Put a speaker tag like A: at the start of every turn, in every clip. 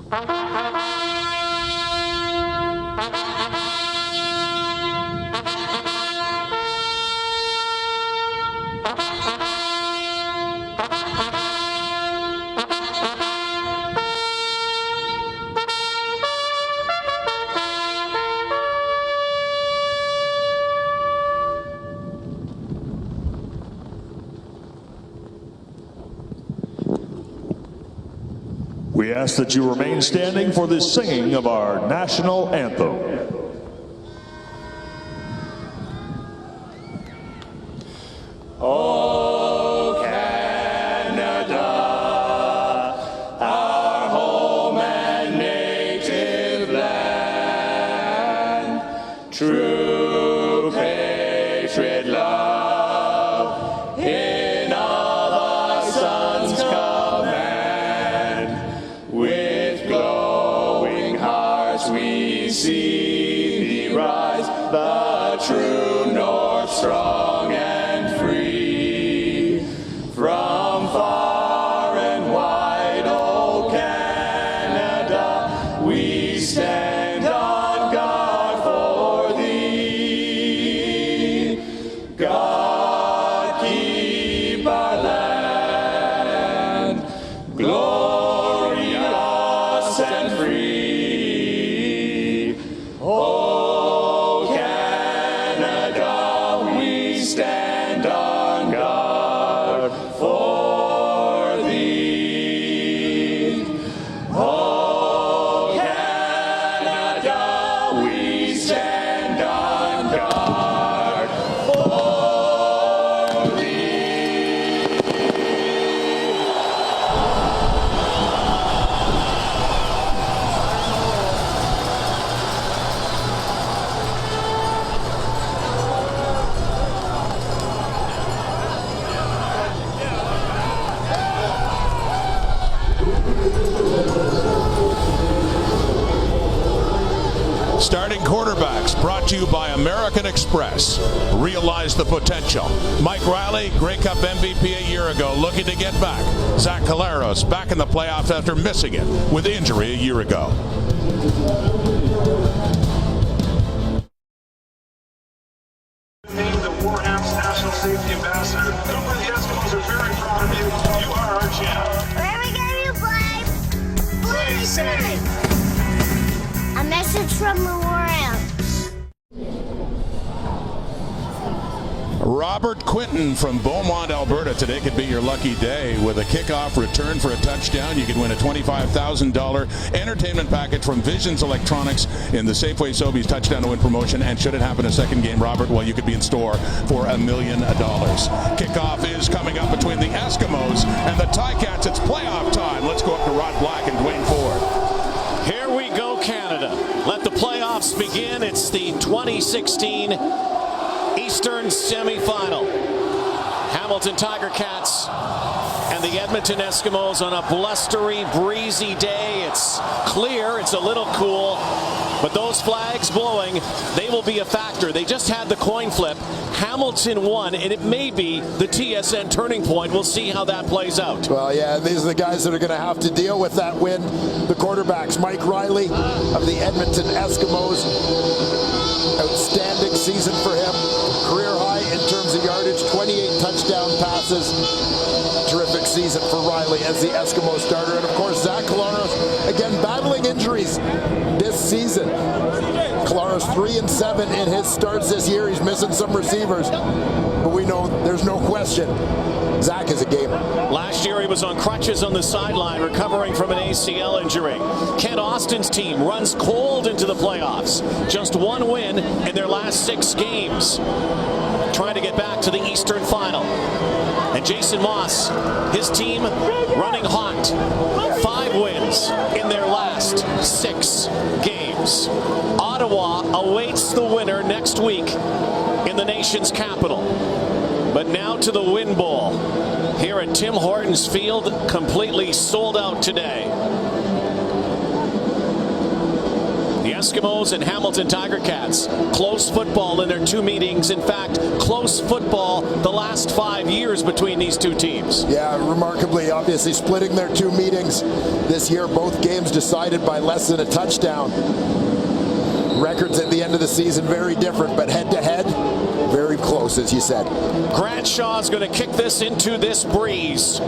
A: We ask that you remain standing for the singing of our national anthem.
B: Oh, Canada, our home and native land, true patriot love in all thy sons command. With glowing hearts we see thee rise, the true North strong and free. From far and wide, oh Canada, we stand on guard for thee. God keep our land glorious and free. Oh Canada, we stand on guard for thee. Oh Canada, we stand on guard for thee.
C: Starting quarterbacks brought to you by American Express. Realize the potential. Mike Riley, Grey Cup MVP a year ago, looking to get back. Zach Collaros back in the playoffs after missing it with injury a year ago.
D: Named the Warhouse National Safety Ambassador. Cooper, the Eskimos are very proud of you. You are our champ.
E: Where we going to play? Play safe. A message from the Warhouse.
C: Robert Quinton from Beaumont, Alberta. Today could be your lucky day. With a kickoff return for a touchdown, you could win a $25,000 entertainment package from Visions Electronics in the Safeway Sobeys Touchdown to Win promotion. And should it happen a second game, Robert, well, you could be in store for $1 million. Kickoff is coming up between the Eskimos and the Ticats. It's playoff time. Let's go up to Rod Black and Dwayne Ford.
F: Here we go, Canada. Let the playoffs begin. It's the 2016 Eastern semifinal. Hamilton Tiger Cats and the Edmonton Eskimos on a blustery, breezy day. It's clear, it's a little cool, but those flags blowing, they will be a factor. They just had the coin flip. Hamilton won, and it may be the TSN turning point. We'll see how that plays out.
G: Well, yeah, these are the guys that are going to have to deal with that win. The quarterbacks, Mike Riley of the Edmonton Eskimos. Outstanding season for him. Career high in terms of yardage, 28 touchdown passes. Terrific season for Riley as the Eskimo starter. And of course, Zach Collaros, again, battling injuries this season. Collaros 3-7 in his starts this year. He's missing some receivers, but we know there's no question Zach is a gamer.
F: Last year he was on crutches on the sideline recovering from an ACL injury. Kent Austin's team runs cold into the playoffs. Just one win in their last 6 games. Trying to get back to the Eastern final. And Jason Moss, his team running hot. 5 wins in their last 6 games. Ottawa awaits the winner next week in the nation's capital. But now to the Win Bowl here at Tim Hortons Field, completely sold out today. The Eskimos and Hamilton Tiger Cats. Close football in their 2 meetings. In fact, close football the last 5 years between these 2 teams.
G: Yeah, remarkably, obviously splitting their 2 meetings this year. Both games decided by less than a touchdown. Records at the end of the season very different, but head-to-head, very close, as you said.
F: Grant Shaw's going to kick this into this breeze.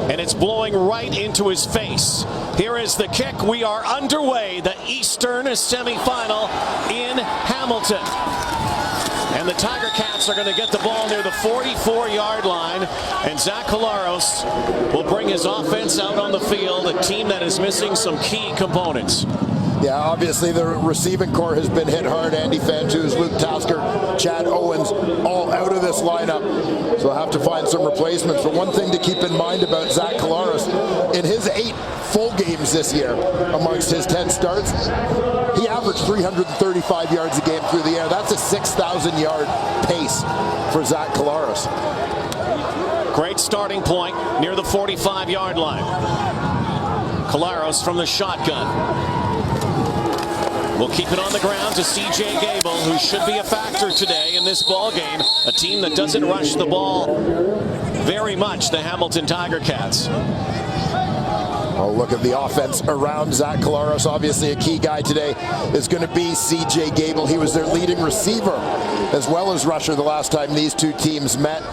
F: And it's blowing right into his face. Here is the kick. We are underway. The Eastern semifinal in Hamilton. And the Tiger Cats are going to get the ball near the 44-yard line. And Zach Collaros will bring his offense out on the field, a team that is missing some key components.
G: Yeah, obviously the receiving core has been hit hard. Andy Fantuz, Luke Tasker, Chad Owens, all out of this lineup. So they'll have to find some replacements. But one thing to keep in mind about Zach Collaros, in his 8 full games this year, amongst his 10 starts, he averaged 335 yards a game through the air. That's a 6,000-yard pace for Zach Collaros.
F: Great starting point near the 45-yard line. Collaros from the shotgun. We'll keep it on the ground to C.J. Gable, who should be a factor today in this ball game. A team that doesn't rush the ball very much, the Hamilton Tiger Cats.
G: Oh, look at the offense around Zach Collaros. Obviously, a key guy today is going to be C.J. Gable. He was their leading receiver as well as rusher the last time these 2 teams met.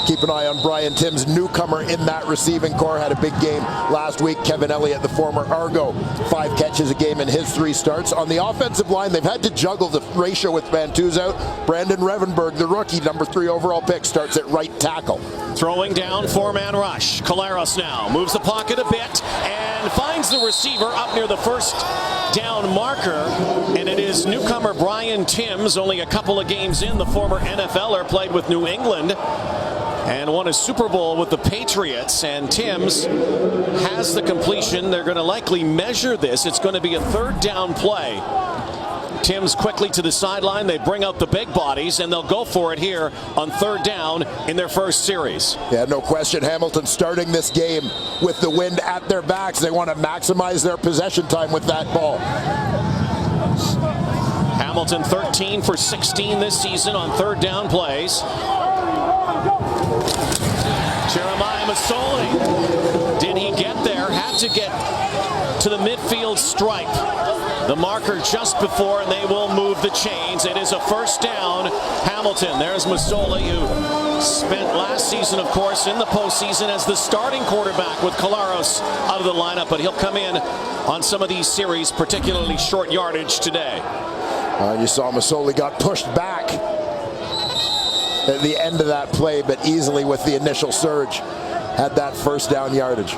G: Keep an eye on Brian Timms, newcomer in that receiving core. Had a big game last week. Kevin Elliott, the former Argo, 5 catches a game in his 3 starts. On the offensive line, they've had to juggle the ratio with Fantuz out. Brandon Revenberg, the rookie, number 3 overall pick, starts at right tackle.
F: Throwing down, 4-man rush. Collaros now moves the pocket a bit and finds the receiver up near the first down marker. And it is newcomer Brian Timms, only a couple of games in. The former NFLer, played with New England and won a Super Bowl with the Patriots. And Timms has the completion. They're going to likely measure this. It's going to be a 3rd down play. Timms quickly to the sideline. They bring out the big bodies, and they'll go for it here on 3rd down in their first series.
G: Yeah, no question. Hamilton starting this game with the wind at their backs. They want to maximize their possession time with that ball.
F: Hamilton 13 for 16 this season on 3rd down plays. Jeremiah Masoli. Did he get there? Had to get to the midfield stripe. The marker just before, and they will move the chains. It is a 1st down, Hamilton. There's Masoli, who spent last season, of course, in the postseason as the starting quarterback with Collaros out of the lineup, but he'll come in on some of these series, particularly short yardage today.
G: You saw Masoli got pushed back at the end of that play, but easily with the initial surge had that 1st down yardage.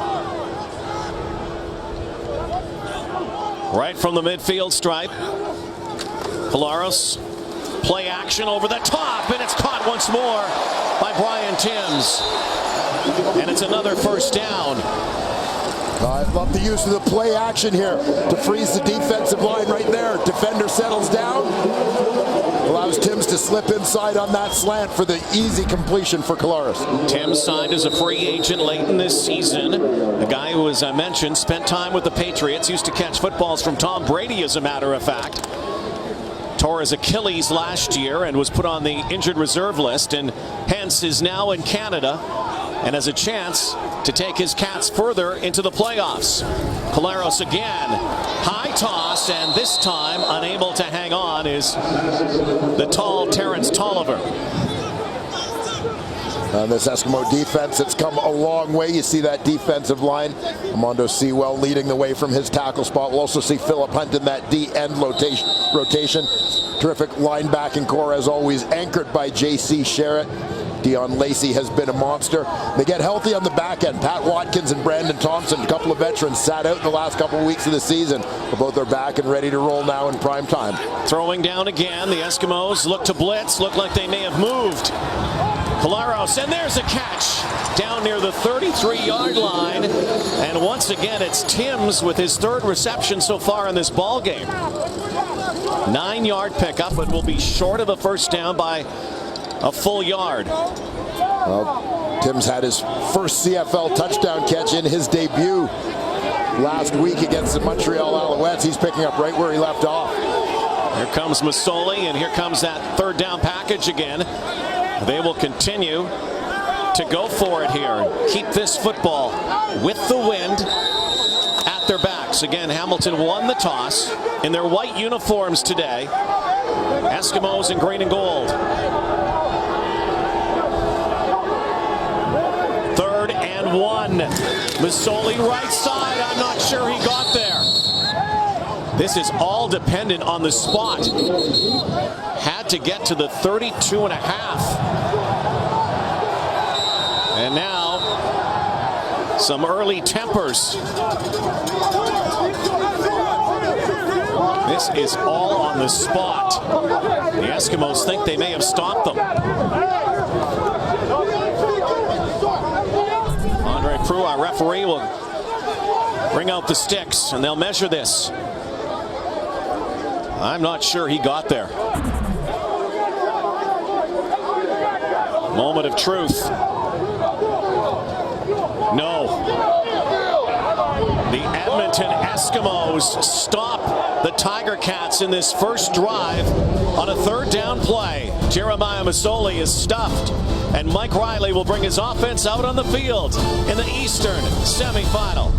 F: Right from the midfield stripe. Collaros, play action over the top, and it's caught once more by Brian Timms. And it's another 1st down.
G: I love the use of the play action here to freeze the defensive line right there. Defender settles down. Allows Timms to slip inside on that slant for the easy completion for Collaros.
F: Timms signed as a free agent late in this season. A guy who, as I mentioned, spent time with the Patriots, used to catch footballs from Tom Brady, as a matter of fact. Tore his Achilles last year and was put on the injured reserve list, and hence is now in Canada and has a chance to take his Cats further into the playoffs. Collaros again, high toss, and this time unable to hang on is the tall Terrence Tolliver.
G: And this Eskimo defense, it's come a long way. You see that defensive line. Armando Sewell leading the way from his tackle spot. We'll also see Philip Hunt in that D-end rotation. Terrific linebacking core, as always, anchored by J.C. Sherritt. Dion Lacey has been a monster. They get healthy on the back end. Pat Watkins and Brandon Thompson, a couple of veterans, sat out in the last couple of weeks of the season. But both are back and ready to roll now in prime time.
F: Throwing down again, the Eskimos look to blitz. Look like they may have moved. Collaros, and there's a catch down near the 33-yard line. And once again, it's Timms with his 3rd reception so far in this ball game. 9-yard pickup, but will be short of the 1st down by a full yard.
G: Well, Timms had his first CFL touchdown catch in his debut last week against the Montreal Alouettes. He's picking up right where he left off.
F: Here comes Masoli, and here comes that third down package again. They will continue to go for it here and keep this football with the wind at their backs. Again, Hamilton won the toss in their white uniforms today. Eskimos in green and gold. 3rd and 1. Masoli right side. I'm not sure he got there. This is all dependent on the spot. Had to get to the 32 and a half. And now some early tempers. This is all on the spot. The Eskimos think they may have stopped them. Andre Prue, our referee, will bring out the sticks and they'll measure this. I'm not sure he got there. Moment of truth. No. The Edmonton Eskimos stop the Tiger Cats in this first drive on a 3rd down play. Jeremiah Masoli is stuffed, and Mike Riley will bring his offense out on the field in the Eastern semifinal.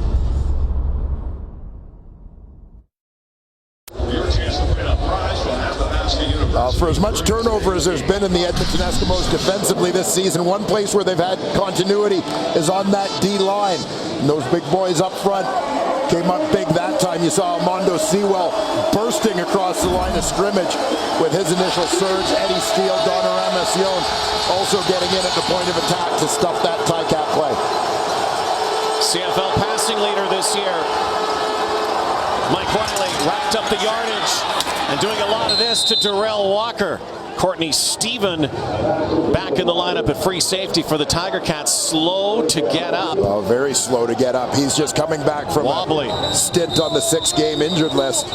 G: For as much turnover as there's been in the Edmonton Eskimos defensively this season, one place where they've had continuity is on that D-line. And those big boys up front came up big that time. You saw Armando Sewell bursting across the line of scrimmage with his initial surge. Eddie Steele, Donoran Macion also getting in at the point of attack to stuff that Ticat play.
F: CFL passing leader this year. Mike Riley racked up the yardage and doing a lot of this to Darrell Walker. Courtney Stephen back in the lineup at free safety for the Tiger Cats. Slow to get up.
G: Oh, very slow to get up. He's just coming back from
F: wobbly
G: a stint on the 6-game injured list.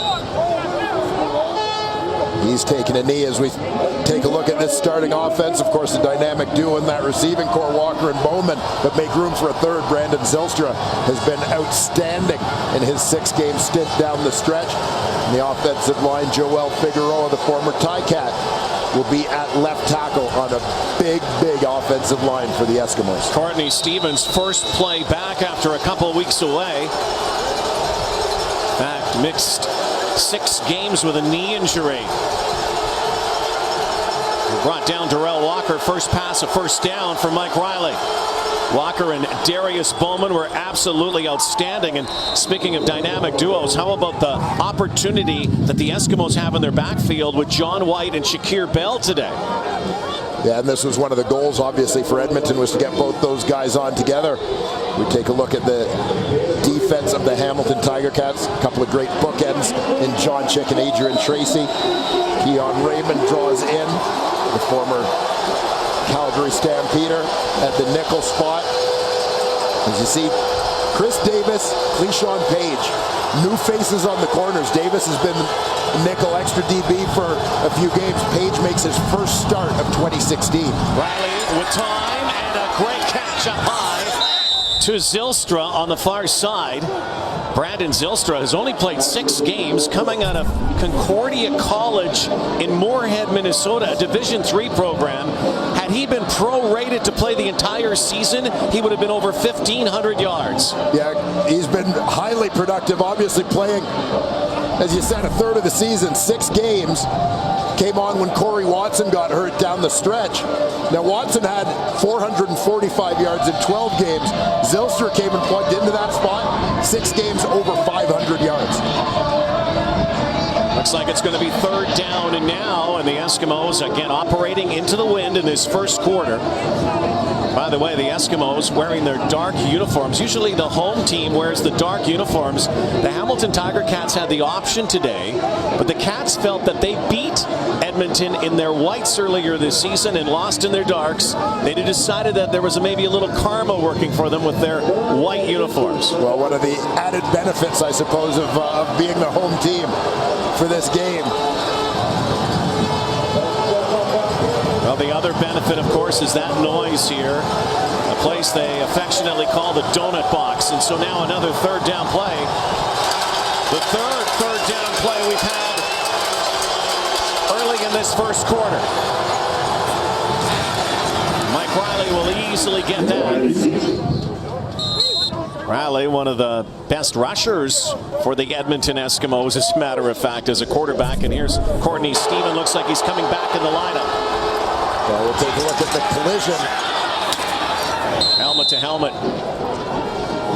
G: He's taking a knee as we take a look at this starting offense. Of course, the dynamic duo in that receiving core, Walker and Bowman, but make room for a third. Brandon Zylstra has been outstanding in his 6-game stint down the stretch. And the offensive line, Joel Figueroa, the former Ticat, will be at left tackle on a big, big offensive line for the Eskimos.
F: Courtney Stevens' first play back after a couple of weeks away. In fact, mixed 6 games with a knee injury. We brought down Darrell Walker. First pass, a first down for Mike Riley. Walker and Darius Bowman were absolutely outstanding. And speaking of dynamic duos, how about the opportunity that the Eskimos have in their backfield with John White and Shakir Bell today?
G: Yeah, and this was one of the goals, obviously, for Edmonton, was to get both those guys on together. We take a look at the defense of the Hamilton Tiger Cats. A couple of great bookends in John Chick and Adrian Tracy. Keon Raymond draws in, the former Calgary Stampeder at the nickel spot. As you see, Chris Davis, Cleishon Page, new faces on the corners. Davis has been nickel extra DB for a few games. Page makes his first start of 2016.
F: Riley with time and a great catch up high to Zylstra on the far side. Brandon Zylstra has only played 6 games, coming out of Concordia College in Moorhead, Minnesota, a Division III program. Had he been prorated to play the entire season, he would have been over 1,500 yards.
G: Yeah, he's been highly productive, obviously playing, as you said, a third of the season, 6 games. Came on when Corey Watson got hurt down the stretch. Now Watson had 445 yards in 12 games. Zylstra came and plugged into that spot. 6 games, over 500 yards.
F: Looks like it's going to be 3rd down and now, and the Eskimos again operating into the wind in this first quarter. By the way, the Eskimos wearing their dark uniforms. Usually the home team wears the dark uniforms. The Hamilton Tiger Cats had the option today, but the Cats felt that they beat Edmonton in their whites earlier this season and lost in their darks. They decided that there was maybe a little karma working for them with their white uniforms.
G: Well, one of the added benefits, I suppose, of being the home team for this game.
F: Well, the other benefit, of course, is that noise here of place they affectionately call the donut box. And so now another third down play. The third down play we've had early in this first quarter. Mike Riley will easily get that. Riley, one of the best rushers for the Edmonton Eskimos, as a matter of fact, as a quarterback. And here's Courtney Stephen. Looks like he's coming back in the lineup.
G: Well, we'll take a look at the collision.
F: Helmet to helmet.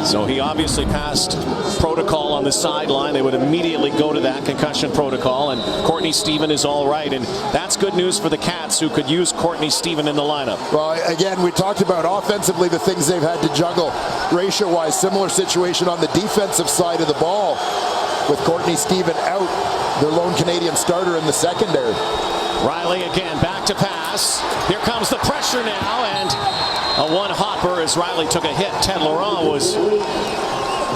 F: So he obviously passed protocol on the sideline. They would immediately go to that concussion protocol, and Courtney Stephen is all right, and that's good news for the Cats, who could use Courtney Stephen in the lineup. Well,
G: again, we talked about offensively the things they've had to juggle ratio-wise. Similar situation on the defensive side of the ball with Courtney Stephen out, their lone Canadian starter in the secondary.
F: Riley again, back to pass. Here comes the pressure now, and a one-hopper as Riley took a hit. Ted Laurent was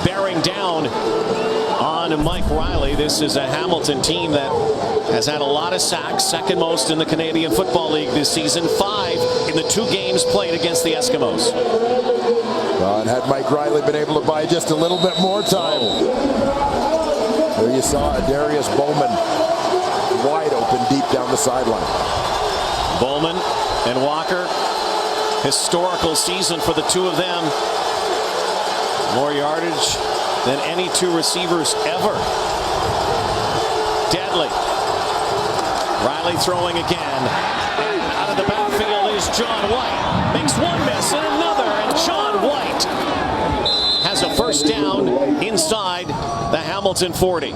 F: bearing down on Mike Riley. This is a Hamilton team that has had a lot of sacks, second most in the Canadian Football League this season, 5 in the 2 games played against the Eskimos.
G: Well, and had Mike Riley been able to buy just a little bit more time. There you saw Darius Bowman wide open deep down the sideline.
F: Bowman and Walker, historical season for the two of them. More yardage than any 2 receivers ever. Deadly. Riley throwing again. Out of the backfield is John White. Makes one miss and another, and John White has a first down inside the Hamilton 40.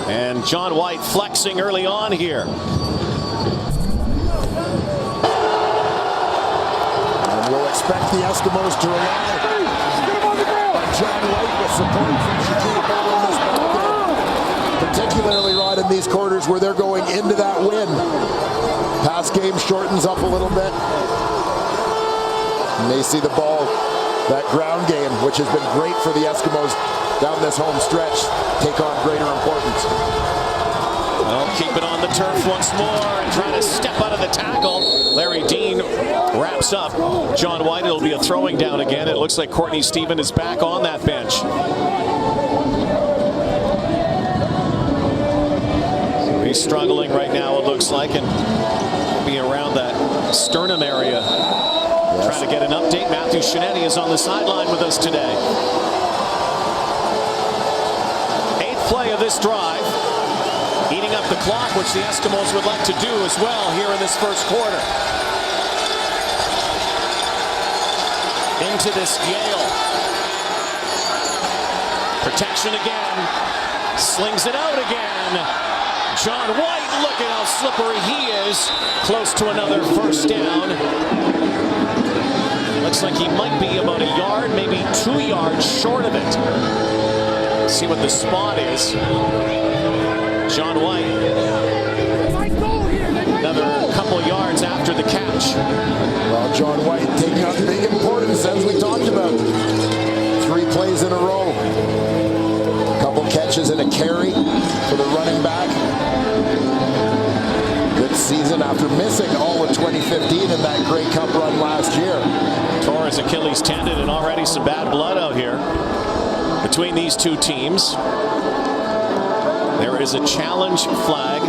F: And John White flexing early on here.
G: And we'll expect the Eskimos to rely on John White with support from Shaquille Barrow in this ball game. Particularly, Rod, in these quarters where they're going into that win. Pass game shortens up a little bit. And they see the ball, that ground game, which has been great for the Eskimos down this home stretch, take on greater importance.
F: Well, keep it on the turf once more and try to step out of the tackle. Larry Dean wraps up John White. It'll be a throwing down again. It looks like Courtney Stephen is back on that bench. So he's struggling right now, it looks like, and be around that sternum area. Yes. Trying to get an update. Matthew Shinetti is on the sideline with us today. Play of this drive, eating up the clock, which the Eskimos would like to do as well here in this first quarter. Into this Yale. Protection again. Slings it out again. John White, look at how slippery he is. Close to another first down. Looks like he might be about a yard, maybe 2 yards short of it. See what the spot is. John White. Another couple yards after the catch.
G: Well, John White taking on big importance, as we talked about. 3 plays in a row. A couple catches and a carry for the running back. Good season after missing all of 2015 in that Grey Cup run last year.
F: Tore his Achilles tendon, and already some bad blood out here between these 2 teams. There is a challenge flag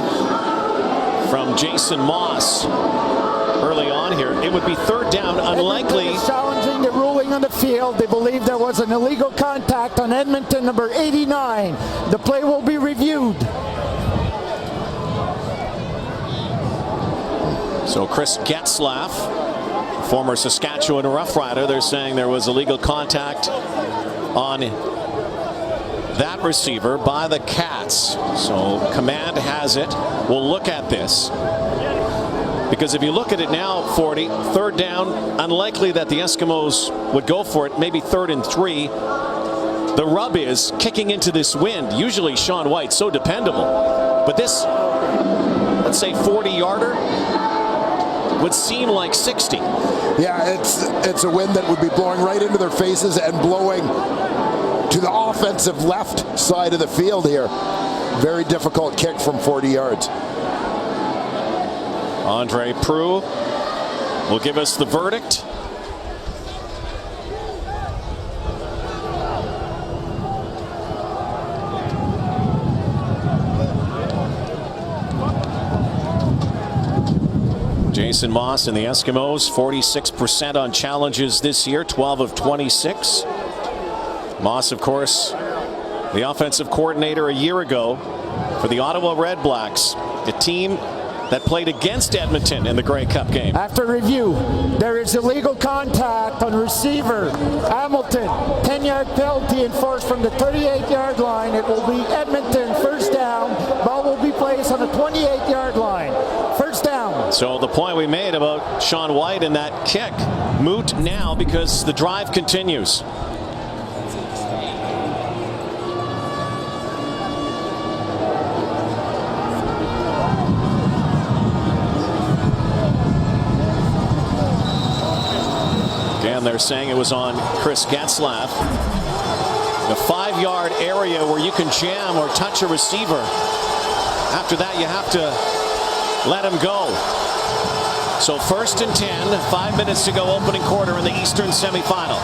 F: from Jason Moss early on here. It would be third down, unlikely.
H: Challenging the ruling on the field. They believe there was an illegal contact on Edmonton number 89. The play will be reviewed.
F: So Chris Getzlaff, former Saskatchewan Rough Rider, they're saying there was illegal contact on that receiver by the Cats. So command has it. We'll look at this, because if you look at it now, 40, third down, unlikely that the Eskimos would go for it, maybe 3rd and 3. The rub is kicking into this wind. Usually Sean White's so dependable, but this, let's say 40-yarder, would seem like 60.
G: Yeah, it's a wind that would be blowing right into their faces and blowing to the offensive left side of the field here. Very difficult kick from 40 yards.
F: Andre Prue will give us the verdict. Mason Moss and the Eskimos, 46% on challenges this year, 12 of 26. Moss, of course, the offensive coordinator a year ago for the Ottawa Red Blacks, a team that played against Edmonton in the Grey Cup game.
H: After review, there is illegal contact on receiver Hamilton. 10-yard penalty enforced from the 38-yard line. It will be Edmonton first down. Ball will be placed on the 28-yard line. First down.
F: So the point we made about Sean White and that kick, moot now because the drive continues. They're saying it was on Chris Getzlaff. The 5-yard area where you can jam or touch a receiver. After that, you have to let him go. So 1st and 10, 5 minutes to go, opening quarter in the Eastern semifinal.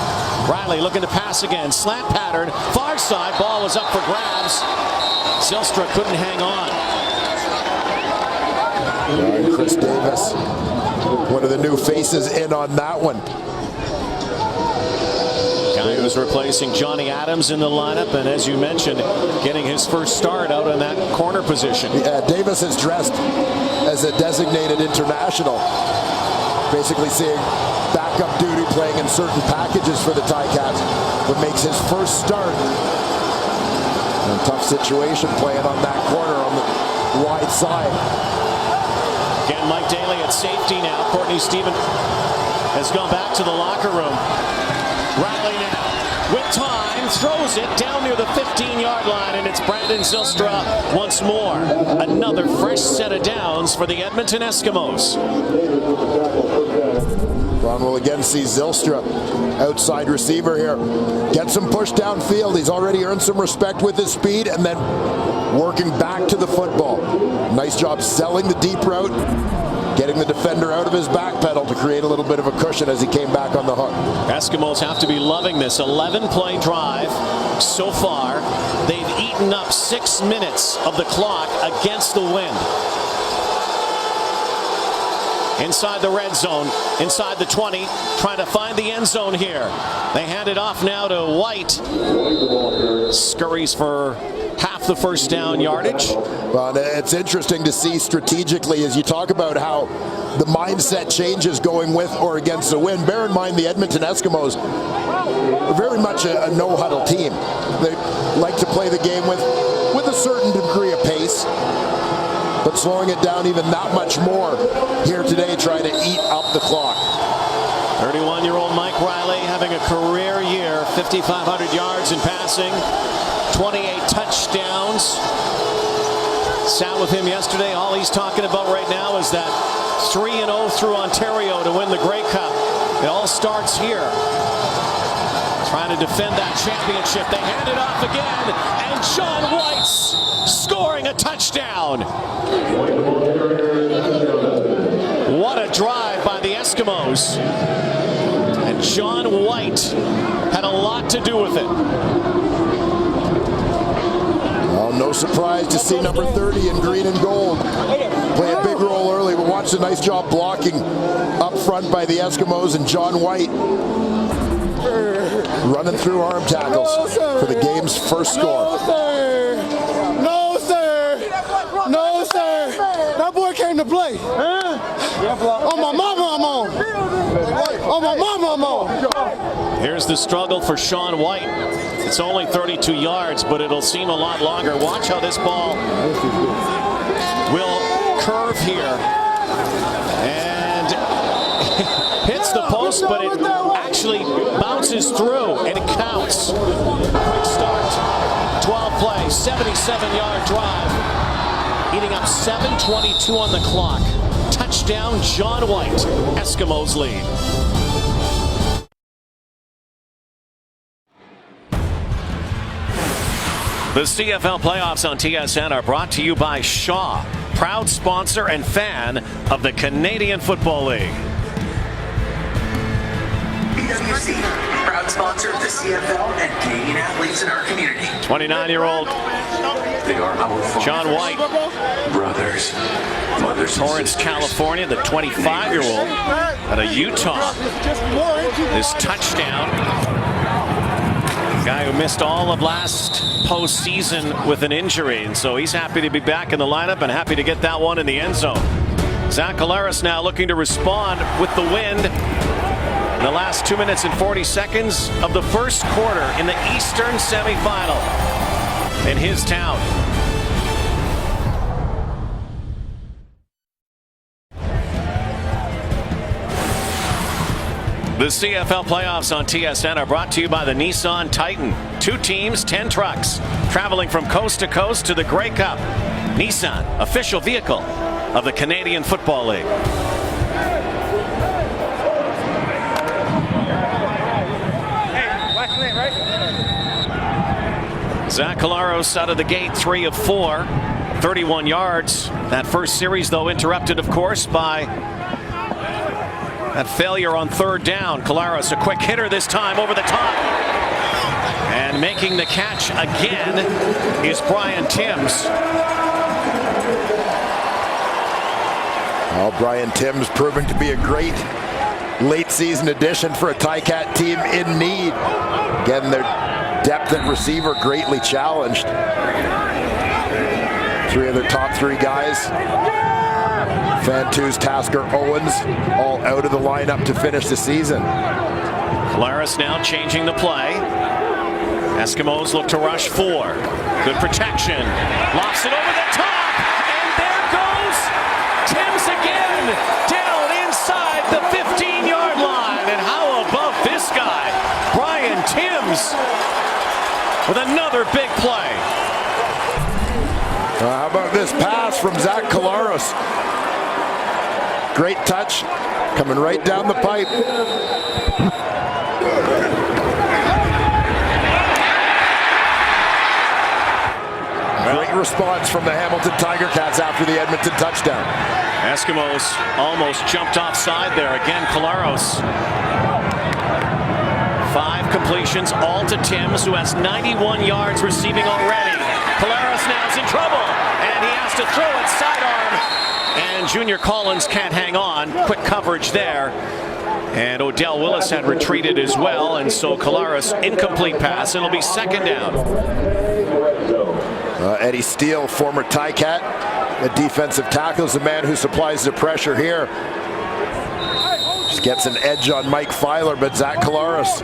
F: Riley looking to pass again. Slant pattern, far side, ball was up for grabs. Zylstra couldn't hang on.
G: Chris Davis, one of the new faces in on that one.
F: Guy who's replacing Johnny Adams in the lineup, and as you mentioned, getting his first start out in that corner position.
G: Yeah, Davis is dressed as a designated international, basically seeing backup duty, playing in certain packages for the Ticats, but makes his first start in a tough situation, playing on that corner on the wide side.
F: Again, Mike Daly at safety now. Courtney Stephen has gone back to the locker room. Riley now with time throws it down near the 15-yard line, and it's Brandon Zylstra once more. Another fresh set of downs for the Edmonton Eskimos.
G: Ron will again see Zylstra, outside receiver here. Gets him pushed downfield. He's already earned some respect with his speed, and then working back to the football. Nice job selling the deep route, getting the defender out of his back pedal to create a little bit of a cushion as he came back on the hook.
F: Eskimos have to be loving this 11-play drive so far. They've eaten up 6 minutes of the clock against the wind. Inside the red zone, inside the 20, trying to find the end zone here. They hand it off now to White. Scurries for half the first down yardage.
G: Well, it's interesting to see strategically as you talk about how the mindset changes going with or against the wind. Bear in mind the Edmonton Eskimos are very much a no-huddle team. They like to play the game with a certain degree of pace, but slowing it down even that much more here today, trying to eat up the clock.
F: 31-year-old Mike Riley having a career year, 5,500 yards in passing, 28 touchdowns. Sat with him yesterday. All he's talking about right now is that 3-0 through Ontario to win the Grey Cup. It all starts here. Trying to defend that championship. They hand it off again, and John White's scoring a touchdown. What a drive by the Eskimos. And John White had a lot to do with it.
G: Well, no surprise to see number 30 in green and gold play a big role early, but watch the nice job blocking up front by the Eskimos, and John White running through arm tackles for the game's first score.
I: No, sir. No, sir. That boy came to play. On my mama, I'm on. On my mama, I'm on.
F: Here's the struggle for Sean White. It's only 32 yards, but it'll seem a lot longer. Watch how this ball will curve here. And hits the post, but it actually bounces through, and it counts. Quick start. 12 plays, 77-yard drive. Eating up 7:22 on the clock. Touchdown, John White. Eskimos lead. The CFL playoffs on TSN are brought to you by Shaw, proud sponsor and fan of the Canadian Football League.
J: BWC, proud sponsor of the CFL and Canadian athletes in our community.
F: 29-year-old
B: They are our fathers,
F: John White,
B: brothers, mothers, and
F: Torrance,
B: sisters.
F: California, the 25-year-old out of Utah. This touchdown. Guy who missed all of last postseason with an injury, and so he's happy to be back in the lineup and happy to get that one in the end zone. Zach Collaros now looking to respond with the wind. In the last 2 minutes and 40 seconds of the first quarter in the Eastern semifinal in his town. The CFL playoffs on TSN are brought to you by the Nissan Titan. 2 teams, 10 trucks, traveling from coast to coast to the Grey Cup. Nissan, official vehicle of the Canadian Football League. Zach Collaros out of the gate, 3 of 4, 31 yards. That first series, though, interrupted, of course, by that failure on third down. Collaros, a quick hitter this time over the top. And making the catch again is Brian Timms.
G: Well, Brian Timms proving to be a great late season addition for a Ticat team in need. Again, their depth at receiver greatly challenged. 3 of their top 3 guys, Fantus, Tasker, Owens, all out of the lineup to finish the season.
F: Collaros now changing the play. Eskimos look to rush 4. Good protection. Lofts it over the top. And there goes Timms again. Down inside the 15-yard line. And how above this guy? Brian Timms with another big play.
G: How about this pass from Zach Collaros? Great touch, coming right down the pipe. Great response from the Hamilton Tiger Cats after the Edmonton touchdown.
F: Eskimos almost jumped offside there. Again, Collaros. 5 completions, all to Timms, who has 91 yards receiving already. Collaros now is in trouble, and he has to throw it sidearm. And Junior Collins can't hang on. Quick coverage there. And Odell Willis had retreated as well, and so Collaros, incomplete pass. It'll be second down.
G: Eddie Steele, former Ticat, a defensive tackle, is the man who supplies the pressure here. Just gets an edge on Mike Filer, but Zach Collaros.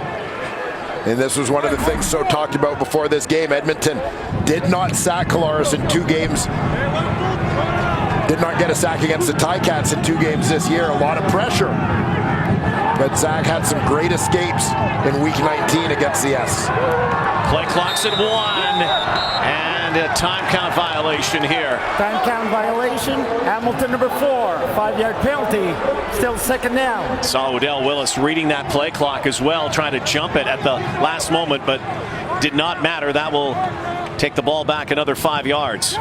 G: And this was one of the things so talked about before this game. Edmonton did not sack Collaros in 2 games. Did not get a sack against the Ticats in 2 games this year. A lot of pressure. But Zach had some great escapes in week 19 against the S.
F: Play clock's at 1. And a time count violation here.
H: Time count violation. Hamilton number 4. 5-yard penalty. Still second down.
F: Saw Odell Willis reading that play clock as well, trying to jump it at the last moment, but did not matter. That will take the ball back another 5 yards.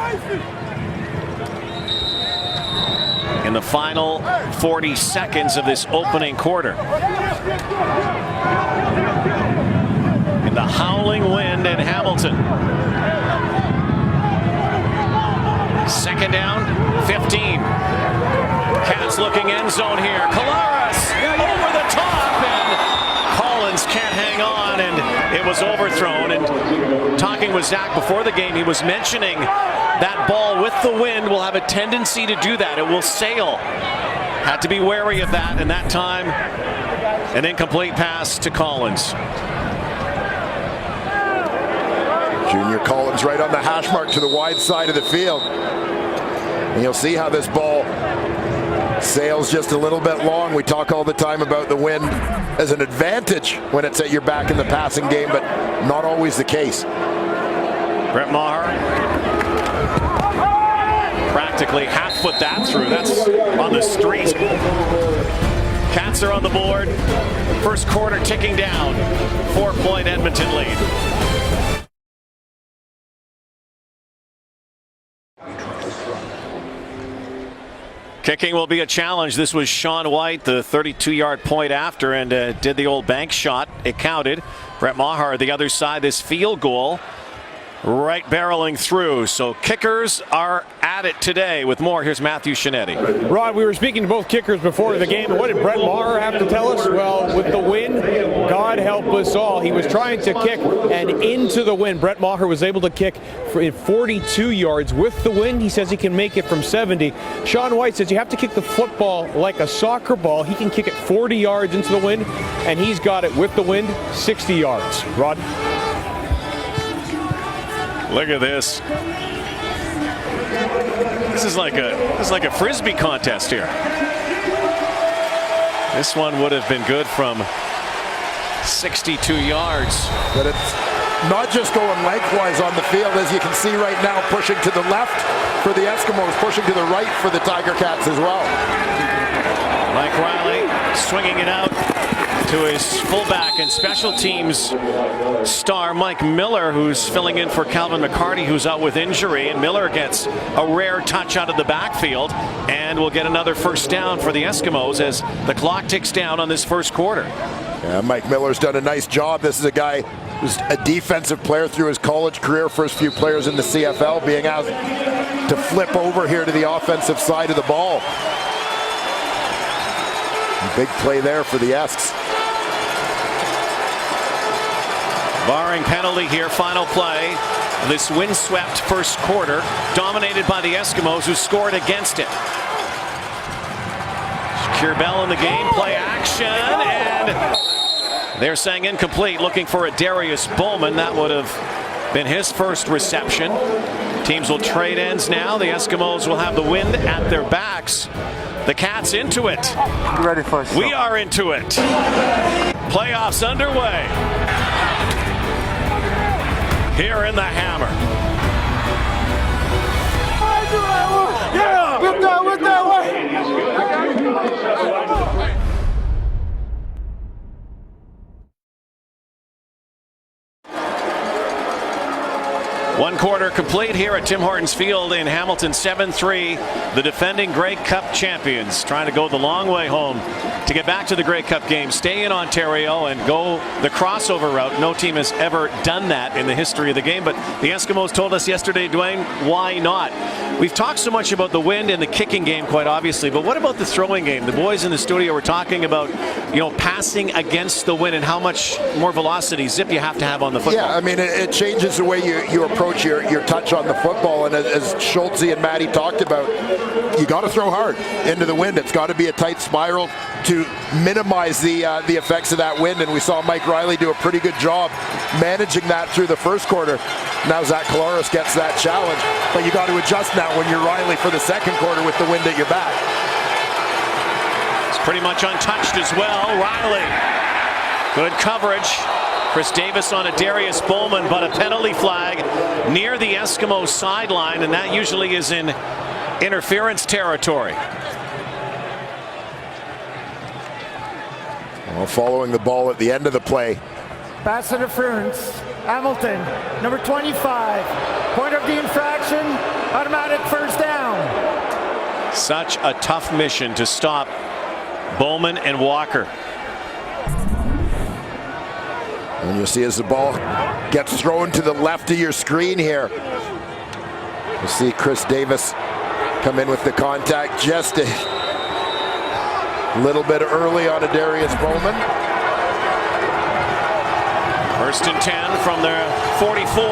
F: In the final 40 seconds of this opening quarter. In the howling wind in Hamilton. Second down, 15. Cats looking end zone here. Collaros over the top, and Collins can't hang on, and it was overthrown. And talking with Zach before the game, he was mentioning that ball with the wind will have a tendency to do that. It will sail. Had to be wary of that, and that time an incomplete pass to Collins.
G: Junior Collins right on the hash mark to the wide side of the field. And you'll see how this ball sails just a little bit long. We talk all the time about the wind as an advantage when it's at your back in the passing game, but not always the case.
F: Brett Maher practically half-foot that through. That's on the street. Cats are on the board. First quarter ticking down. 4-point Edmonton lead. Kicking will be a challenge. This was Sean White, the 32-yard point after, and did the old bank shot. It counted. Brett Maher, the other side, this field goal right barreling through. So kickers are at it today. With more, here's Matthew Shinetti.
J: Rod, we were speaking to both kickers before the game. What did Brett Maher have to tell us? Well, with the wind, God help us all. He was trying to kick and into the wind. Brett Maher was able to kick for 42 yards with the wind. He says he can make it from 70. Sean White says you have to kick the football like a soccer ball. He can kick it 40 yards into the wind, and he's got it with the wind 60 yards. Rod?
F: Look at this. This is like a frisbee contest here. This one would have been good from 62 yards.
G: But it's not just going lengthwise on the field, as you can see right now, pushing to the left for the Eskimos, pushing to the right for the Tiger Cats as well.
F: Mike Riley swinging it out to his fullback and special teams star Mike Miller, who's filling in for Calvin McCarty, who's out with injury. And Miller gets a rare touch out of the backfield and will get another first down for the Eskimos as the clock ticks down on this first quarter.
G: Yeah, Mike Miller's done a nice job. This is a guy who's a defensive player through his college career, first few players in the CFL, being asked to flip over here to the offensive side of the ball. Big play there for the Esks.
F: Barring penalty here, final play. This windswept first quarter, dominated by the Eskimos, who scored against it. Shakir Bell in the game, play action, and they're saying incomplete, looking for a Darius Bowman. That would have been his first reception. Teams will trade ends now. The Eskimos will have the wind at their backs. The Cats into it.
I: You ready for us?
F: We are into it. Playoffs underway. Here in the Hammer.
I: Yeah! With that way!
F: One quarter complete here at Tim Hortons Field in Hamilton. 7-3. The defending Grey Cup champions trying to go the long way home to get back to the Grey Cup game, stay in Ontario and go the crossover route. No team has ever done that in the history of the game, but the Eskimos told us yesterday, Dwayne, why not? We've talked so much about the wind and the kicking game, quite obviously, but what about the throwing game? The boys in the studio were talking about, passing against the wind and how much more velocity, zip you have to have on the football.
G: Yeah, I mean, it changes the way you approach your touch on the football, and as Schultze and Matty talked about, you got to throw hard into the wind. It's got to be a tight spiral to minimize the effects of that wind, and we saw Mike Riley do a pretty good job managing that through the first quarter. Now Zach Kolaris gets that challenge, but you got to adjust now when you're Riley for the second quarter with the wind at your back.
F: It's pretty much untouched as well. Riley, good coverage. Chris Davis on a Darius Bowman, but a penalty flag near the Eskimo sideline, and that usually is in interference territory.
G: Well, following the ball at the end of the play.
H: Pass interference. Hamilton, number 25. Point of the infraction, automatic first down.
F: Such a tough mission to stop Bowman and Walker.
G: And you'll see as the ball gets thrown to the left of your screen here. You see Chris Davis come in with the contact just a little bit early on a Darius Bowman.
F: First and 10 from the 44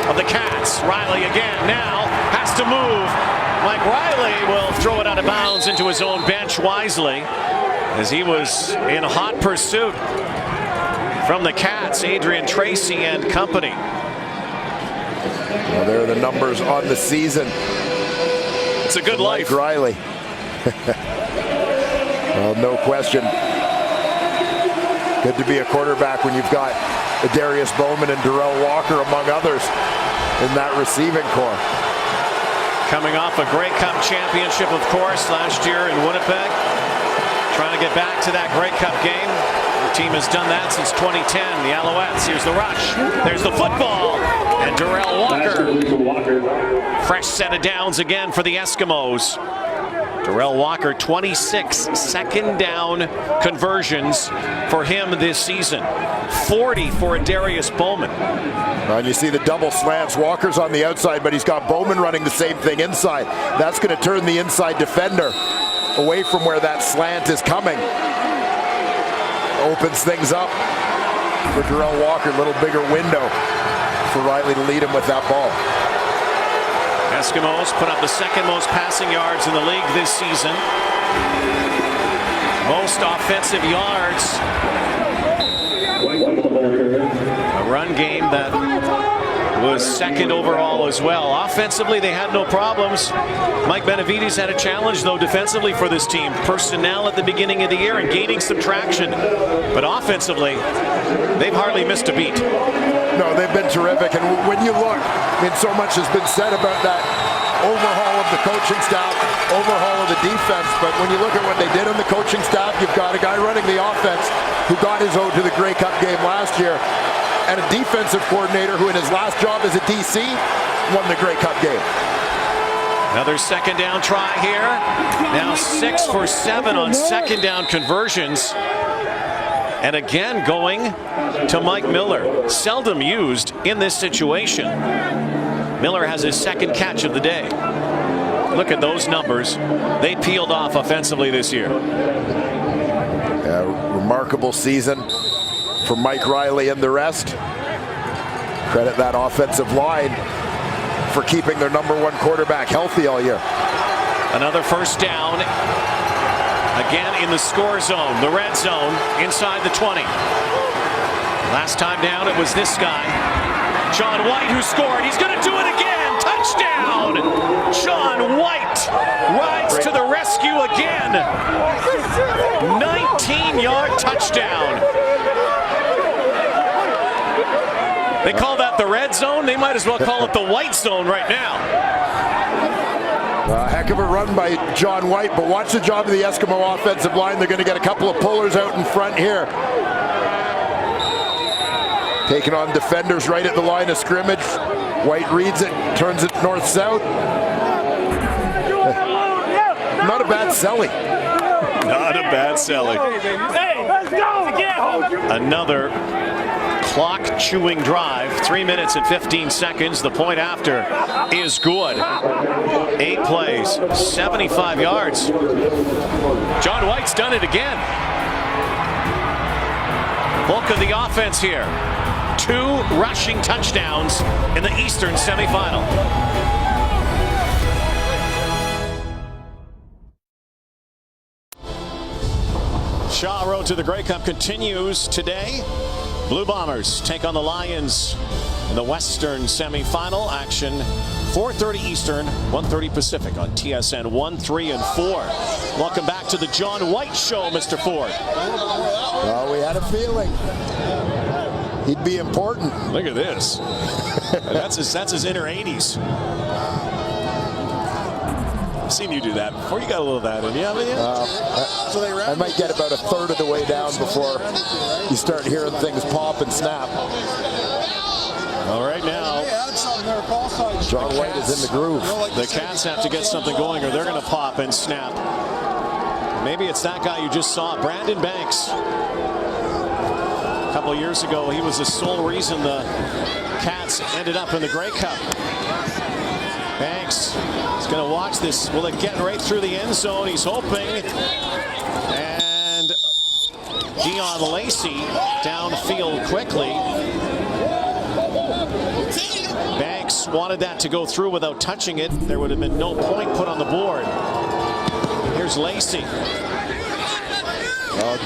F: of the Cats. Riley again now has to move. Mike Riley will throw it out of bounds into his own bench wisely as he was in hot pursuit from the Cats, Adrian Tracy and company.
G: Well, there are the numbers on the season.
F: It's a good life.
G: Mike Riley. Well, no question. Good to be a quarterback when you've got Darius Bowman and Darrell Walker, among others, in that receiving corps.
F: Coming off a Grey Cup championship, of course, last year in Winnipeg. Trying to get back to that Grey Cup game. The team has done that since 2010. The Alouettes. Here's the rush. There's the football. And Darrell Walker. Fresh set of downs again for the Eskimos. Darrell Walker, 26 second down conversions for him this season. 40 for Darius Bowman.
G: Well, you see the double slants. Walker's on the outside, but he's got Bowman running the same thing inside. That's going to turn the inside defender away from where that slant is coming. Opens things up for Darrell Walker. A little bigger window for Riley to lead him with that ball.
F: Eskimos put up the second most passing yards in the league this season. Most offensive yards. A run game that was second overall as well. Offensively, they had no problems. Mike Benavides had a challenge, though, defensively for this team. Personnel at the beginning of the year and gaining some traction. But offensively, they've hardly missed a beat.
G: No, they've been terrific. And when you look, I mean, so much has been said about that overhaul of the coaching staff, overhaul of the defense. But when you look at what they did on the coaching staff, you've got a guy running the offense who got his ode to the Grey Cup game last year, and a defensive coordinator who in his last job as a DC won the Grey Cup game.
F: Another second down try here. Now 6 for 7 on second down conversions. And again going to Mike Miller. Seldom used in this situation. Miller has his second catch of the day. Look at those numbers. They peeled off offensively this year.
G: Remarkable season for Mike Riley and the rest. Credit that offensive line for keeping their #1 quarterback healthy all year.
F: Another first down. Again in the score zone, the red zone, inside the 20. Last time down, it was this guy, John White, who scored. He's going to do it again. Touchdown! John White rides to the rescue again. 19-yard touchdown. They call that the red zone. They might as well call it the white zone right now.
G: A heck of a run by John White, but watch the job of the Eskimo offensive line. They're going to get a couple of pullers out in front here. Taking on defenders right at the line of scrimmage. White reads it, turns it north-south. Not a bad selling.
F: Not a bad selling.
B: Hey, let's go!
F: Another clock-chewing drive. 3 minutes and 15 seconds. The point after is good. 8 plays, 75 yards. John White's done it again. Bulk of the offense here. 2 rushing touchdowns in the Eastern semifinal. Shaw Road to the Grey Cup continues today. Blue Bombers take on the Lions in the Western semifinal. Action 4:30 Eastern, 1:30 Pacific on TSN 1, 3, and 4. Welcome back to the John White Show, Mr. Ford.
G: Well, we had a feeling he'd be important.
F: Look at this. That's his inner 80s. I've seen you do that before. You got a little of that in you, haven't you?
G: I might get about a third of the way down before you start hearing things pop and snap.
F: All right, now
G: John White is in the groove.
F: The Cats have to get something going or they're going to pop and snap. Maybe it's that guy you just saw, Brandon Banks. A couple of years ago, he was the sole reason the Cats ended up in the Grey Cup. Banks is going to watch this. Will it get right through the end zone? He's hoping. And Dion Lacey downfield quickly. Banks wanted that to go through without touching it. There would have been no point put on the board. Here's Lacey.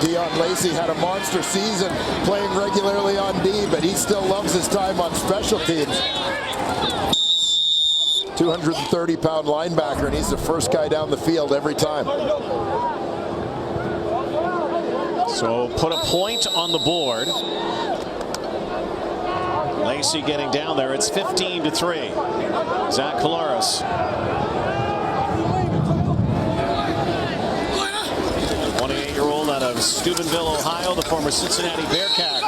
G: Dion Lacey had a monster season playing regularly on D, but he still loves his time on special teams. 230-pound linebacker, and he's the first guy down the field every time.
F: So put a point on the board. Lacey getting down there. It's 15-3. Zach Collaros. 28-year-old out of Steubenville, Ohio, the former Cincinnati Bearcat.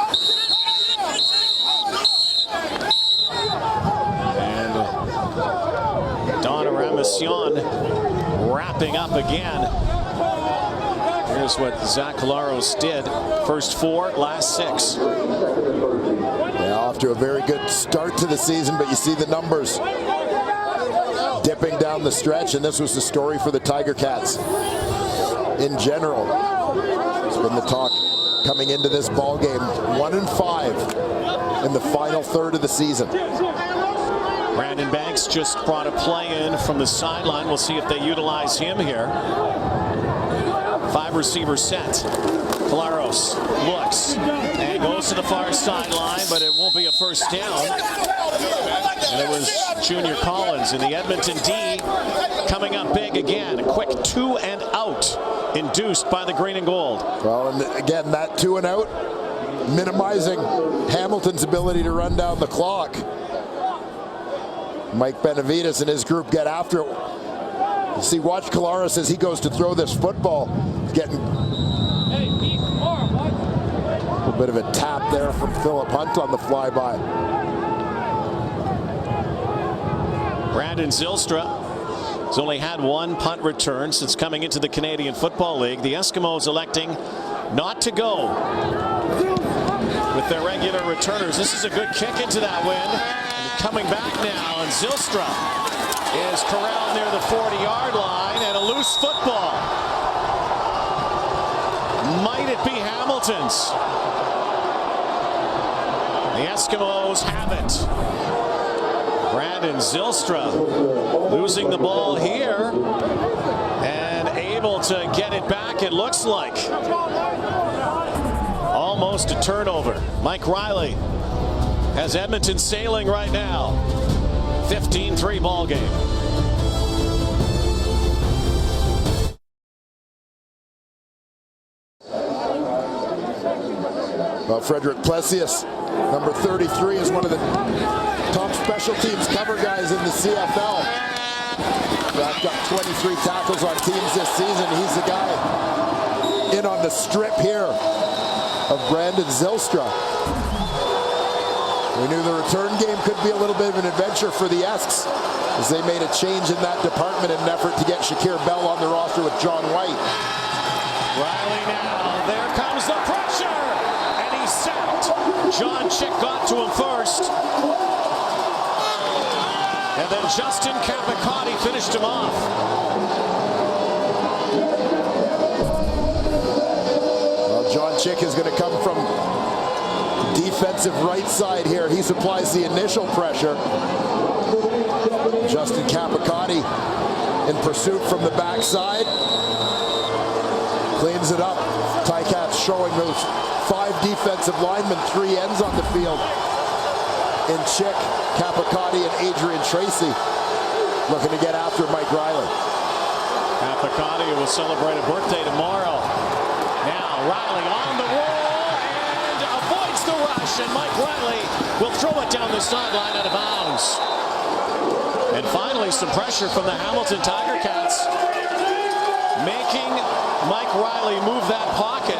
F: And Don Ramasian wrapping up again. Here's what Zach Collaros did. First 4, last 6.
G: Yeah, off to a very good start to the season, but you see the numbers dipping down the stretch, and this was the story for the Tiger Cats in general. It's been the talk coming into this ball game. 1-5 in the final third of the season.
F: Brandon Banks just brought a play in from the sideline. We'll see if they utilize him here. 5 receiver set. Collaros looks and goes to the far sideline, but it won't be a first down. And it was Junior Collins in the Edmonton D coming up big again. A quick 2 and out induced by the green and gold.
G: Well, and again, that 2 and out, minimizing Hamilton's ability to run down the clock. Mike Benavides and his group get after it. You see, watch Collaros as he goes to throw this football. Getting a bit of a tap there from Philip Hunt on the flyby.
F: Brandon Zylstra has only had 1 punt return since coming into the Canadian Football League. The Eskimos electing not to go with their regular returners. This is a good kick into that wind. Coming back now, and Zylstra is corralled near the 40-yard line, and a loose football. Might it be Hamilton's? The Eskimos have it. Brandon Zylstra losing the ball here and able to get it back, it looks like. Almost a turnover. Mike Riley has Edmonton sailing right now. 15-3 ball game.
G: Well, Frederick Plessius, number 33, is one of the top special teams cover guys in the CFL. Racked up 23 tackles on teams this season. He's the guy in on the strip here of Brandon Zylstra. We knew the return game could be a little bit of an adventure for the Esks as they made a change in that department in an effort to get Shakir Bell on the roster with John White.
F: Riley now, there comes the pressure, and he's sacked. John Chick got to him first. And then Justin Capicati finished him off.
G: Well, John Chick is going to come from defensive right side here. He supplies the initial pressure. Justin Capicati in pursuit from the backside. Cleans it up. Ticats showing those 5 defensive linemen, 3 ends on the field. In Chick, Capicati, and Adrian Tracy looking to get after Mike Riley.
F: Capicati will celebrate a birthday tomorrow. Now Riley on the roll and avoids the rush, and Mike Riley will throw it down the sideline out of bounds. And finally, some pressure from the Hamilton Tiger Cats, making Mike Riley move that pocket.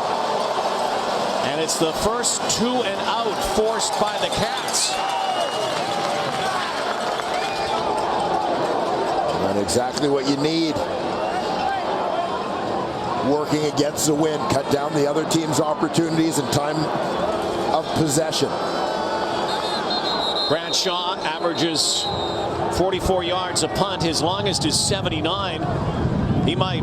F: And it's the first 2 and out forced by the Cats.
G: And exactly what you need. Working against the wind, cut down the other team's opportunities and time of possession.
F: Bradshaw averages 44 yards a punt. His longest is 79. He might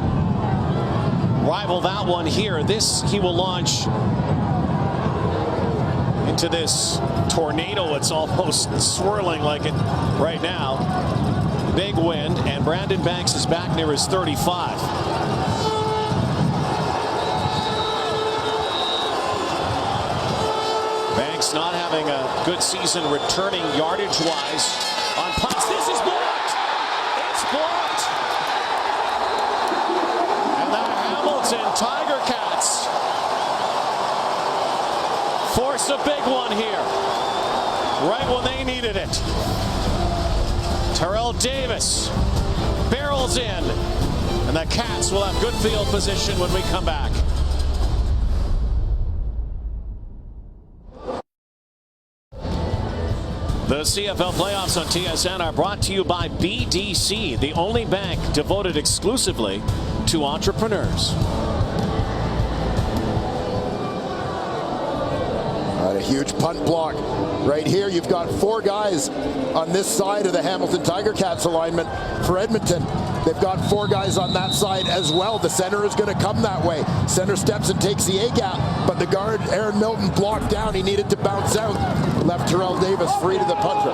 F: rival that one here. This he will launch into this tornado. It's almost swirling like it right now. Big wind, and Brandon Banks is back near his 35. Banks not having a good season returning yardage-wise on punts. This is blocked. It's blocked. And the Hamilton Tiger Cats force a big one here, right when they needed it. Terrell Davis barrels in, and the Cats will have good field position when we come back. The CFL playoffs on TSN are brought to you by BDC, the only bank devoted exclusively to entrepreneurs.
G: A huge punt block right here. You've got 4 guys on this side of the Hamilton Tiger Cats alignment for Edmonton. They've got 4 guys on that side as well. The center is going to come that way. Center steps and takes the A-gap, but the guard, Aaron Milton, blocked down. He needed to bounce out. Left Terrell Davis free to the punter.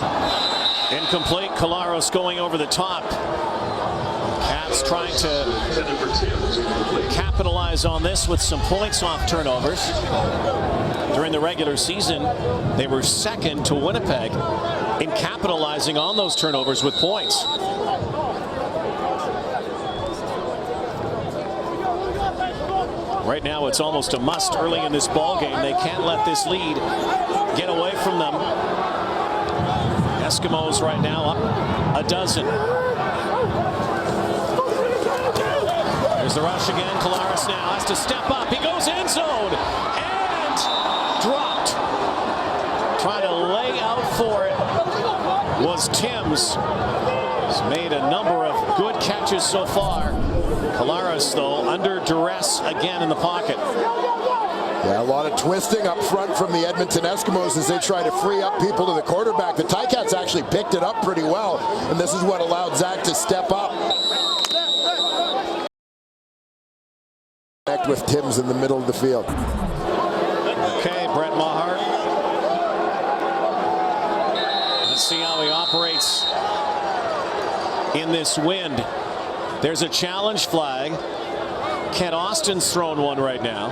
F: Incomplete. Collaros going over the top. Cats trying to capitalize on this with some points off turnovers. During the regular season, they were second to Winnipeg in capitalizing on those turnovers with points. Right now, it's almost a must early in this ball game. They can't let this lead get away from them. Eskimos right now up a dozen. There's the rush again. Collaros now has to step up. He goes end zone and dropped. Trying to lay out for it was Timms. He's made a number of good catches so far. Collaros, though, under duress again in the pocket.
G: Yeah, a lot of twisting up front from the Edmonton Eskimos as they try to free up people to the quarterback. The Ticats actually picked it up pretty well, and this is what allowed Zach to step up. With Timms in the middle of the field.
F: Okay, Brett Maher. Let's see how he operates in this wind. There's a challenge flag. Kent Austin's thrown one right now.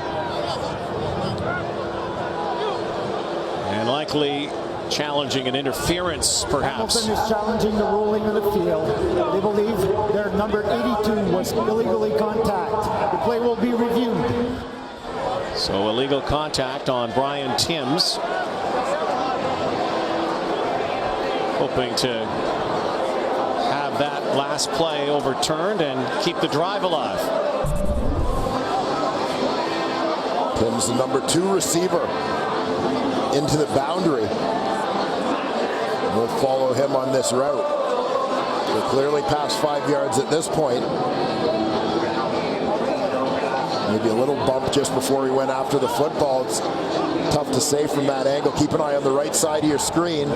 F: And likely challenging an interference, perhaps.
H: Hamilton is challenging the ruling of the field. They believe their number 82 was illegally contact. The play will be reviewed.
F: So illegal contact on Brian Timms. Hoping to have that last play overturned and keep the drive alive.
G: Timms, the number 2 receiver, into the boundary. We'll follow him on this route. We're clearly past 5 yards at this point. Maybe a little bump just before he went after the football. It's tough to say from that angle. Keep an eye on the right side of your screen.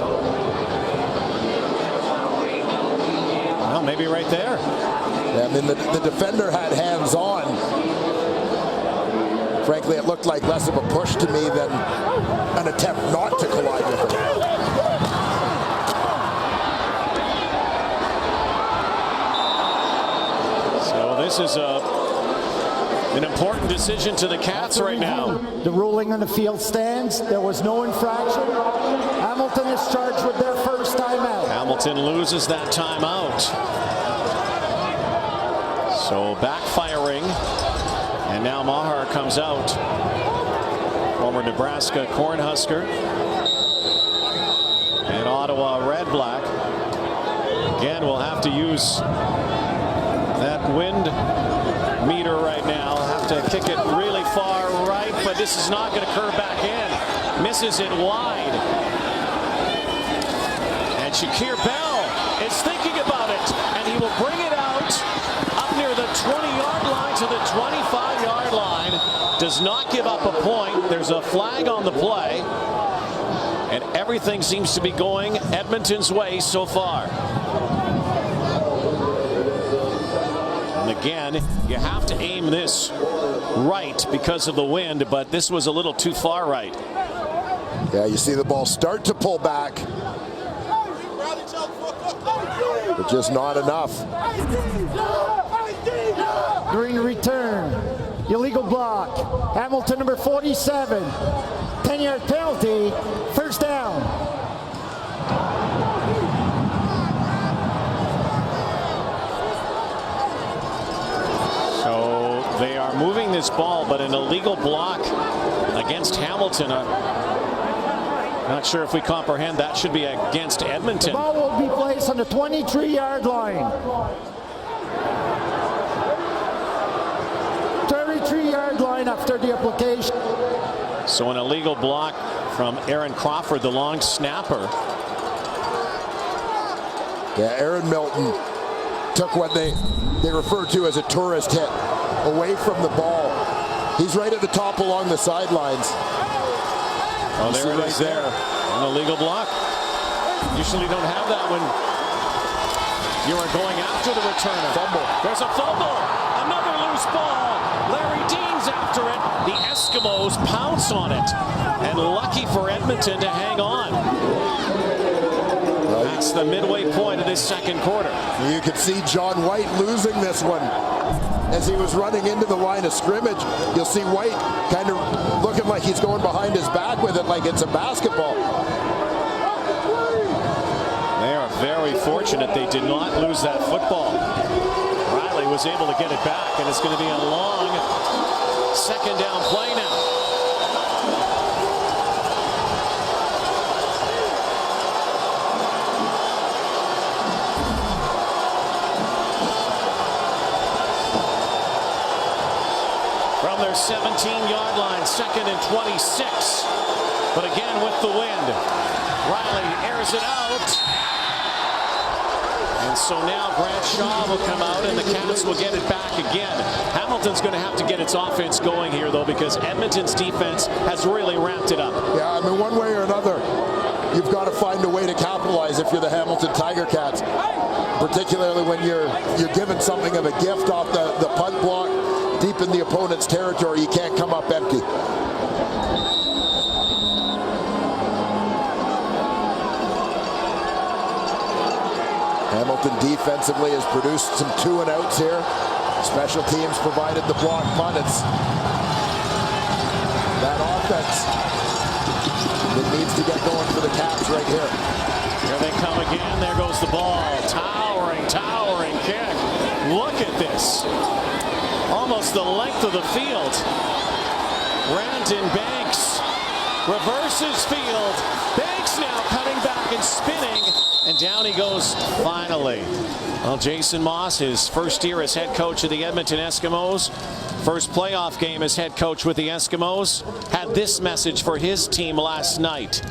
F: Well, maybe right there.
G: Yeah, I mean, the defender had hands on. Frankly, it looked like less of a push to me than an attempt not to collide with him.
F: This is an important decision to the Cats right now.
H: The ruling on the field stands. There was no infraction. Hamilton is charged with their first timeout.
F: Hamilton loses that timeout. So backfiring. And now Maher comes out. Former Nebraska Cornhusker. And Ottawa Red Black. Again, we'll have to use that wind meter right now. Have to kick it really far right, but this is not going to curve back in. Misses it wide. And Shakir Bell is thinking about it, and he will bring it out up near the 20-yard line to the 25-yard line. Does not give up a point. There's a flag on the play, and everything seems to be going Edmonton's way so far. Again, you have to aim this right because of the wind, but this was a little too far right.
G: Yeah, you see the ball start to pull back, but just not enough.
H: During the return, illegal block. Hamilton number 47. 10-yard penalty. First down.
F: They are moving this ball, but an illegal block against Hamilton. Not sure if we comprehend that should be against Edmonton.
H: The ball will be placed on the 23-yard line. 33-yard line after the application.
F: So an illegal block from Aaron Crawford, the long snapper.
G: Yeah, Aaron Milton took what they refer to as a tourist hit away from the ball. He's right at the top along the sidelines.
F: Oh, there it is there. An illegal block. Usually don't have that when you are going after the returner.
G: Fumble.
F: There's a fumble. Another loose ball. Larry Dean's after it. The Eskimos pounce on it. And lucky for Edmonton to hang on. That's the midway point of this second quarter.
G: You could see John White losing this one. As he was running into the line of scrimmage, you'll see White kind of looking like he's going behind his back with it like it's a basketball.
F: They are very fortunate they did not lose that football. Riley was able to get it back, and it's going to be a long second down play now. From their 17-yard line, 2nd and 26. But again with the wind. Riley airs it out. And so now Grant Shaw will come out and the Cats will get it back again. Hamilton's going to have to get its offense going here, though, because Edmonton's defense has really ramped it up.
G: Yeah, I mean, one way or another, you've got to find a way to capitalize if you're the Hamilton Tiger Cats, particularly when you're given something of a gift off the punt block deep in the opponent's territory. You can't come up empty. Hamilton defensively has produced some 2-and-outs here. Special teams provided the block punt. It's that offense that needs to get going for the Caps right here.
F: Here they come again. There goes the ball. Towering kick. Look at this. Almost the length of the field. Brandon Banks reverses field. Banks now cutting back and spinning. And down he goes finally. Well, Jason Moss, his first year as head coach of the Edmonton Eskimos, first playoff game as head coach with the Eskimos, had this message for his team last night.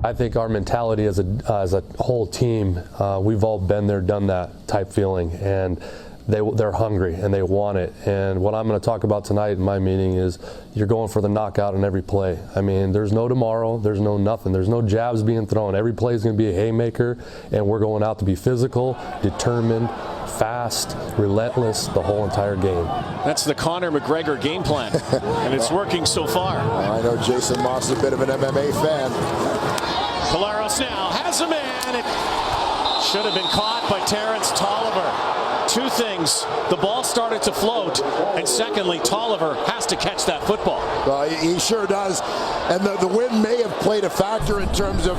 K: I think our mentality as a whole team, we've all been there, done that type feeling, and they're hungry and they want it. And what I'm going to talk about tonight in my meeting is you're going for the knockout in every play. I mean, there's no tomorrow, there's no nothing, there's no jabs being thrown. Every play is going to be a haymaker, and we're going out to be physical, determined, fast, relentless the whole entire game.
F: That's the Conor McGregor game plan, and it's working so far.
G: I know Jason Moss is a bit of an MMA fan.
F: Collaros now has a man. It should have been caught by Terrence Tolliver. Two things: the ball started to float, and secondly, Tolliver has to catch that football.
G: Well, he sure does, and the wind may have played a factor in terms of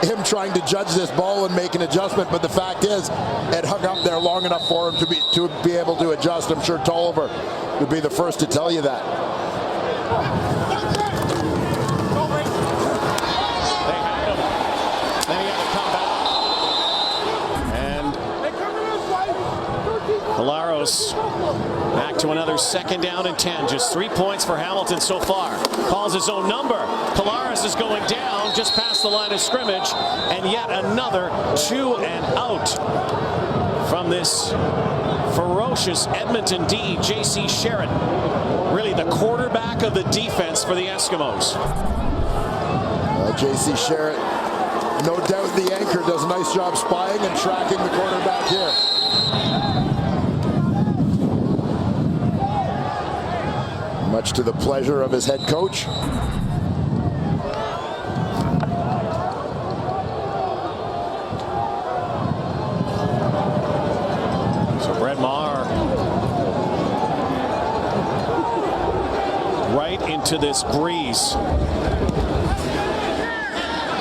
G: him trying to judge this ball and make an adjustment, but the fact is it hung up there long enough for him to be able to adjust. I'm sure Tolliver would be the first to tell you that.
F: They had him. Then he had to come back. Collaros back to another 2nd down and 10. Just 3 points for Hamilton so far. Calls his own number. Collaros is going down just past the line of scrimmage. And yet another 2-and-out from this ferocious Edmonton D, J.C. Sherritt. Really the quarterback of the defense for the Eskimos.
G: J.C. Sherritt, no doubt the anchor, does a nice job spying and tracking the quarterback here. Much to the pleasure of his head coach.
F: So Brett Maher right into this breeze.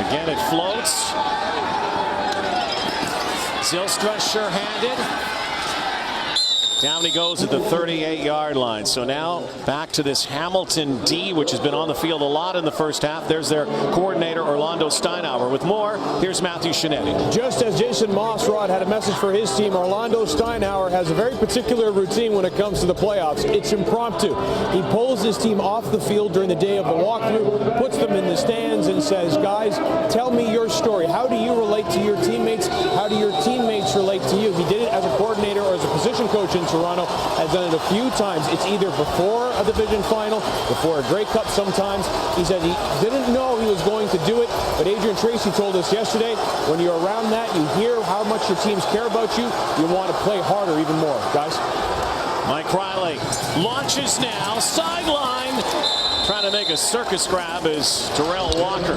F: Again, it floats. Zylstra sure-handed. Down he goes at the 38-yard line. So now back to this Hamilton D, which has been on the field a lot in the first half. There's their coordinator, Orlando Steinauer. With more, here's Matthew Shinetti.
J: Just as Jason Mossrod had a message for his team, Orlando Steinauer has a very particular routine when it comes to the playoffs. It's impromptu. He pulls his team off the field during the day of the walkthrough, puts them in the stands, and says, guys, tell me your story. How do you relate to your teammates? How do your teammates relate to you? He did it as a coordinator or as a position coach in Toronto, has done it a few times. It's either before a division final, before a Grey Cup sometimes. He said he didn't know he was going to do it, but Adrian Tracy told us yesterday, when you're around that, you hear how much your teams care about you, you want to play harder even more. Guys?
F: Mike Riley launches now, sideline. Trying to make a circus grab is Darrell Walker.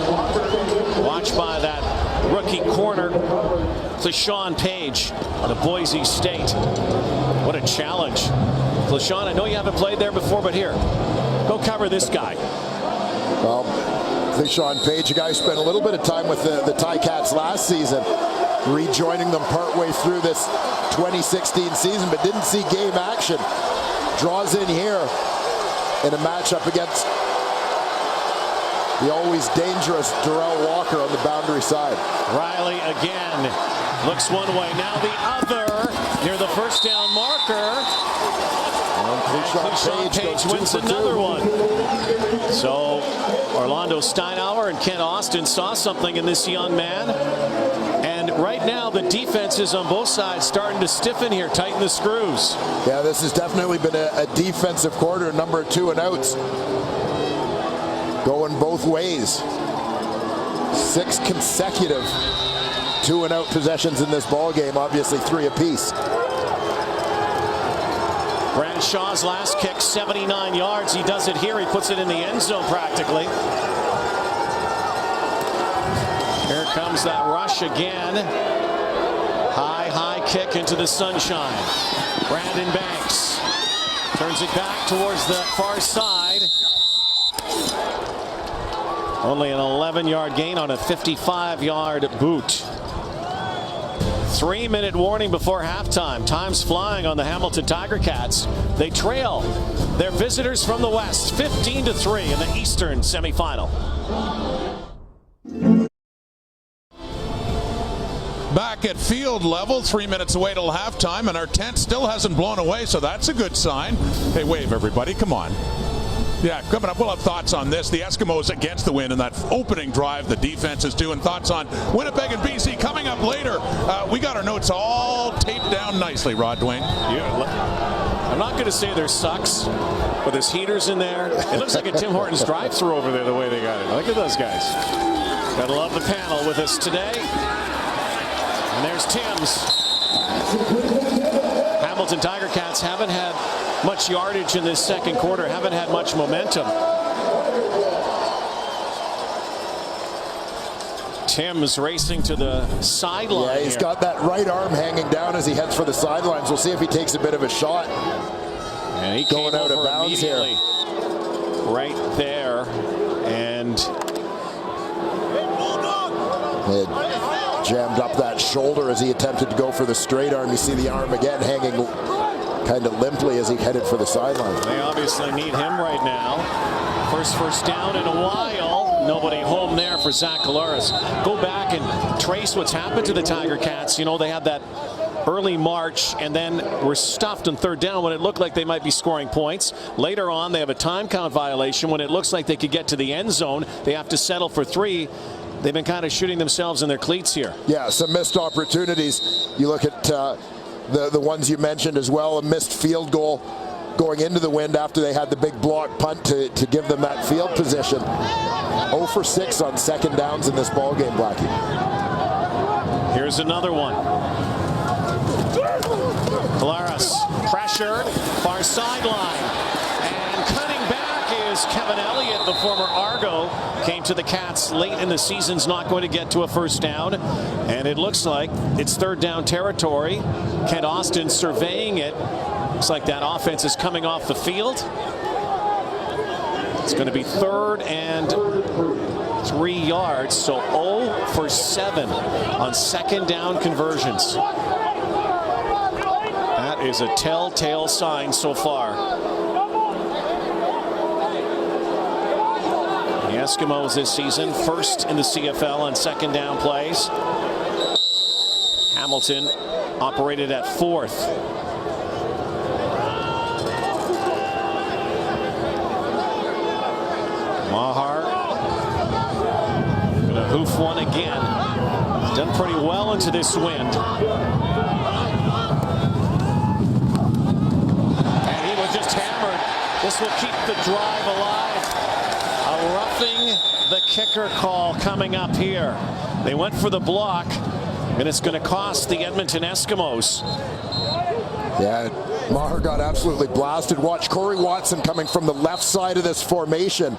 F: Watched by that rookie corner, LaShawn Page out of Boise State. What a challenge. LaShawn, I know you haven't played there before, but here, go cover this guy.
G: Well, LaShawn Page, a guy who spent a little bit of time with the Ticats last season, rejoining them partway through this 2016 season, but didn't see game action. Draws in here in a matchup against the always dangerous Darrell Walker on the boundary side.
F: Riley again looks one way, now the other near the first down marker. LaShawn Page wins another one. So Orlando Steinauer and Kent Austin saw something in this young man. And right now the defenses on both sides starting to stiffen here, tighten the screws.
G: Yeah, this has definitely been a defensive quarter, number 2 and outs. Going both ways. 6 consecutive 2 and out possessions in this ball game, obviously 3 apiece.
F: Bradshaw's last kick, 79 yards. He does it here. He puts it in the end zone practically. Here comes that rush again. High kick into the sunshine. Brandon Banks turns it back towards the far side. Only an 11-yard gain on a 55-yard boot. 3-minute warning before halftime. Time's flying on the Hamilton Tiger Cats. They trail their visitors from the West 15-3 in the Eastern semifinal.
C: Back at field level, 3 minutes away till halftime, and our tent still hasn't blown away, so that's a good sign. Hey, wave everybody, come on. Yeah, coming up, we'll have thoughts on this. The Eskimos against the wind in that opening drive. The defense is doing. Thoughts on Winnipeg and BC coming up later. We got our notes all taped down nicely, Rod Dwayne.
F: Yeah, I'm not going to say there sucks, but there's heaters in there. It looks like a Tim Hortons drive-thru over there the way they got it. Look at those guys. Gotta love the panel with us today. And there's Tim's. Hamilton Tiger Cats haven't had much yardage in this second quarter, haven't had much momentum. Tim's racing to the sideline.
G: Yeah, he's got that right arm hanging down as he heads for the sidelines. We'll see if he takes a bit of a shot.
F: And he
G: going out of bounds here.
F: Right there. And
G: it jammed up that shoulder as he attempted to go for the straight arm. You see the arm again hanging kind of limply as he headed for the sideline.
F: They obviously need him right now. First down in a while. Nobody home there for Zach Collaros. Go back and trace what's happened to the Tiger Cats. You know, they had that early march and then were stuffed on third down when it looked like they might be scoring points. Later on, they have a time count violation. When it looks like they could get to the end zone, they have to settle for 3. They've been kind of shooting themselves in their cleats here.
G: Yeah, some missed opportunities. You look at the ones you mentioned as well, a missed field goal going into the wind after they had the big block punt to give them that field position. 0 for 6 on second downs in this ball game, Blackie.
F: Here's another one. Collaros pressured, far sideline, and cutting back is Kevin Elliott, the former Argo. Came to the Cats late in the season's not going to get to a first down, and it looks like it's third down territory. Kent Austin surveying it. Looks like that offense is coming off the field. It's going to be 3rd and 3 yards, so 0 for 7 on second down conversions. That is a telltale sign so far. The Eskimos this season, first in the CFL on second down plays. Hamilton operated at fourth. Maher gonna hoof one again. He's done pretty well into this wind. And he was just hammered. This will keep the drive alive. A roughing the kicker call coming up here. They went for the block, and it's going to cost the Edmonton Eskimos.
G: Yeah, Maher got absolutely blasted. Watch Corey Watson coming from the left side of this formation.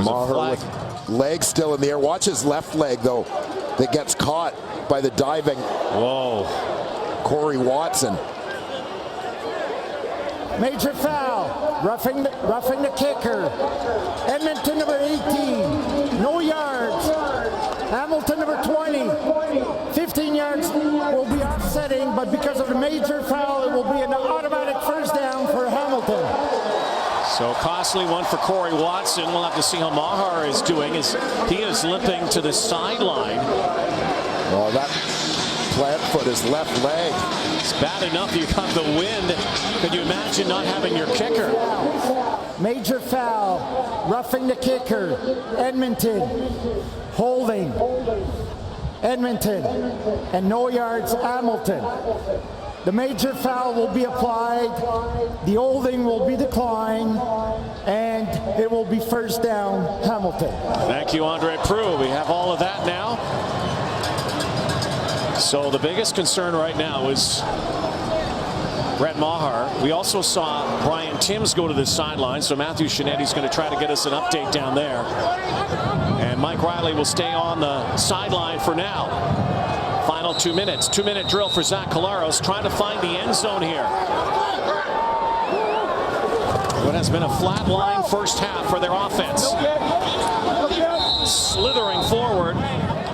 G: Maher with leg still in the air. Watch his left leg, though, that gets caught by the diving.
F: Whoa.
G: Corey Watson.
H: Major foul. Roughing the kicker. Edmonton number 18. No yards. Hamilton number 20. 15 yards will be offsetting, but because of the major foul, it will be an automatic first down for Hamilton.
F: So costly one for Corey Watson. We'll have to see how Maher is doing as he is limping to the sideline.
G: Well, that plant foot, his left leg.
F: It's bad enough you got the wind. Could you imagine not having your kicker?
H: Major foul. Roughing the kicker. Edmonton. Holding. Edmonton. And no yards, Hamilton. The major foul will be applied, the holding will be declined, and it will be first down, Hamilton.
F: Thank you, Andre Prue. We have all of that now. So the biggest concern right now is Brett Maher. We also saw Brian Timms go to the sideline, so Matthew Shinetti's going to try to get us an update down there. And Mike Riley will stay on the sideline for now. Final 2 minutes. 2-minute drill for Zach Collaros, trying to find the end zone here. What has been a flat line first half for their offense. Slithering forward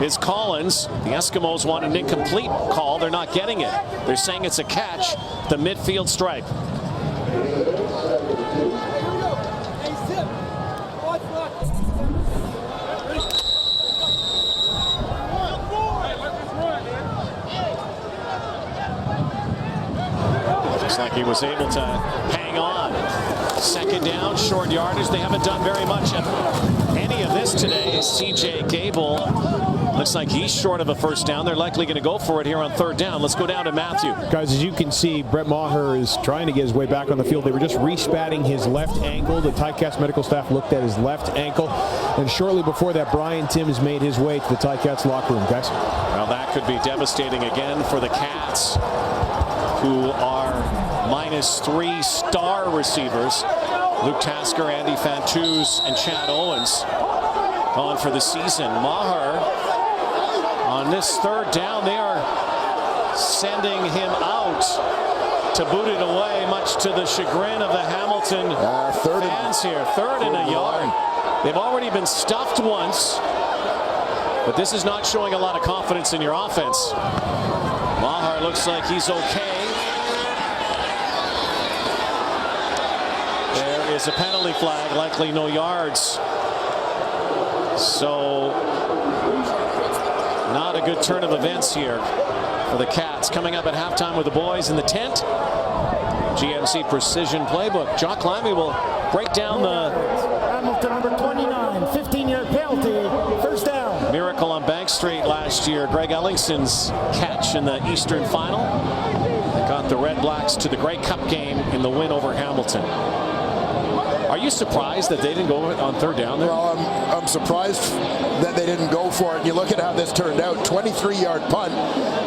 F: is Collins. The Eskimos want an incomplete call. They're not getting it. They're saying it's a catch, the midfield stripe. Looks like he was able to hang on. Second down, short yardage. They haven't done very much of any of this today. CJ Gable looks like he's short of a first down. They're likely going to go for it here on third down. Let's go down to Matthew.
J: Guys, as you can see, Brett Maher is trying to get his way back on the field. They were just respatting his left ankle. The Ticats medical staff looked at his left ankle. And shortly before that, Brian Timms made his way to the Ticats locker room, guys.
F: Well, that could be devastating again for the Cats, who are -3 star receivers. Luke Tasker, Andy Fantuz, and Chad Owens on for the season. Maher, on this third down, they are sending him out to boot it away, much to the chagrin of the Hamilton fans here. Third and a yard. They've already been stuffed once, but this is not showing a lot of confidence in your offense. Maher looks like he's okay. There is a penalty flag, likely no yards. So not a good turn of events here for the Cats. Coming up at halftime with the boys in the tent. GMC Precision Playbook. Jock Limey will break down the
H: Hamilton number 29, 15-yard penalty, first down.
F: miracle on Bank Street last year. Greg Ellingson's catch in the Eastern Final. Got the Red Blacks to the Grey Cup game in the win over Hamilton. Are you surprised that they didn't go on third down there?
G: Well, I'm surprised that they didn't go for it. You look at how this turned out. 23-yard punt.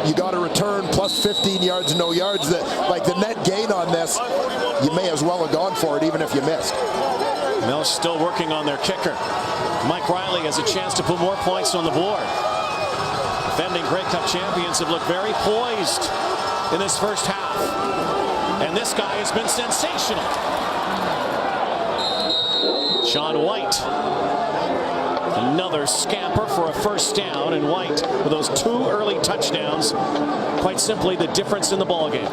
G: You got a return plus 15 yards, no yards. Like the net gain on this, you may as well have gone for it even if you missed.
F: Mills still working on their kicker. Mike Riley has a chance to put more points on the board. Defending Grey Cup champions have looked very poised in this first half. And this guy has been sensational. Sean White Another scamper for a first down, and White with those 2 early touchdowns, quite simply the difference in the ballgame.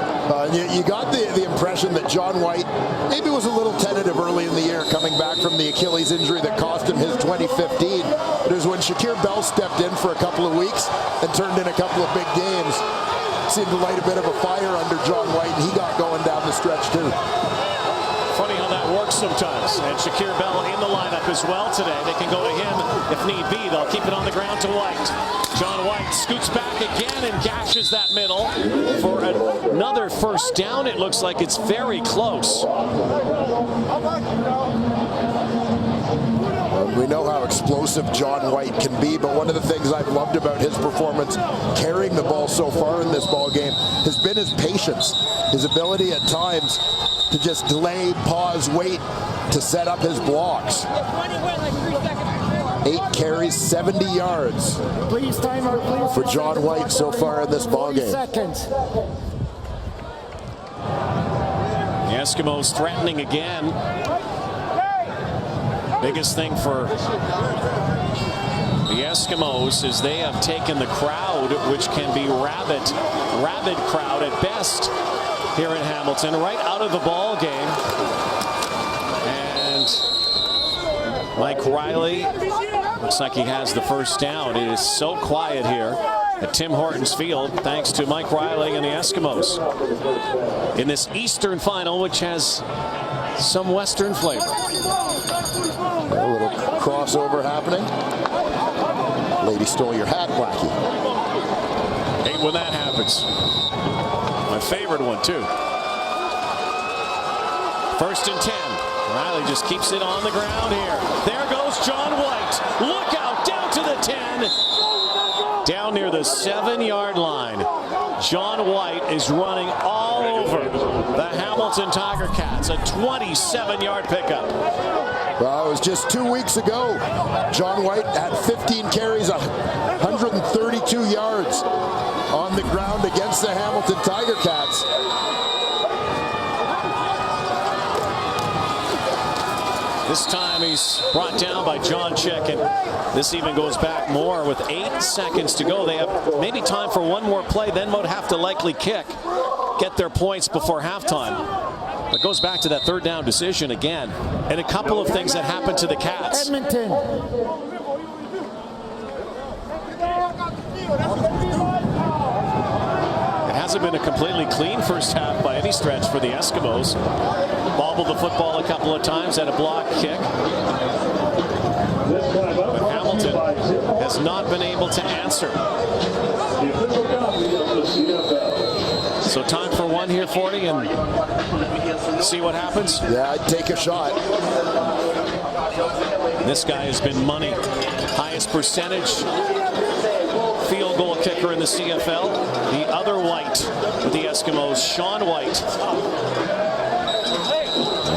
G: You got the impression that John White maybe was a little tentative early in the year, coming back from the Achilles injury that cost him his 2015. It was when Shakir Bell stepped in for a couple of weeks and turned in a couple of big games. Seemed to light a bit of a fire under John White, and he got going down the stretch too.
F: Funny how that works sometimes. And Shakir Bell in the lineup as well today. They can go to him if need be. They'll keep it on the ground to White. John White scoots back again and gashes that middle for another first down. It looks like it's very close.
G: We know how explosive John White can be, but one of the things I've loved about his performance carrying the ball so far in this ball game has been his patience, his ability at times to just delay, pause, wait to set up his blocks. 8 carries, 70 yards
H: Please, timeout, please.
G: for John White so far in this ball game.
H: Seconds.
F: The Eskimos threatening again. Biggest thing for the Eskimos is they have taken the crowd, which can be rabid crowd at best here in Hamilton, right out of the ball game. And Mike Riley looks like he has the first down. It is so quiet here at Tim Hortons Field, thanks to Mike Riley and the Eskimos in this Eastern final, which has some Western flavor.
G: A little crossover happening. Lady stole your hat, Blackie.
F: Hate when that happens. My favorite one, too. 1st and 10. Riley just keeps it on the ground here. There goes John White. Look out, down to the 10. Down near the 7-yard line. John White is running all over the Hamilton Tiger Cats. A 27-yard pickup.
G: Well, it was just 2 weeks ago. John White had 15 carries, 132 yards on the ground against the Hamilton Tiger Cats.
F: This time he's brought down by John Chick, and this even goes back more with 8 seconds to go. They have maybe time for one more play, then would have to likely kick, get their points before halftime. It goes back to that 3rd down decision again, and a couple of things that happened to the Cats.
H: Edmonton.
F: It hasn't been a completely clean first half by any stretch for the Eskimos. Bobbled the football a couple of times, had a block kick. But Hamilton has not been able to answer. So time for one here, 40, and see what happens.
G: Yeah, I'd take a shot.
F: This guy has been money. Highest percentage field goal kicker in the CFL. The other White with the Eskimos, Sean White.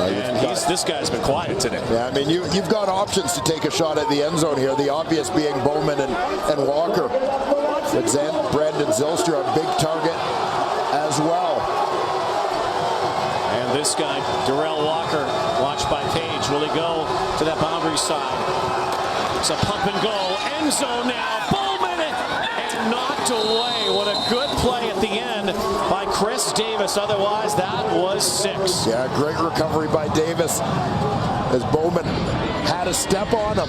F: And this guy's been quiet today.
G: Yeah, I mean, you've got options to take a shot at the end zone here. The obvious being Bowman and Walker. But Brandon Zylstra, a big target as well.
F: And this guy, Darrell Walker, watched by Page. Will he go to that boundary side? It's a pump and go. End zone now. Bowman and knocked away. What a good play at the end by Chris Davis. Otherwise, that was 6.
G: Yeah, great recovery by Davis as Bowman had a step on him.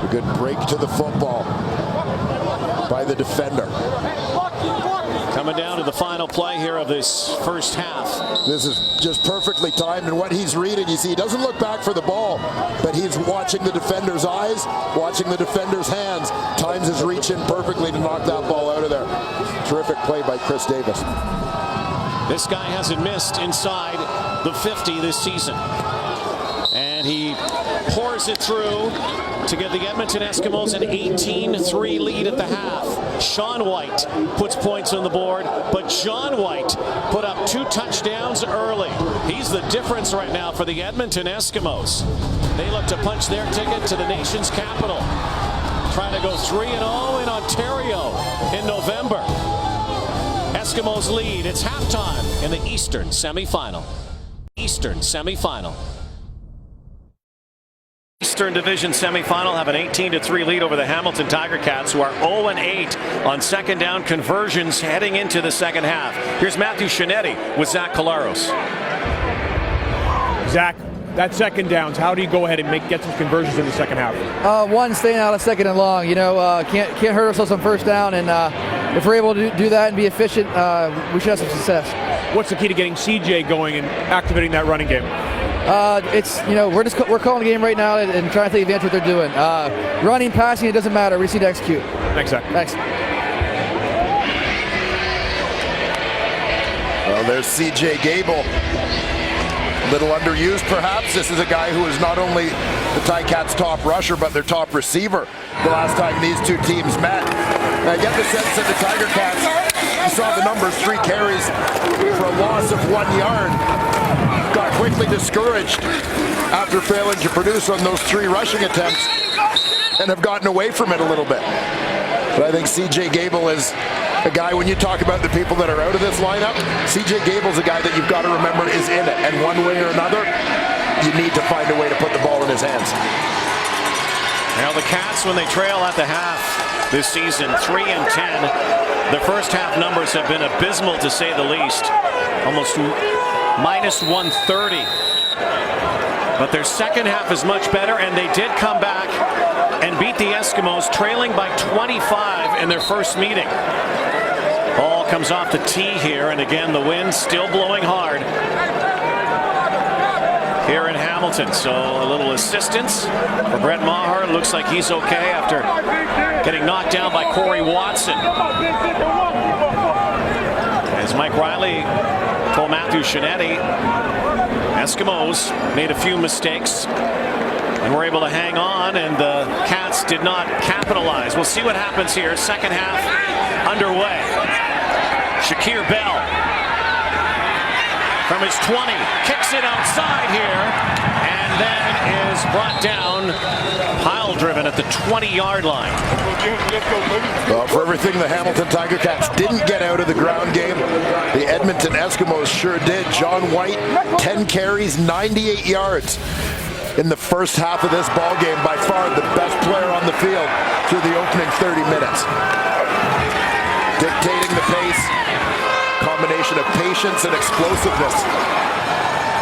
G: A good break to the football by the defender.
F: Coming down to the final play here of this first half.
G: This is just perfectly timed, and what he's reading, you see, he doesn't look back for the ball, but he's watching the defender's eyes, watching the defender's hands, times his reach in perfectly to knock that ball out of there. Terrific play by Chris Davis.
F: This guy hasn't missed inside the 50 this season. And he pours it through to give the Edmonton Eskimos an 18-3 lead at the half. Sean White puts points on the board, but John White put up 2 touchdowns early. He's the difference right now for the Edmonton Eskimos. They look to punch their ticket to the nation's capital, trying to go 3-0 in Ontario in November. Eskimos lead. It's halftime in the Eastern semifinal. Western Division semifinal have an 18-3 lead over the Hamilton Tiger Cats, who are 0-8 on second down conversions heading into the second half. Here's Matthew Shinetti with Zach Collaros.
J: Zach, that second downs, how do you go ahead and get some conversions in the second half?
L: One, staying out of second and long. Can't hurt ourselves on first down, and if we're able to do that and be efficient, we should have some success.
J: What's the key to getting CJ going and activating that running game?
L: We're calling the game right now and trying to take advantage of what they're doing. Running, passing, it doesn't matter. We just need to execute.
J: Thanks, Zach.
L: Thanks.
G: Well, there's CJ Gable. Little underused, perhaps. This is a guy who is not only the Ticats' top rusher, but their top receiver the last time these two teams met. And I get the sense that the Tiger Cats, you saw the numbers, 3 carries for a loss of 1 yard. Got quickly discouraged after failing to produce on those 3 rushing attempts and have gotten away from it a little bit. But I think CJ Gable is a guy, when you talk about the people that are out of this lineup, CJ Gable's a guy that you've got to remember is in it. And one way or another, you need to find a way to put the ball in his hands.
F: Now the Cats, when they trail at the half this season, 3-10, the first half numbers have been abysmal to say the least. Almost minus 130. But their second half is much better, and they did come back and beat the Eskimos, trailing by 25 in their first meeting. Ball comes off the tee here, and again the wind still blowing hard here in Hamilton. So a little assistance for Brett Maher. Looks like he's okay after getting knocked down by Corey Watson. As Mike Riley told Matthew Shinetti, Eskimos made a few mistakes and were able to hang on, and the Cats did not capitalize. We'll see what happens here. Second half underway. Shakir Bell from his 20 kicks it outside here, and then is brought down, pile driven at the 20-yard line.
G: Well, for everything the Hamilton Tiger Cats didn't get out of the ground game, the Edmonton Eskimos sure did. John White, 10 carries, 98 yards. In the first half of this ball game, by far the best player on the field through the opening 30 minutes. Dictating the pace, combination of patience and explosiveness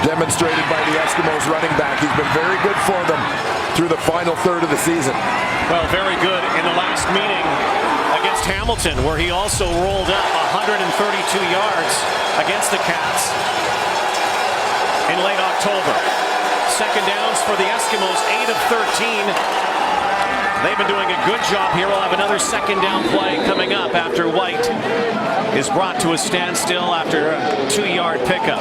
G: demonstrated by the Eskimos running back. He's been very good for them through the final third of the season.
F: Well, very good in the last meeting against Hamilton, where he also rolled up 132 yards against the Cats in late October. Second downs for the Eskimos, 8 of 13. They've been doing a good job here. We'll have another second down play coming up after White is brought to a standstill after a 2-yard pickup.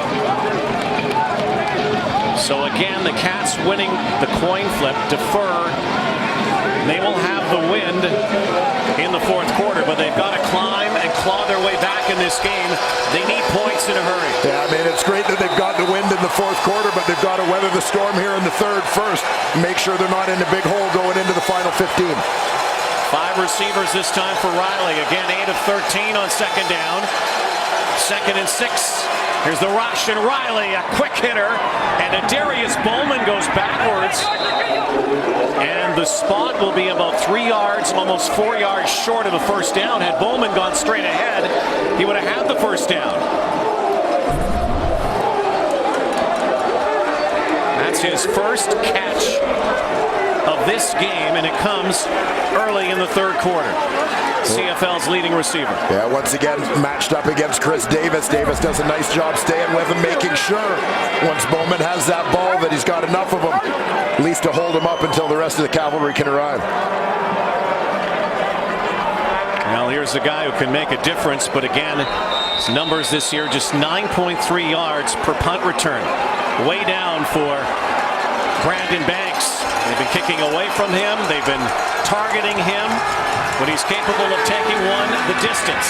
F: So again, the Cats winning the coin flip, defer. They will have the wind in the fourth quarter, but they've got to climb and claw their way back in this game. They need points in a hurry.
G: Yeah, I mean, it's great that they've got the wind in the fourth quarter, but they've got to weather the storm here in the third first. Make sure they're not in a big hole going into the final 15.
F: 5 receivers this time for Riley. Again, 8 of 13 on second down. 2nd and 6. Here's the rush, and Riley, a quick hitter, and Adarius Bowman goes backwards. And the spot will be about 3 yards, almost 4 yards short of a first down. Had Bowman gone straight ahead, he would have had the first down. That's his first catch of this game, and it comes early in the third quarter. CFL's leading receiver.
G: Yeah, once again matched up against Chris Davis. Davis does a nice job staying with him, making sure once Bowman has that ball that he's got enough of them, at least to hold him up until the rest of the cavalry can arrive.
F: Well, here's a guy who can make a difference, but again, his numbers this year, just 9.3 yards per punt return. Way down for Brandon Banks. They've been kicking away from him. They've been targeting him, but he's capable of taking one the distance.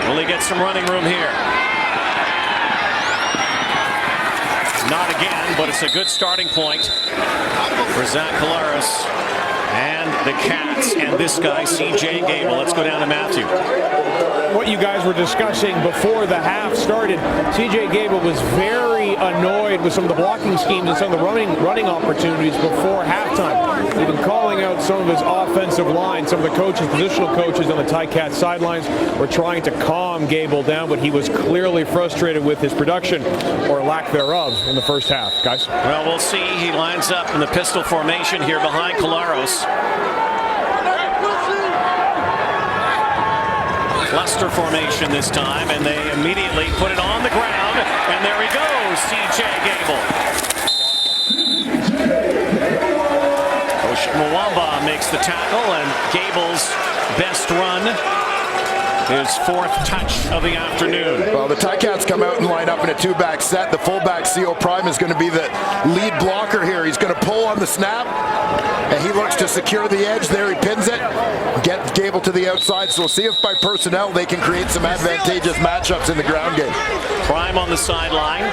F: Will he get some running room here? Not again, but it's a good starting point for Zach Collaros and the Cats and this guy, CJ Gable. Let's go down to Matthew.
J: What you guys were discussing before the half started, CJ Gable was very really annoyed with some of the blocking schemes and some of the running opportunities before halftime. He's been calling out some of his offensive line. Some of the coaches, positional coaches on the Ticats sidelines were trying to calm Gable down, but he was clearly frustrated with his production, or lack thereof, in the first half. Guys?
F: Well, we'll see. He lines up in the pistol formation here behind Collaros. Cluster formation this time, and they immediately put it on the ground, and there he goes, C.J. Gable. Mwamba makes the tackle, and Gable's best run, his 4th touch of the afternoon.
G: Well, the Ticats come out and line up in a 2-back set. The fullback, CO Prime, is going to be the lead blocker here. He's going to pull on the snap, and he looks to secure the edge. There he pins it, get Gable to the outside. So we'll see if by personnel they can create some advantageous matchups in the ground game.
F: Prime on the sideline.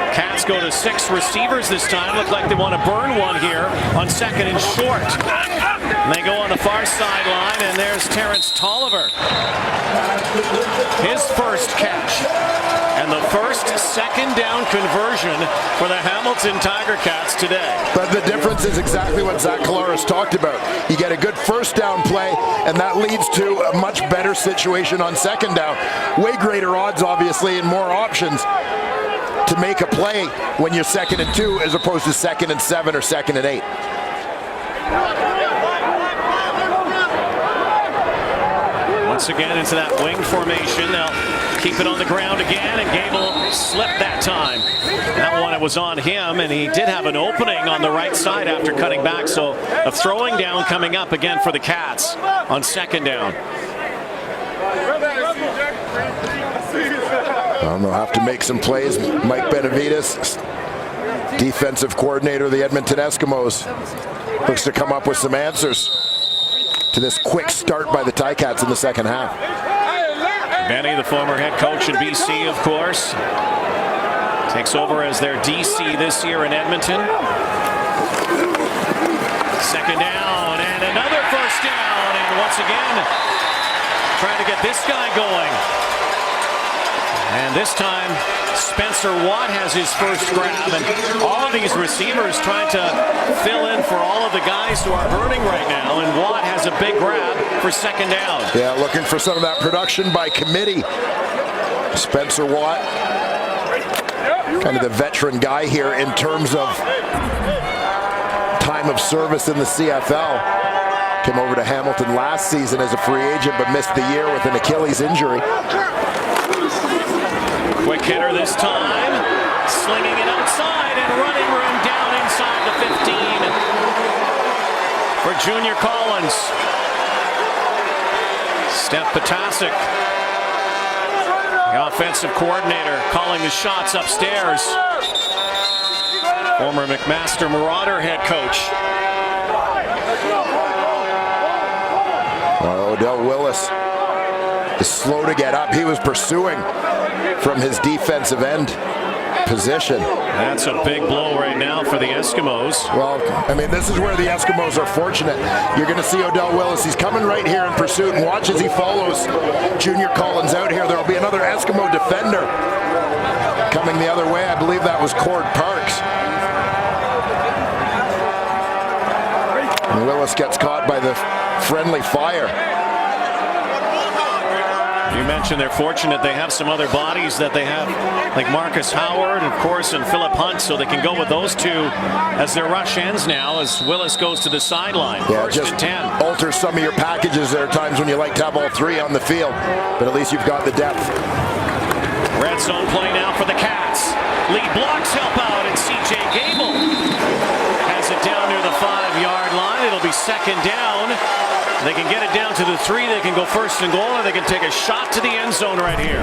F: Cats go to 6 receivers this time. Look like they want to burn one here on 2nd and short. And they go on the far sideline, and there's Terrence Tolliver. His first catch. And the first 2nd down conversion for the Hamilton Tiger Cats today.
G: But the difference is exactly what Zach Collaros talked about. You get a good 1st down play, and that leads to a much better situation on 2nd down. Way greater odds, obviously, and more options to make a play when you're 2nd and 2 as opposed to 2nd and 7 or 2nd and 8.
F: Once again into that wing formation. They'll keep it on the ground again, and Gable slipped that time. That one, it was on him, and he did have an opening on the right side after cutting back. So a throwing down coming up again for the Cats on 2nd down.
G: They'll have to make some plays. Mike Benavides, defensive coordinator of the Edmonton Eskimos, looks to come up with some answers to this quick start by the Ticats in the 2nd half.
F: Benny, the former head coach in BC, of course, takes over as their DC this year in Edmonton. 2nd down, and another 1st down, and once again, trying to get this guy going. And this time, Spencer Watt has his first grab, and all of these receivers trying to fill in for all of the guys who are hurting right now, and Watt has a big grab for 2nd down.
G: Yeah, looking for some of that production by committee. Spencer Watt, kind of the veteran guy here in terms of time of service in the CFL. Came over to Hamilton last season as a free agent, but missed the year with an Achilles injury.
F: Quick hitter this time, slinging it outside and running room down inside the 15 for Junior Collins. Steph Potasic, the offensive coordinator, calling the shots upstairs. Former McMaster Marauder head coach.
G: Odell Willis is slow to get up. He was pursuing from his defensive end position.
F: That's a big blow right now for the Eskimos.
G: Well, I mean, this is where the Eskimos are fortunate. You're going to see Odell Willis. He's coming right here in pursuit, and watch as he follows Junior Collins out here. There will be another Eskimo defender coming the other way. I believe that was Cord Parks. And Willis gets caught by the friendly fire.
F: You mentioned they're fortunate they have some other bodies that they have, like Marcus Howard, of course, and Philip Hunt, so they can go with those two as their rush ends now as Willis goes to the sideline.
G: Yeah,
F: 1st
G: just
F: and 10.
G: alter some of your packages. There are times when you like to have all 3 on the field, but at least you've got the depth.
F: Red zone play now for the Cats. Lead blocks help out, and C.J. Gable has it down near the 5-yard line. It'll be 2nd down. They can get it down to the 3. They can go 1st and goal, or they can take a shot to the end zone right here.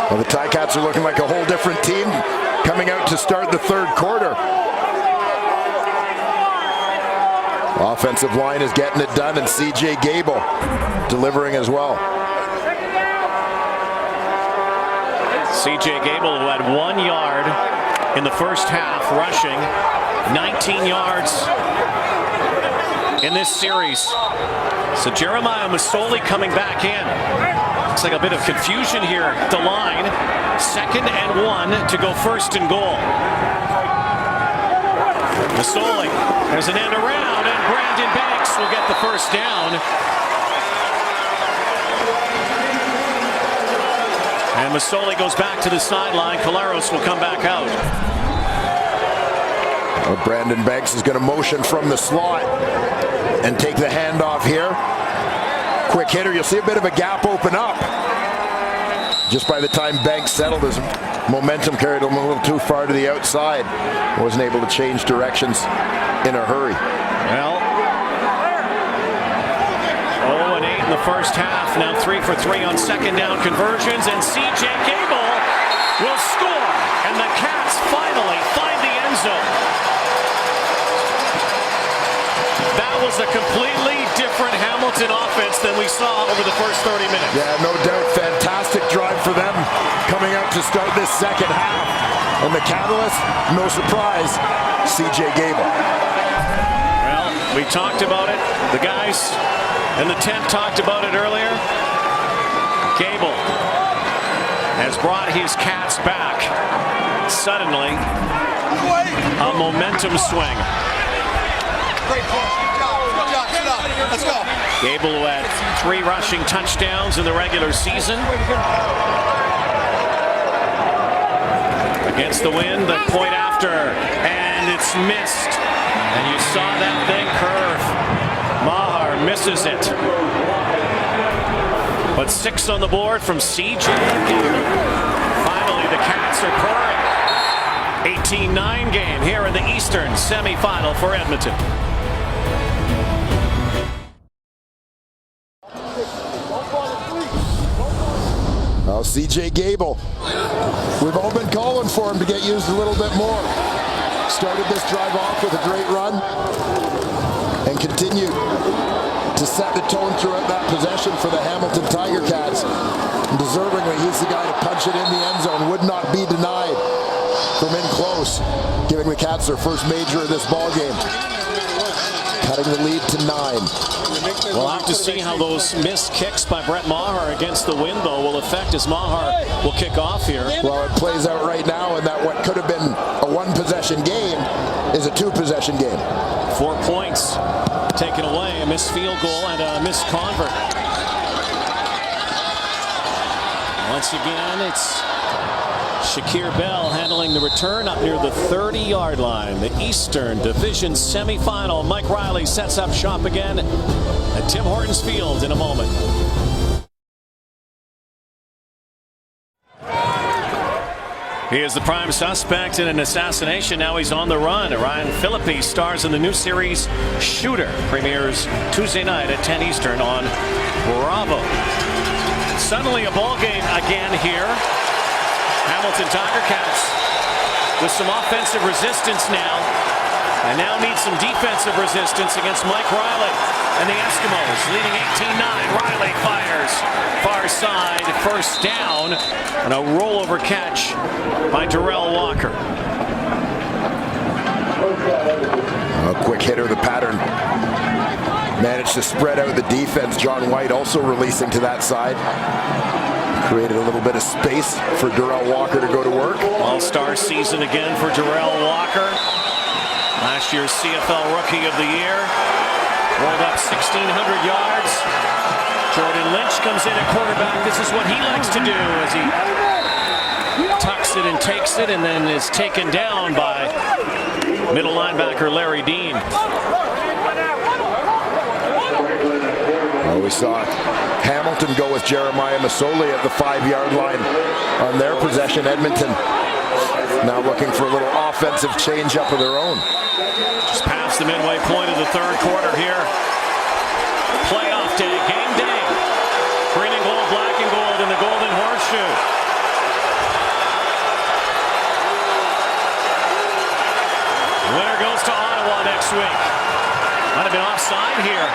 G: Well, the Ticats are looking like a whole different team coming out to start the 3rd quarter. Offensive line is getting it done, and C.J. Gable delivering as well.
F: C.J. Gable, who had 1 yard in the first half rushing, 19 yards in this series. So Jeremiah Masoli coming back in. Looks like a bit of confusion here at the line. 2nd and 1 to go first and goal. Masoli, there's an end around, and Brandon Banks will get the first down. And Masoli goes back to the sideline. Collaros will come back out.
G: Well, Brandon Banks is going to motion from the slot and take the handoff here. Quick hitter, you'll see a bit of a gap open up. Just by the time Banks settled, his momentum carried him a little too far to the outside. Wasn't able to change directions in a hurry.
F: Well, 0-8 in the first half. Now 3 for 3 on 2nd down conversions. And C.J. Gable will score. And the Cats finally find the end zone. That was a completely different Hamilton offense than we saw over the first 30 minutes.
G: Yeah, no doubt. Fantastic drive for them coming out to start this second half. And the catalyst, no surprise, C.J. Gable.
F: Well, we talked about it. The guys in the tent talked about it earlier. Gable has brought his Cats back. Suddenly, a momentum swing.
B: Great play. Let's go.
F: Gable, who had 3 rushing touchdowns in the regular season. Against the wind, the point after, and it's missed. And you saw that thing curve. Maher misses it. But 6 on the board from C.J. Finally, the Cats are purring. 18-9 game here in the Eastern semifinal for Edmonton.
G: Well, C.J. Gable, we've all been calling for him to get used a little bit more. Started this drive off with a great run and continued to set the tone throughout that possession for the Hamilton Tiger Cats. And deservingly, he's the guy to punch it in the end zone. Would not be denied from in close, giving the Cats their first major of this ball game. Cutting the lead to 9.
F: We'll have to see how those missed kicks by Brett Maher against the wind, though, will affect as Maher will kick off here.
G: Well, it plays out right now, and that what could have been a 1-possession game is a 2-possession game.
F: 4 points taken away, a missed field goal and a missed convert. Once again, it's Shakir Bell handling the return up near the 30-yard line. The Eastern Division semifinal. Mike Riley sets up shop again at Tim Hortons Field in a moment. He is the prime suspect in an assassination. Now he's on the run. Ryan Phillippe stars in the new series Shooter. Premieres Tuesday night at 10 Eastern on Bravo. Suddenly a ball game again here. Hamilton Tiger Cats with some offensive resistance now. And now need some defensive resistance against Mike Riley and the Eskimos, leading 18-9. Riley fires far side, first down, and a rollover catch by Darrell Walker.
G: A quick hitter, the pattern. Managed to spread out the defense. John White also releasing to that side. Created a little bit of space for Darrell Walker to go to work.
F: All-star season again for Darrell Walker. Last year's CFL Rookie of the Year. Rolled up 1,600 yards. Jordan Lynch comes in at quarterback. This is what he likes to do as he tucks it and takes it and then is taken down by middle linebacker Larry Dean.
G: Well, we saw Hamilton go with Jeremiah Masoli at the 5-yard line on their possession. Edmonton now looking for a little offensive change-up of their own.
F: Just past the midway point of the third quarter here. Playoff day, game day. Green and gold, black and gold in the Golden Horseshoe. Winner goes to Ottawa next week. Might have been offside here.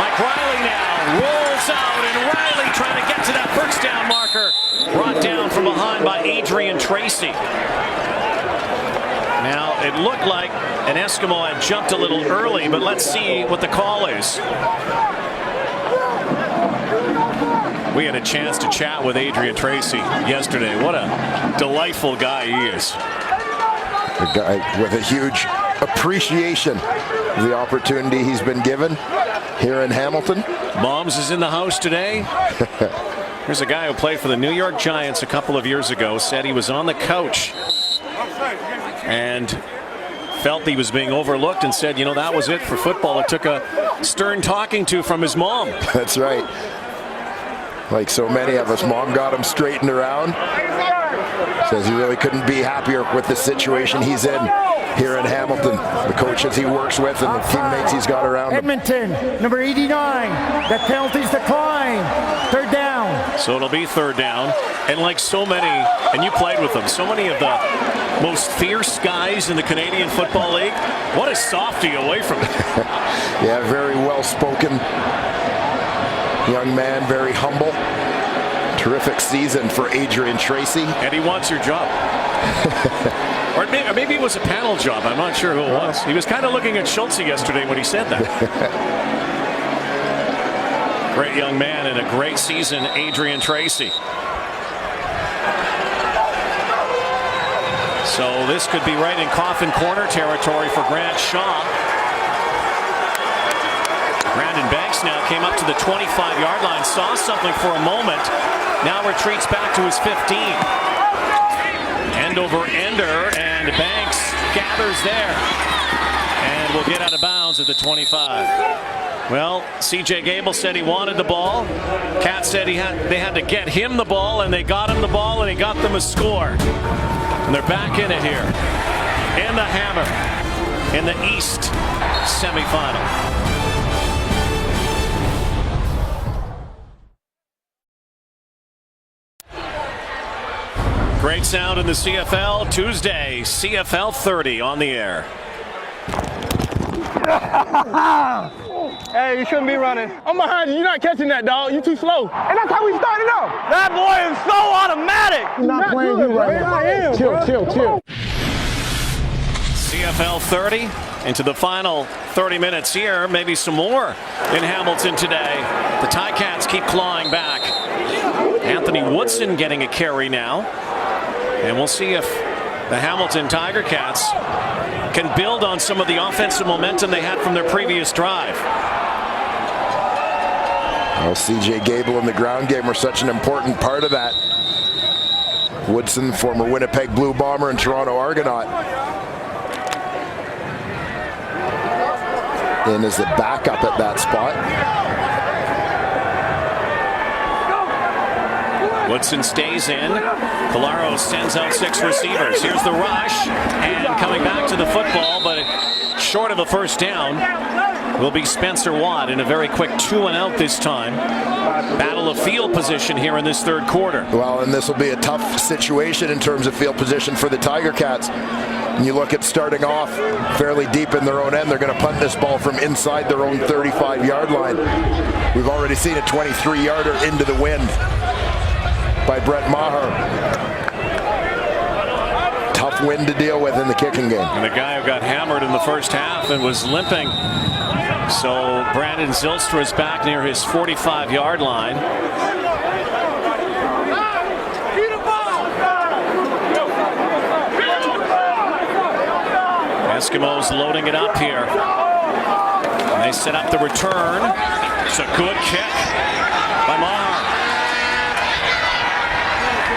F: Mike Riley now rolls out, and Riley trying to get to that first down marker. Brought down from behind by Adrian Tracy. Now, it looked like an Eskimo had jumped a little early, but let's see what the call is. We had a chance to chat with Adrian Tracy yesterday. What a delightful guy he is.
G: A guy with a huge appreciation of the opportunity he's been given here in Hamilton.
F: Moms is in the house today. Here's a guy who played for the New York Giants a couple of years ago, said he was on the couch and felt he was being overlooked and said, you know, that was it for football. It took a stern talking to from his mom.
G: That's right. Like so many of us, mom got him straightened around. Says he really couldn't be happier with the situation he's in here in Hamilton. The coaches he works with and the teammates he's got around him.
H: Edmonton, number 89. That penalty's declined. Third down.
F: So it'll be third down. And like so many, and you played with them, so many of the most fierce guys in the Canadian Football League, what a softy away from it.
G: Yeah, very well-spoken young man, very humble. Terrific season for Adrian Tracy.
F: And he wants your job. Or maybe it was a panel job. I'm not sure who it was. He was kind of looking at Schultze yesterday when he said that. Great young man and a great season, Adrian Tracy. So this could be right in coffin corner territory for Grant Shaw. Brandon Banks now came up to the 25-yard line, saw something for a moment, now retreats back to his 15. End over ender, and Banks gathers there and will get out of bounds at the 25. Well, C.J. Gable said he wanted the ball. Cat said they had to get him the ball, and they got him the ball, and he got them a score. And they're back in it here in the Hammer in the East semifinal. Great sound in the CFL. Tuesday, CFL 30 on the air.
I: Hey, you shouldn't be running. I'm behind you. You're not catching that, dog. You're too slow. And that's how we started off. That boy is so automatic. He's not playing you right now. I am. Chill.
F: CFL 30 into the final 30 minutes here. Maybe some more in Hamilton today. The Ticats keep clawing back. Anthony Woodson getting a carry now. And we'll see if the Hamilton Tiger Cats can build on some of the offensive momentum they had from their previous drive.
G: Well, C.J. Gable and the ground game were such an important part of that. Woodson, former Winnipeg Blue Bomber and Toronto Argonaut, in as the backup at that spot.
F: Woodson stays in. Colaro sends out 6 receivers. Here's the rush, and coming back to the football, but short of a first down will be Spencer Watt in a very quick 2-and-out this time. Battle of field position here in this third quarter.
G: Well, and this will be a tough situation in terms of field position for the Tiger Cats. And you look at starting off fairly deep in their own end. They're going to punt this ball from inside their own 35-yard line. We've already seen a 23-yarder into the wind by Brett Maher. Tough wind to deal with in the kicking game.
F: And the guy who got hammered in the first half and was limping. So Brandon Zylstra is back near his 45-yard line. Eskimos loading it up here. And they set up the return. It's a good kick by Maher.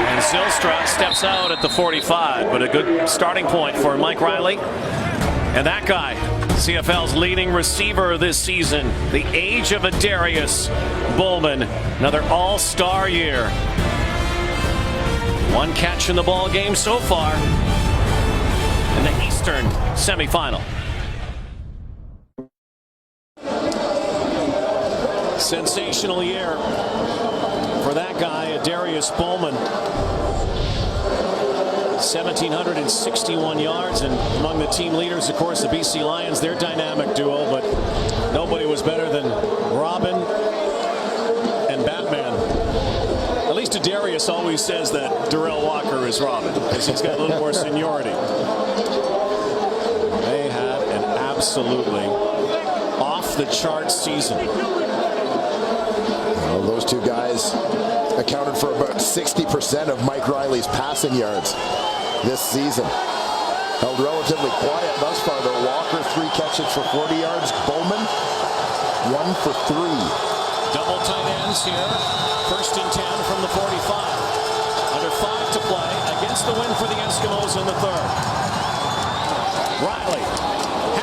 F: And Zylstra steps out at the 45, but a good starting point for Mike Riley. And that guy, CFL's leading receiver this season, the age of Adarius Bowman, another all-star year. 1 catch in the ball game so far in the Eastern semifinal. Sensational year for that guy, Adarius Bowman. 1,761 yards, and among the team leaders, of course, the BC Lions, their dynamic duo, but nobody was better than Robin and Batman. At least Adarius always says that Darrell Walker is Robin, because he's got a little more seniority. They had an absolutely off-the-charts season.
G: Well, those two guys accounted for about 60% of Mike Riley's passing yards this season. Held relatively quiet thus far, though. Walker, 3 catches for 40 yards. Bowman, 1 for 3.
F: Double tight ends here. 1st and 10 from the 45. Under 5 to play against the win for the Eskimos in the 3rd. Riley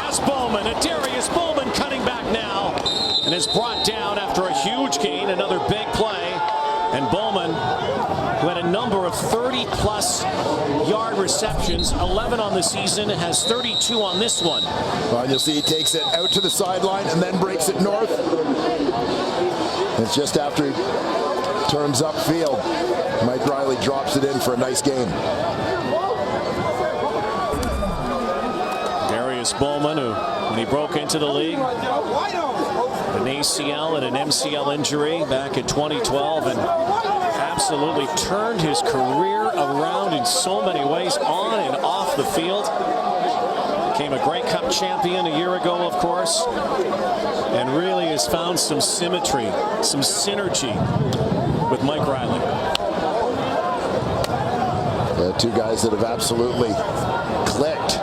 F: has Bowman. Darius Bowman cutting back now and is brought down after a huge gain. Another big play. And Bowman, who had a number of 30-plus yard receptions, 11 on the season, has 32 on this one.
G: Well, you'll see he takes it out to the sideline and then breaks it north. It's just after he turns upfield. Mike Riley drops it in for a nice gain.
F: Darius Bowman, who, when he broke into the league, an ACL and an MCL injury back in 2012, and absolutely turned his career around in so many ways, on and off the field. Became a Grey Cup champion a year ago, of course, and really has found some symmetry, some synergy with Mike Riley.
G: Two guys that have absolutely clicked.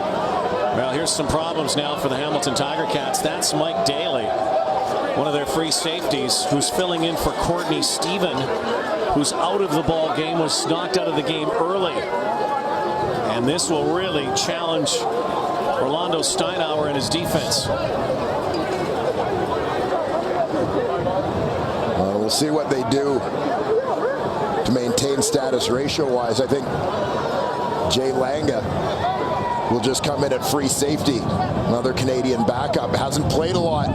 F: Well, here's some problems now for the Hamilton Tiger Cats. That's Mike Daly, one of their free safeties, who's filling in for Courtney Stephen, who's out of the ball game, was knocked out of the game early. And this will really challenge Orlando Steinauer and his defense.
G: We'll see what they do to maintain status ratio-wise. I think Jay Langa will just come in at free safety. Another Canadian backup. Hasn't played a lot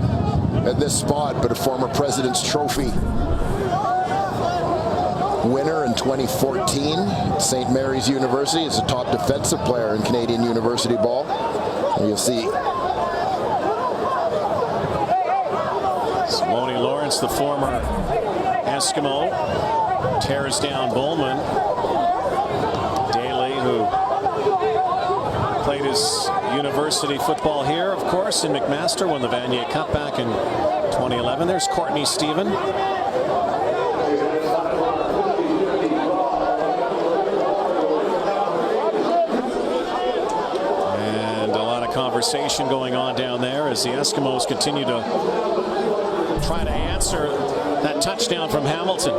G: at this spot, but a former President's Trophy winner in 2014 at St. Mary's University. Is a top defensive player in Canadian university ball. And you'll see
F: Simone Lawrence, the former Eskimo, tears down Bowman. Daly, who played his university football here, of course, in McMaster, won the Vanier Cup back in 2011. There's Courtney Stephen. And a lot of conversation going on down there as the Eskimos continue to try to answer that touchdown from Hamilton.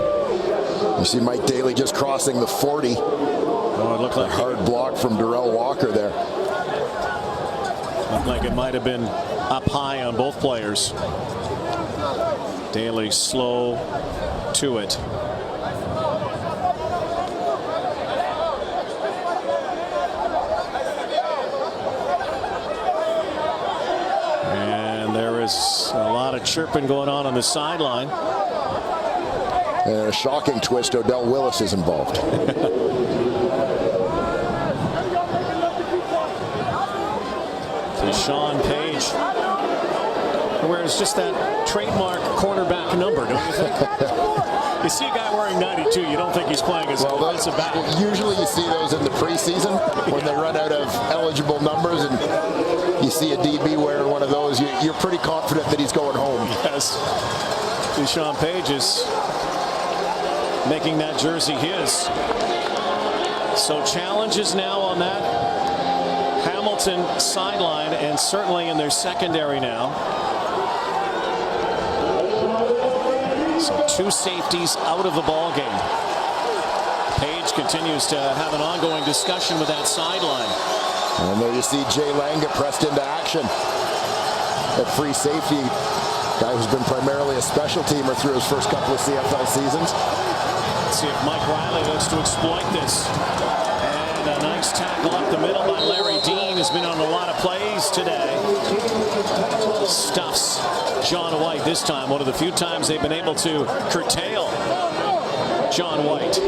G: You see Mike Daly just crossing the 40.
F: Oh, it looked like
G: a hard block from Darrell Walker there.
F: Looked like it might have been up high on both players. Daly slow to it. And there is a lot of chirping going on the sideline.
G: And a shocking twist, Odell Willis is involved.
F: Sean Page wears just that trademark cornerback number, don't you think? You see a guy wearing 92, you don't think he's playing as well. That's a back.
G: Usually you see those in the preseason when they run out of eligible numbers, and you see a DB wearing one of those. You're pretty confident that he's going home.
F: Yes. Sean Page is making that jersey his. So challenges now on that Hamilton sideline, and certainly in their secondary now. So 2 safeties out of the ball game. Page continues to have an ongoing discussion with that sideline.
G: And there you see Jay Langa pressed into action at free safety. Guy who's been primarily a special teamer through his first couple of CFL seasons.
F: Let's see if Mike Riley looks to exploit this. And a nice tackle up the middle by Larry Dean, has been on a lot of plays today. Stuffs John White this time, one of the few times they've been able to curtail John White.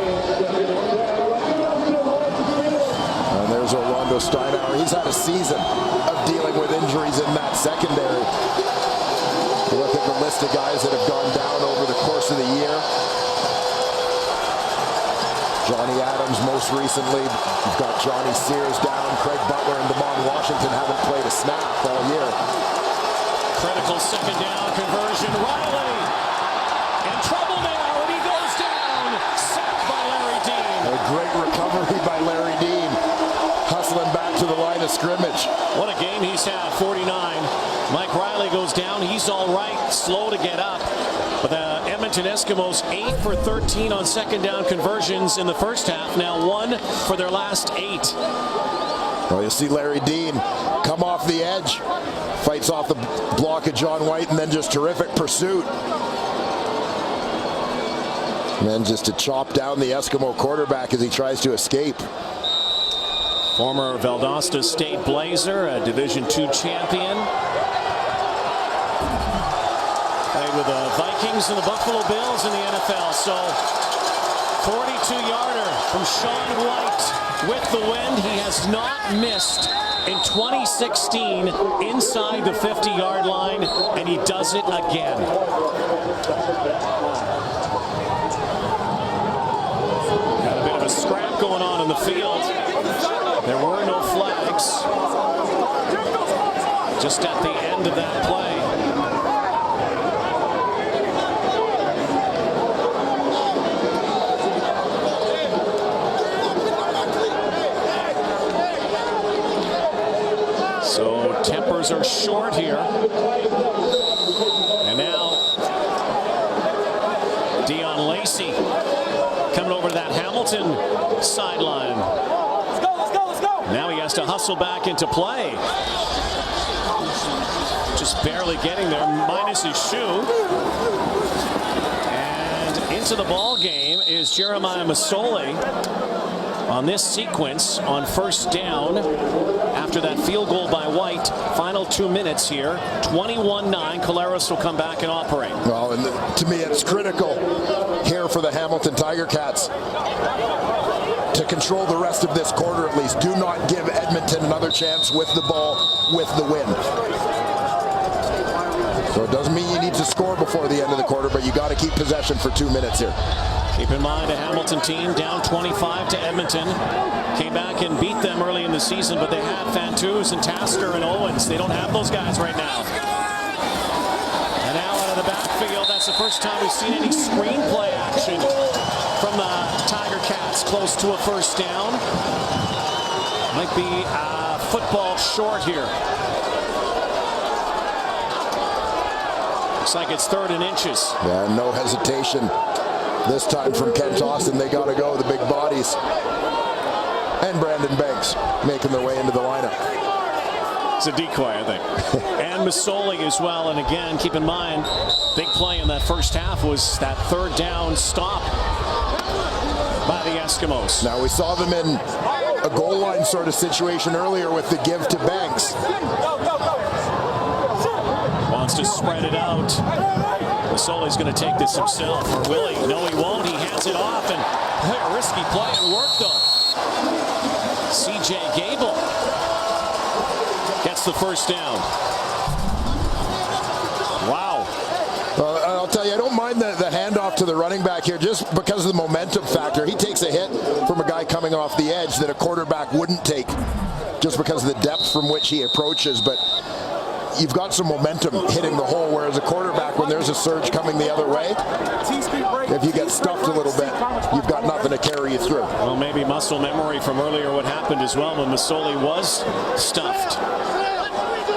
G: And there's Orlando Steinauer. He's had a season of dealing with injuries in that secondary. Look at the list of guys that have gone down over the course of the year. Johnny Adams most recently. You've got Johnny Sears down. Craig Butler and Damon Washington haven't played a snap all year.
F: Critical second down conversion. Riley in trouble now, and he goes down.
G: recovery by Larry Dean. Hustling back to the line of scrimmage.
F: What a game he's had, 49. Mike Riley goes down. He's all right, slow to get up. But the Edmonton Eskimos 8 for 13 on second down conversions in the first half. Now 1 for their last 8.
G: Well, you see Larry Dean come off the edge, fights off the block of John White, and then just terrific pursuit. And then just to chop down the Eskimo quarterback as he tries to escape.
F: Former Valdosta State Blazer, a Division II champion. Played with the Vikings and the Buffalo Bills in the NFL. So 42-yarder from Sean White with the wind. He has not missed in 2016 inside the 50-yard line, and he does it again. Got a bit of a scrap going on in the field. There were no flags. Just at the end of that play. So tempers are short here. And now Dion Lacey coming over to that Hamilton sideline. Now he has to hustle back into play. Just barely getting there, minus his shoe. And into the ball game is Jeremiah Masoli on this sequence on first down after that field goal by White. Final 2 minutes here. 21-9. Collaros will come back and operate.
G: Well, and to me, it's critical here for the Hamilton Tiger Cats to control the rest of this quarter at least. Do not give Edmonton another chance with the ball, with the wind. So it doesn't mean you need to score before the end of the quarter, but you got to keep possession for 2 minutes here.
F: Keep in mind, a Hamilton team down 25 to Edmonton. Came back and beat them early in the season, but they had Fantus and Tasker and Owens. They don't have those guys right now. And now out of the backfield, that's the first time we've seen any screenplay action from the Tiger Cats close to a first down. Might be football short here. Looks like it's 3rd and inches.
G: Yeah, no hesitation. This time from Kent Austin, they got to go, the big bodies. And Brandon Banks making their way into the lineup.
F: It's a decoy, I think. And Masoli as well. And again, keep in mind, big play in that first half was that 3rd down stop by the Eskimos.
G: Now, we saw them in a goal line sort of situation earlier with the give to Banks.
F: Wants to spread it out. Masoli's going to take this himself. Or will he? No, he won't. He hands it off. And a risky play and work, though. C.J. Gable gets the first down. Wow.
G: I'll tell you, I don't mind the handoff to the running back here just because of the momentum factor. He takes a hit from a guy coming off the edge that a quarterback wouldn't take just because of the depth from which he approaches. But you've got some momentum hitting the hole, whereas a quarterback, when there's a surge coming the other way, if you get stuffed a little bit, you've got nothing to carry you through.
F: Well, maybe muscle memory from earlier what happened as well when Masoli was stuffed.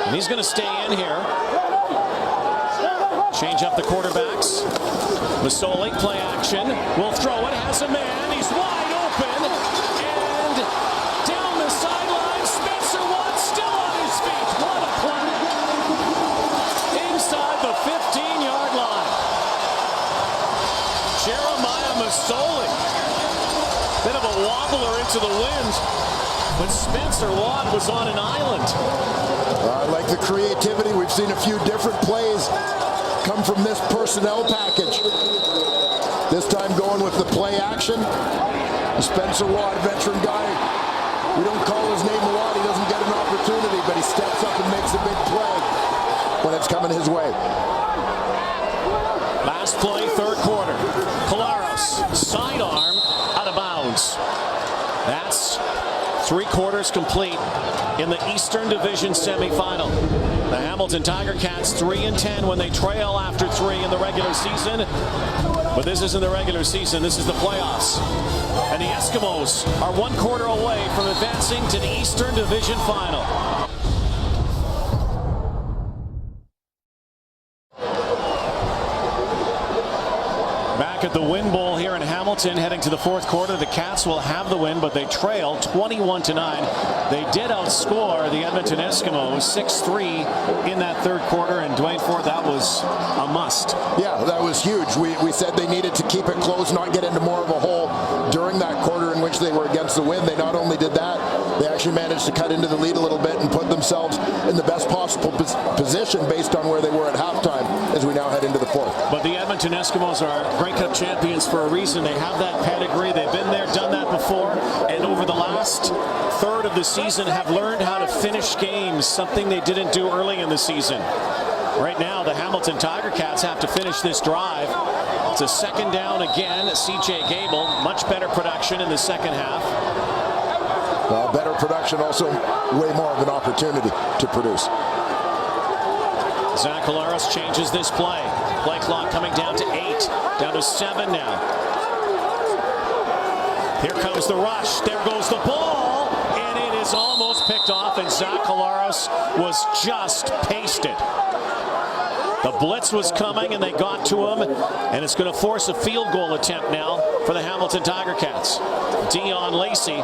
F: And he's going to stay in here. Change up the quarterbacks. Masoli, play action. Will throw it, has a man. He's wide open. And down the sideline, Spencer Watt still on his feet. What a play. Inside the 15-yard line. Jeremiah Masoli. Bit of a wobbler into the wind. But Spencer Watt was on an island.
G: I like the creativity. We've seen a few different plays come from this personnel package. This time going with the play action. Spencer Watt, veteran guy. We don't call his name a lot. He doesn't get an opportunity, but he steps up and makes a big play when it's coming his way.
F: Last play, 3rd quarter. Collaros, sidearm, out of bounds. That's 3 quarters complete in the Eastern Division semifinal. The Hamilton Tiger Cats 3-10 when they trail after 3 in the regular season. But this isn't the regular season, this is the playoffs. And And the Eskimos are 1 quarter away from advancing to the Eastern Division Final. Back at the Win Bowl here in Hamilton, heading to the 4th quarter. The Cats will have the win, but they trail 21-9. They did outscore the Edmonton Eskimos 6-3 in that 3rd quarter, and Dwayne Ford, that was a must.
G: Yeah, that was huge. We said they needed to keep it close, not get into more of a hole during that quarter in which they were against the Wind. They not only did that, they actually managed to cut into the lead a little bit and put themselves in the best possible position based on where they were at halftime as we now head into the 4th.
F: But the Edmonton Eskimos are Grey Cup champions for a reason. They have that pedigree. They've been there, done that before, and over the last third of the season have learned how to finish games, something they didn't do early in the season. Right now, the Hamilton Tiger Cats have to finish this drive. It's a 2nd down again. CJ Gable, much better production in the 2nd half.
G: Well, better production, also way more of an opportunity to produce.
F: Zach Collaros changes this play. Play clock coming down to 8, down to 7 now. Here comes the rush. There goes the ball, and it is almost picked off, and Zach Collaros was just pasted. The blitz was coming, and they got to him, and it's going to force a field goal attempt now for the Hamilton Tiger Cats. Dion Lacey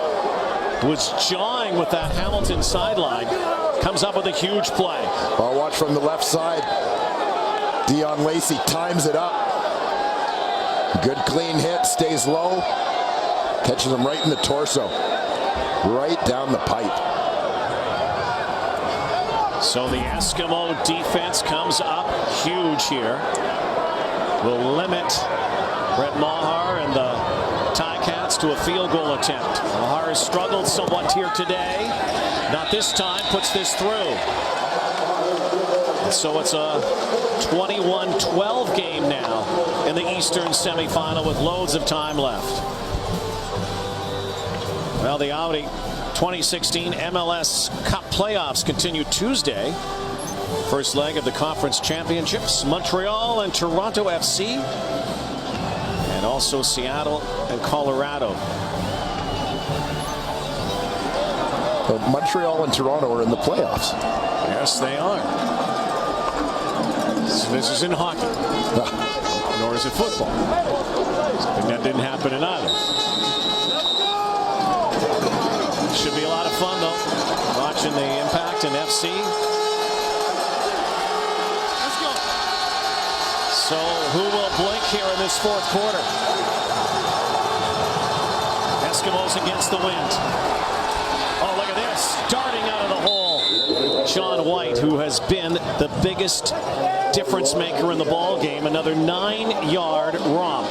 F: was jawing with that Hamilton sideline. Comes up with a huge play.
G: Well, watch from the left side. Dion Lacey times it up. Good clean hit, stays low. Catches him right in the torso. Right down the pipe.
F: So the Eskimo defense comes up huge here. Will limit Brett Maher and the Ticats to a field goal attempt. Maher has struggled somewhat here today. Not this time, puts this through. And so it's a 21-12 game now in the Eastern semifinal with loads of time left. Well, the Audi 2016 MLS Cup playoffs continue Tuesday. First leg of the conference championships, Montreal and Toronto FC, and also Seattle and Colorado.
G: Well, Montreal and Toronto are in the playoffs.
F: Yes, they are. So this is in hockey, nor is it football. And that didn't happen in either. Should be a lot of fun, though, watching the Impact and FC. Let's go. So who will blink here in this 4th quarter? Eskimos against the Wind. Oh, look at this. Darting out of the hole. John White, who has been the biggest difference maker in the ball game. Another 9-yard romp.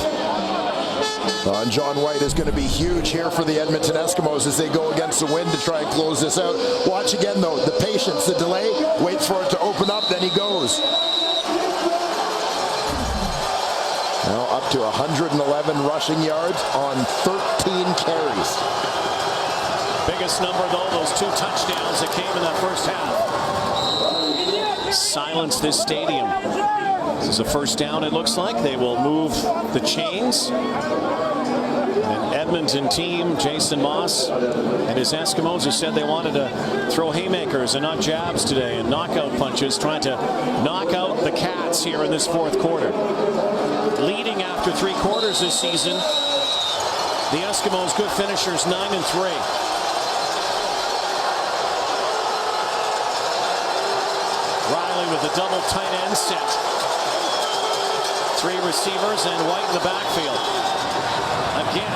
G: And John White is going to be huge here for the Edmonton Eskimos as they go against the Wind to try and close this out. Watch again, though. The patience, the delay. Waits for it to open up, then he goes. Now up to 111 rushing yards on 13 carries.
F: Biggest number, though, those 2 touchdowns that came in that first half. Silence this stadium. This is a 1st down, it looks like. They will move the chains. An Edmonton team, Jason Moss and his Eskimos, who said they wanted to throw haymakers and not jabs today and knockout punches, trying to knock out the Cats here in this 4th quarter. Leading after 3 quarters this season, the Eskimos, good finishers, 9-3. Riley with a double tight end set. 3 receivers and White in the backfield. Again,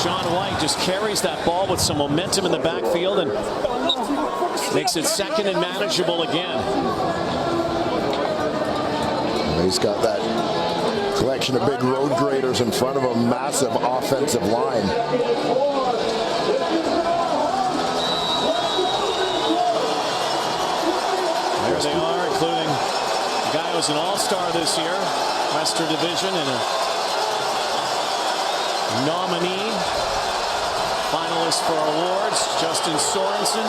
F: John White just carries that ball with some momentum in the backfield and makes it 2nd and manageable again.
G: He's got that collection of big road graders in front of a massive offensive line.
F: There they are, including a guy who was an all-star this year, Western Division, and a nominee, finalist for awards, Justin Sorensen.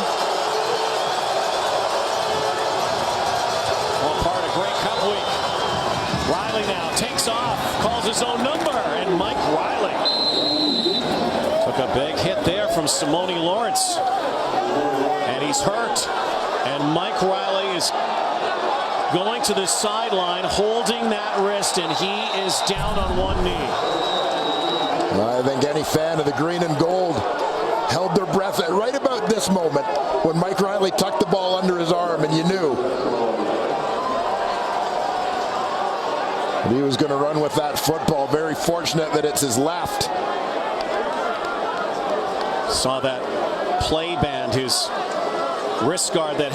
F: All part of Grey Cup week. Riley now takes off, calls his own number, and Mike Riley took a Big hit there from Simone Lawrence. And he's hurt. And Mike Riley is going to the sideline, holding that wrist, and he is down on one knee.
G: I think any fan of the green and gold held their breath at right about this moment when Mike Riley tucked the ball under his arm, and you knew he was going to run with that football. Very fortunate that it's his left.
F: Saw that play band, his wrist guard that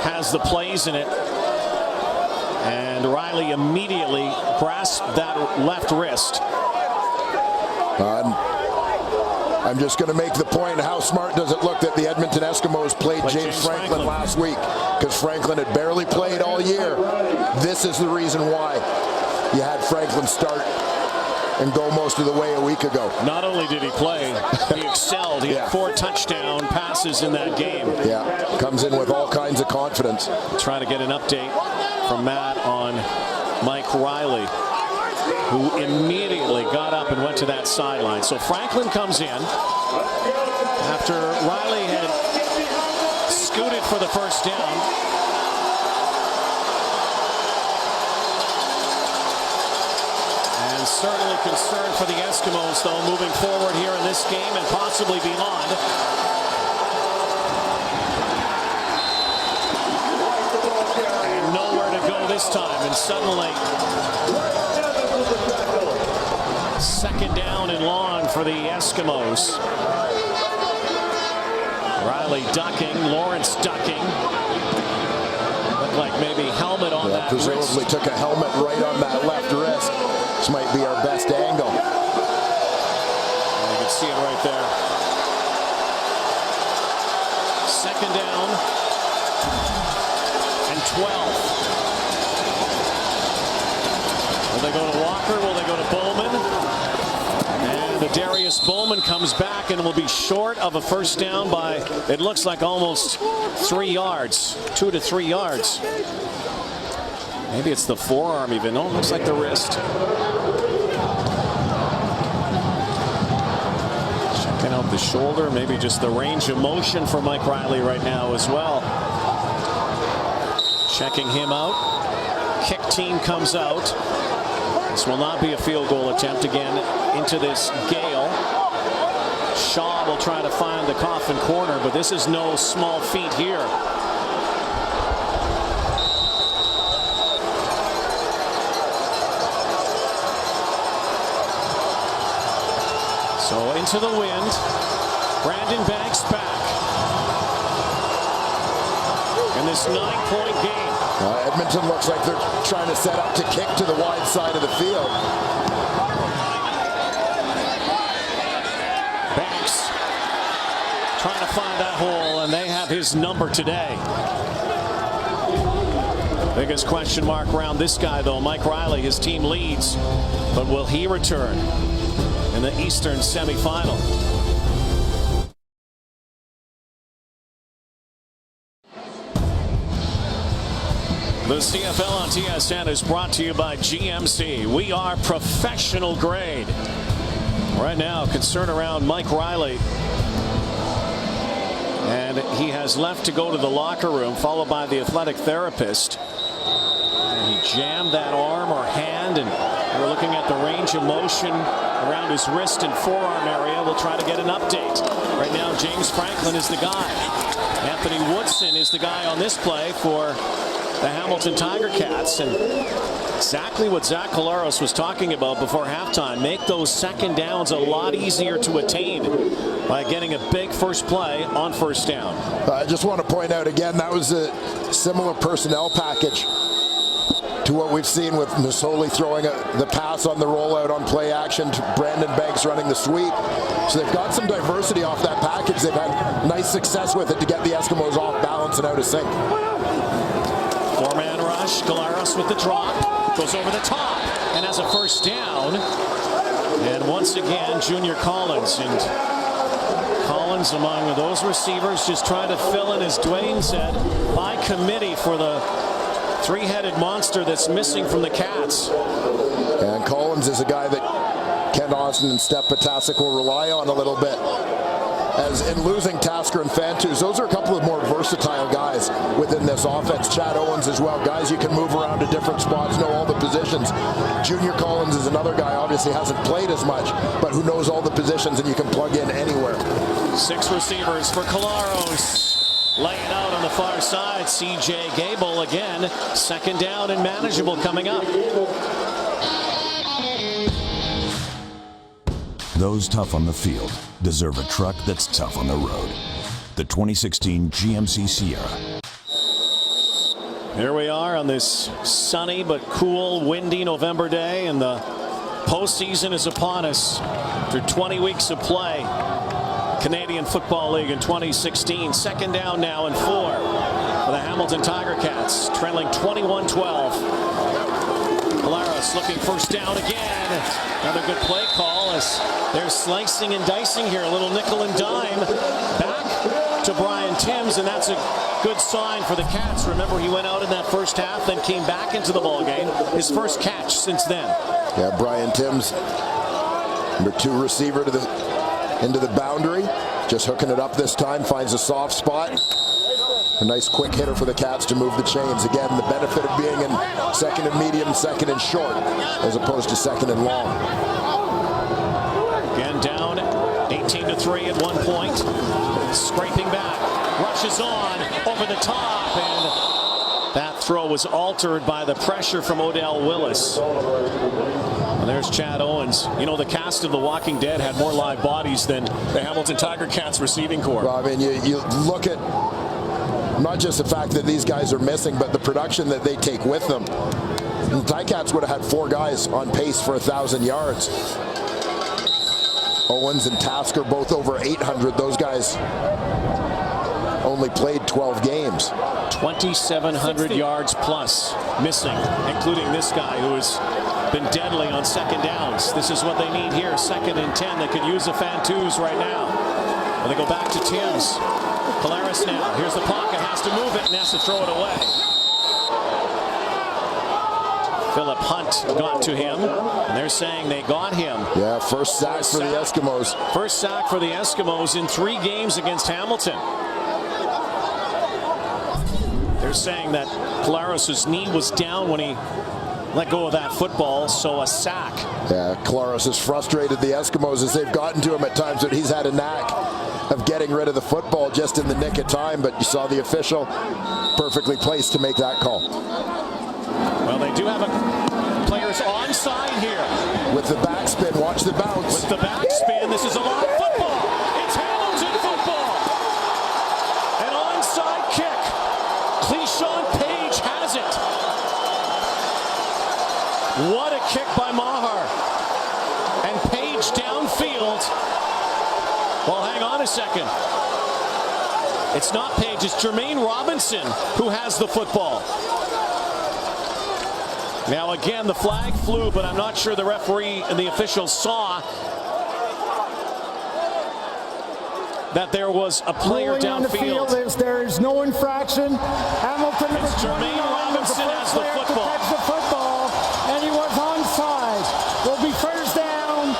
F: has the plays in it. And Riley immediately grasped that left wrist.
G: I'm just going to make the point, how smart does it look that the Edmonton Eskimos played James Franklin last week, because Franklin had barely played all year. This is the reason why you had Franklin start and go most of the way a week ago.
F: Not only did he play, he excelled. He had 4 touchdown passes in that game.
G: Yeah, comes in with all kinds of confidence.
F: Trying to get an update from Matt on Mike Riley, who immediately got up and went to that sideline. So Franklin comes in after Riley had scooted for the first down. And certainly concerned for the Eskimos, though, moving forward here in this game and possibly beyond. And nowhere to go this time, and suddenly second down and long for the Eskimos. Riley ducking, Lawrence ducking. Looked like maybe helmet on that
G: presumably
F: wrist.
G: Took a helmet right on that left wrist. This might be our best angle.
F: You can see it right there. Second down and 12. Will they go to Walker? Will they go to Bowman? And the Darius Bowman comes back and will be short of a first down by, it looks like, almost 3 yards, 2 to 3 yards. Maybe it's the forearm even. No, it looks like the wrist. Checking out the shoulder, maybe just the range of motion for Mike Riley right now as well. Checking him out. Kick team comes out. This will not be a field goal attempt again into this gale. Shaw will try to find the coffin corner, but this is no small feat here. So into the wind. Brandon Banks back in this 9-point game.
G: Edmonton looks like they're trying to set up to kick to the wide side of the field.
F: Banks trying to find that hole, and they have his number today. Biggest question mark around this guy, though, Mike Riley. His team leads, but will he return in the Eastern semifinal? The CFL on TSN is brought to you by GMC. We are professional grade. Right now, concern around Mike Riley. And he has left to go to the locker room, followed by the athletic therapist. And he jammed that arm or hand, and we're looking at the range of motion around his wrist and forearm area. We'll try to get an update. Right now, James Franklin is the guy. Anthony Woodson is the guy on this play for the Hamilton Tiger Cats, and exactly what Zach Collaros was talking about before halftime. Make those second downs a lot easier to attain by getting a big first play on first down.
G: I just want to point out again, that was a similar personnel package to what we've seen with Masoli throwing the pass on the rollout on play action to Brandon Banks running the sweep. So they've got some diversity off that package. They've had nice success with it to get the Eskimos off balance and out of sync.
F: Four-man rush. Collaros with the drop. Goes over the top and has a first down. And once again, Junior Collins. And Collins among those receivers just trying to fill in, as Dwayne said, by committee for the three-headed monster that's missing from the Cats.
G: And Collins is a guy that Ken Austin and Steph Potasic will rely on a little bit. As in losing Tasker and Fantus, those are a couple of more versatile guys within this offense. Chad Owens as well, guys you can move around to different spots, know all the positions. Junior Collins is another guy, obviously hasn't played as much, but who knows all the positions and you can plug in anywhere.
F: 6 receivers for Collaros. Laying out on the far side, C.J. Gable again. Second down and manageable coming up.
M: Those tough on the field deserve a truck that's tough on the road. The 2016 GMC Sierra.
F: Here we are on this sunny but cool, windy November day, and the postseason is upon us after 20 weeks of play. Canadian Football League in 2016. Second down now and 4 for the Hamilton Tiger Cats, trailing 21-12. Collaros looking first down again. Another good play call as they're slicing and dicing here. A little nickel and dime. Back to Brian Timms, and that's a good sign for the Cats. Remember, he went out in that first half, then came back into the ballgame. His first catch since then.
G: Yeah, Brian Timms, number 2 receiver into the boundary. Just hooking it up this time, finds a soft spot. A nice quick hitter for the Cats to move the chains. Again, the benefit of being in second and medium, second and short, as opposed to second and long.
F: Again down 18-3 at one point. Scraping back, rushes on, over the top, and that throw was altered by the pressure from Odell Willis. And there's Chad Owens. You know, the cast of The Walking Dead had more live bodies than the Hamilton Tiger Cats receiving corps.
G: Well, I mean, you look at not just the fact that these guys are missing, but the production that they take with them. And the Ticats would have had 4 guys on pace for 1,000 yards. Owens and Tasker both over 800. Those guys only played 12 games.
F: 2,700 yards plus missing, including this guy who has been deadly on second downs. This is what they need here, second and 10. They could use a Fantus right now. And they go back to Timms. Collaros now. Here's the pocket. Has to move it and has to throw it away. Philip Hunt got to him. And they're saying they got him.
G: Yeah, first sack for the Eskimos.
F: First sack for the Eskimos in 3 games against Hamilton. They're saying that Collaros' knee was down when he let go of that football, so a sack.
G: Yeah, Collaros has frustrated the Eskimos as they've gotten to him at times, but he's had a knack of getting rid of the football just in the nick of time. But you saw the official perfectly placed to make that call.
F: Well, they do have players onside here.
G: With the backspin, watch the bounce.
F: With the backspin, this is a live football. It's Hamilton football. An onside kick. Cleishon Page has it. What a kick by Maher. And Page downfield. Well, hang on a second. It's not Page, it's Jermaine Robinson who has the football. Now again, the flag flew, but I'm not sure the referee and the officials saw that there was a player downfield.
H: There is no infraction. Hamilton
F: is Jermaine Robinson has the football.
H: Catch the football, and he was onside. Will be first down,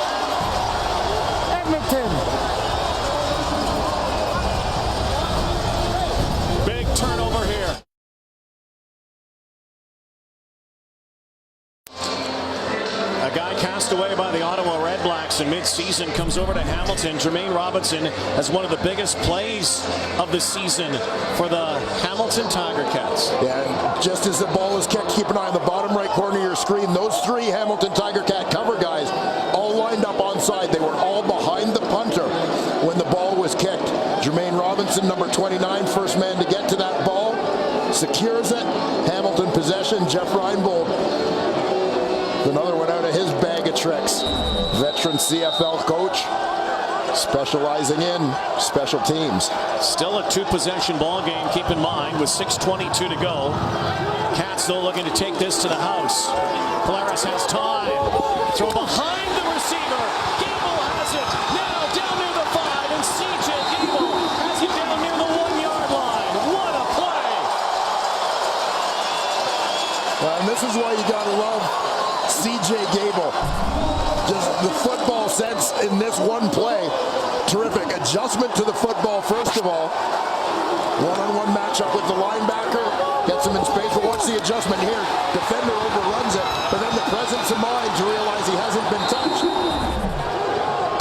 H: Edmonton.
F: Big turnover here. A guy cast away by the Ottawa Red Blacks in mid-season comes over to Hamilton. Jermaine Robinson has one of the biggest plays of the season for the Hamilton Tiger Cats.
G: Yeah, and just as the ball was kicked, keep an eye on the bottom right corner of your screen. Those 3 Hamilton Tiger Cat cover guys all lined up onside. They were all behind the punter when the ball was kicked. Jermaine Robinson, number 29, first man to get to that ball. Secures it. Hamilton possession. Jeff Reinbold. Another one out of his bag of tricks. Veteran CFL coach, specializing in special teams.
F: Still a 2-possession ball game, keep in mind, with 6:22 to go. Cats, though, looking to take this to the house. Collaros has time. Throw behind the receiver. Gable has it. Now down near the 5, and C.J. Gable has it down near the 1-yard line. What a play!
G: Well, and this is why you got to love C.J. Gable. Just the football sense in this one play. Terrific adjustment to the football, first of all. One-on-one matchup with the linebacker. Gets him in space, but watch the adjustment here. Defender overruns it, but then the presence of mind to realize he hasn't been touched.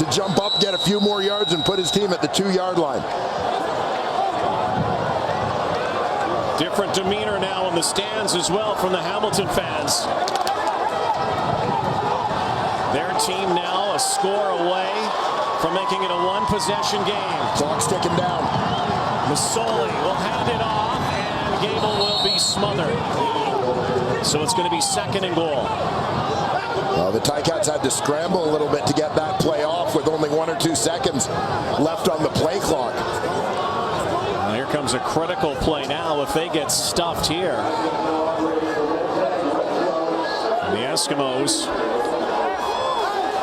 G: To jump up, get a few more yards, and put his team at the 2-yard line.
F: Different demeanor now in the stands as well from the Hamilton fans. Their team now a score away from making it a one-possession game.
G: Clock's ticking down.
F: Masoli will hand it off, and Gable will be smothered. So it's going to be 2nd and goal.
G: Well, the Ticats had to scramble a little bit to get that play off with only 1 or 2 seconds left on the play clock.
F: Well, here comes a critical play now if they get stuffed here. And the Eskimos,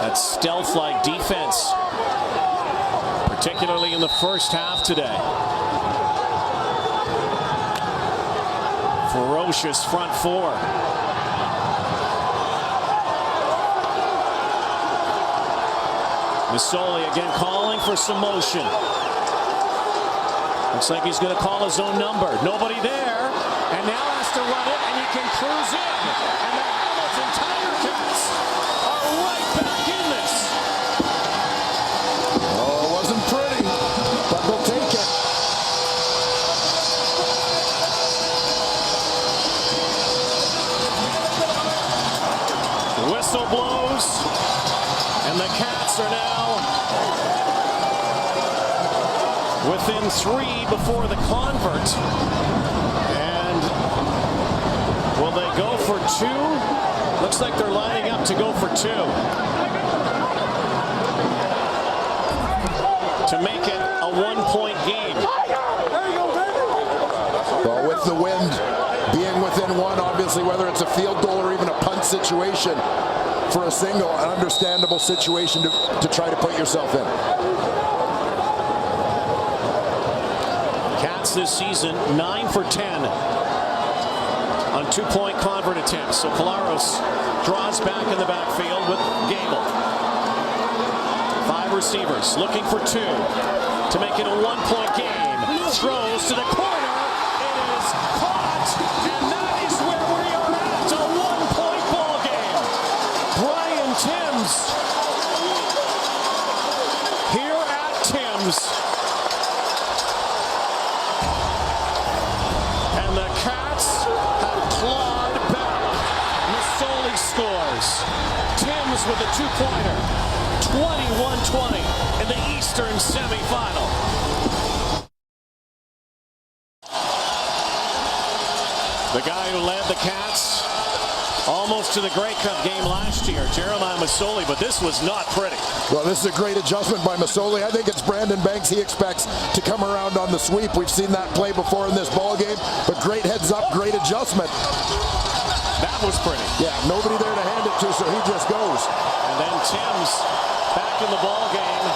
F: that stealth-like defense, particularly in the first half today. Ferocious front four. Masoli again calling for some motion. Looks like he's going to call his own number. Nobody there, and now has to run it, and he can cruise in. And the Hamilton Tiger Cats are right back in this.
G: Oh, it wasn't pretty, but they'll take it.
F: The whistle blows, and the Cats are now within 3 before the convert. And will they go for 2? Looks like they're lining up to go for 2. To make it a 1-point game.
G: Well, with the wind being within 1, obviously, whether it's a field goal or even a punt situation for a single, an understandable situation to try to put yourself in.
F: Cats this season 9 for 10 on 2-point convert attempts. So Collaros draws back in the backfield with Gable. 5 receivers looking for 2 to make it a 1-point game. Throws to the corner. It is caught, and that is where we are at. A 1-point ball game. Brian Timms here at Timms. And the Cats have clawed back. Masoli scores. Timms with a 2-pointer. 21-20 in the Eastern semifinal. The guy who led the Cats almost to the Grey Cup game last year, Jeremiah Masoli, but this was not pretty.
G: Well, this is a great adjustment by Masoli. I think it's Brandon Banks he expects to come around on the sweep. We've seen that play before in this ball game, but great heads up, great adjustment.
F: That was pretty.
G: Yeah, nobody there to hand it to, so he just goes.
F: And then Timms back in the ball game.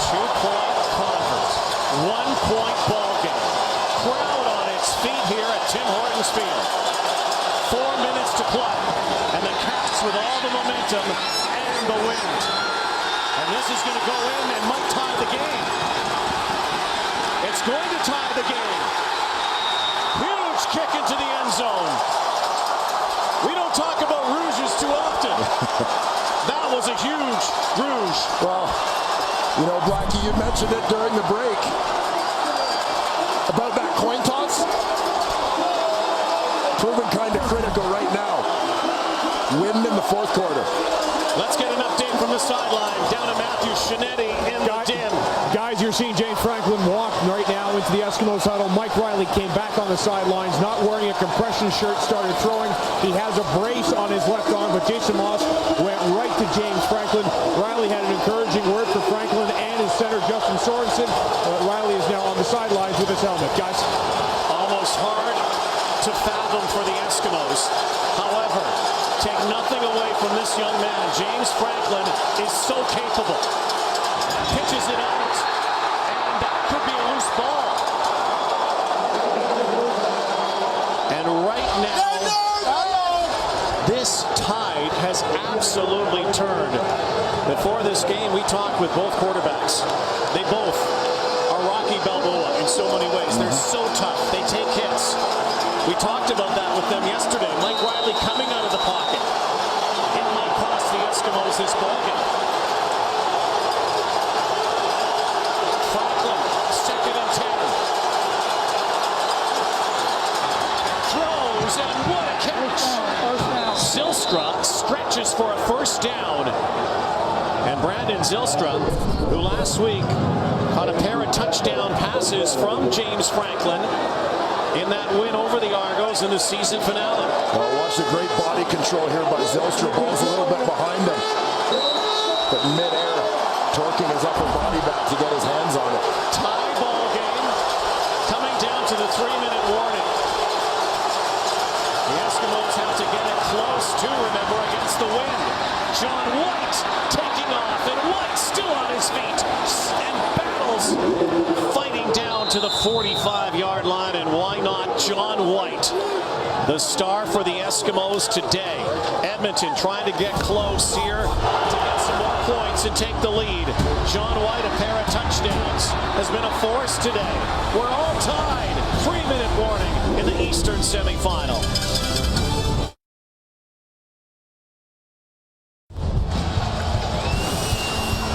F: 2-point convert. 1-point ball game. Crowd on its feet here at Tim Hortons Field. 4 minutes to play. And the Cats with all the momentum and the wind. And this is going to go in and might tie the game. It's going to tie the game. Huge kick into the end zone. We don't talk about rouges too often. That was a huge rouge.
G: Well, you know, Blackie, you mentioned it during the break about that coin toss. Proving kind of critical right now. Wind in the 4th quarter.
F: Let's get an update from the sideline. Down to Matthew Shinetti in the dim.
J: Guys, you're seeing James Franklin walk right now into the Eskimos huddle. Mike Riley came back on the sidelines, not wearing a compression shirt, started throwing. He has a brace on his left arm, but Jason Moss went right to James Franklin. Riley had an encouraging word for Franklin and his center, Justin Sorensen. Riley is now on the sidelines with his helmet. Guys,
F: almost hard to fathom for the Eskimos. However, take nothing away from this young man. James Franklin is so capable. Pitches it out, and that could be a loose ball. And right now, we talked with both quarterbacks. They both are Rocky Balboa in so many ways. They're so tough. They take hits. We talked about that with them yesterday. Mike Riley coming out of the pocket. It might cost the Eskimos this ballgame. Franklin, 2nd and 10. Throws, and what a catch! Zylstra stretches for a first down. And Brandon Zylstra, who last week caught a pair of touchdown passes from James Franklin in that win over the Argos in the season finale.
G: Well, watch the great body control here by Zylstra. Ball's a little bit behind him. But mid-air, torquing his upper body back to get his hands on it.
F: Tie ball game, coming down to the 3-minute warning. The Eskimos have to get it close too, remember, against the wind. John White taking off, and White still on his feet and battles, fighting down to the 45-yard line. And why not John White, the star for the Eskimos today? Edmonton trying to get close here to get some more points and take the lead. John White, a pair of touchdowns, has been a force today. We're all tied. 3-minute warning in the Eastern semifinal.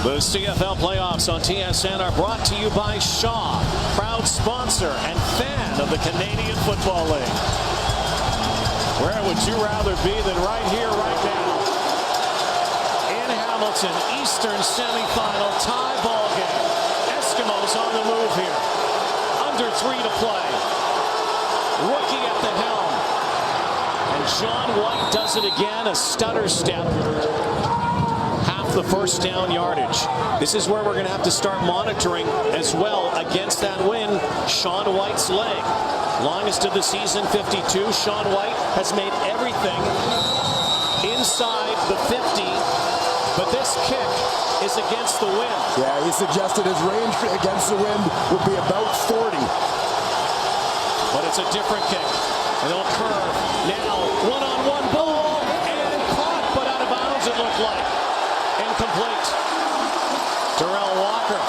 F: The CFL playoffs on TSN are brought to you by Shaw, proud sponsor and fan of the Canadian Football League. Where would you rather be than right here, right now? In Hamilton, Eastern semifinal tie ball game. Eskimos on the move here. Under 3 to play. Rookie at the helm. And John White does it again, a stutter step. The first down yardage. This is where we're going to have to start monitoring as well against that win. Shaun White's leg. Longest of the season, 52. Shaun White has made everything inside the 50, but this kick is against the wind.
G: Yeah, he suggested his range against the wind would be about 40.
F: But it's a different kick. An little curve. Now, one-on-one ball, and caught, but out of bounds it looked like. Incomplete. Darrell Walker,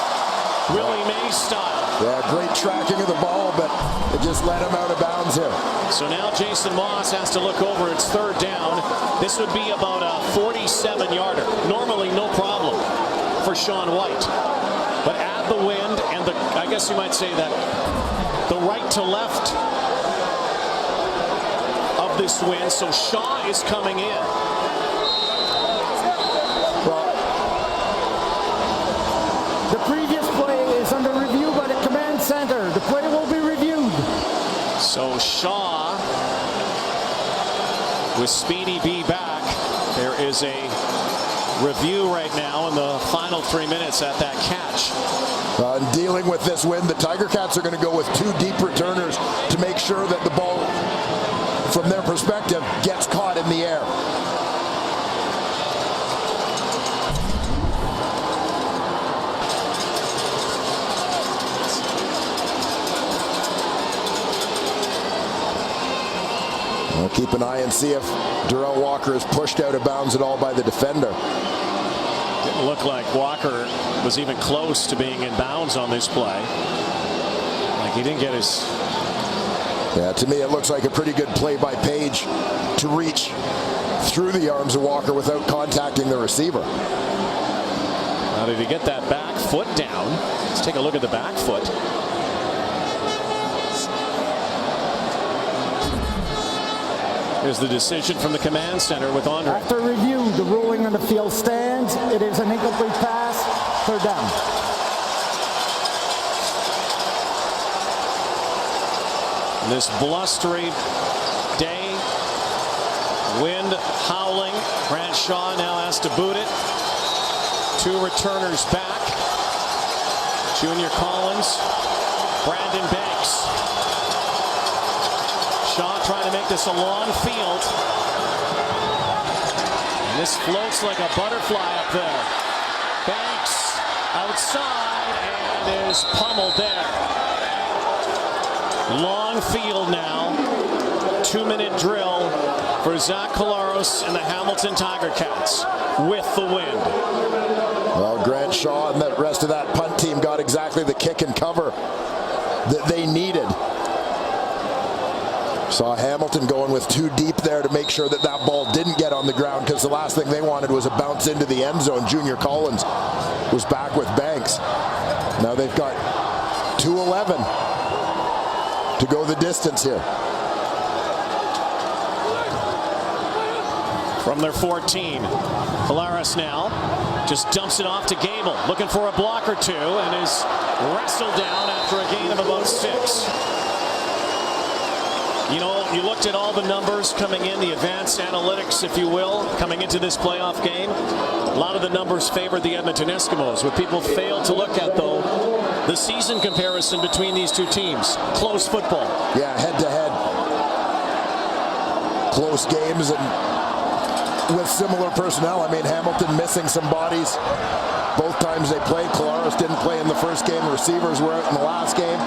F: Willie Mays style.
G: Yeah, great tracking of the ball, but it just let him out of bounds here.
F: So now Jason Moss has to look over. It's 3rd down. This would be about a 47-yarder. Normally no problem for Shaun White. But add the wind and I guess you might say that the right to left of this wind. So Shaw is coming in.
H: The previous play is under review by the command center. The play will be reviewed.
F: So Shaw with Speedy B back. There is a review right now in the final 3 minutes at that catch.
G: Dealing with this wind, the Tiger Cats are going to go with 2 deep returners to make sure that the ball, from their perspective, gets caught in the air. We'll keep an eye and see if Darrell Walker is pushed out of bounds at all by the defender.
F: Didn't look like Walker was even close to being in bounds on this play. Like he didn't get his...
G: Yeah, to me it looks like a pretty good play by Page to reach through the arms of Walker without contacting the receiver.
F: Now did he get that back foot down? Let's take a look at the back foot. Here's the decision from the command center with Andre.
H: After review, the ruling on the field stands. It is an incomplete pass. 3rd down.
F: This blustery day, wind howling. Grant Shaw now has to boot it. 2 returners back. Junior Collins, Brandon Banks. Shaw trying to make this a long field. And this floats like a butterfly up there. Banks outside and is pummeled there. Long field now. 2-minute drill for Zach Collaros and the Hamilton Tiger Cats with the wind.
G: Well, Grant Shaw and the rest of that punt team got exactly the kick and cover that they needed. Saw Hamilton going with too deep there to make sure that that ball didn't get on the ground, because the last thing they wanted was a bounce into the end zone. Junior Collins was back with Banks. Now they've got 2:11 to go the distance here.
F: From their 14, Polaris now just dumps it off to Gable, looking for a block or two, and is wrestled down after a gain of about 6. You know, you looked at all the numbers coming in, the advanced analytics, if you will, coming into this playoff game. A lot of the numbers favored the Edmonton Eskimos. What people failed to look at, though, the season comparison between these two teams. Close football.
G: Yeah, head-to-head. Close games and with similar personnel. I mean, Hamilton missing some bodies both times they played. Kolaris didn't play in the first game. Receivers were out in the last game.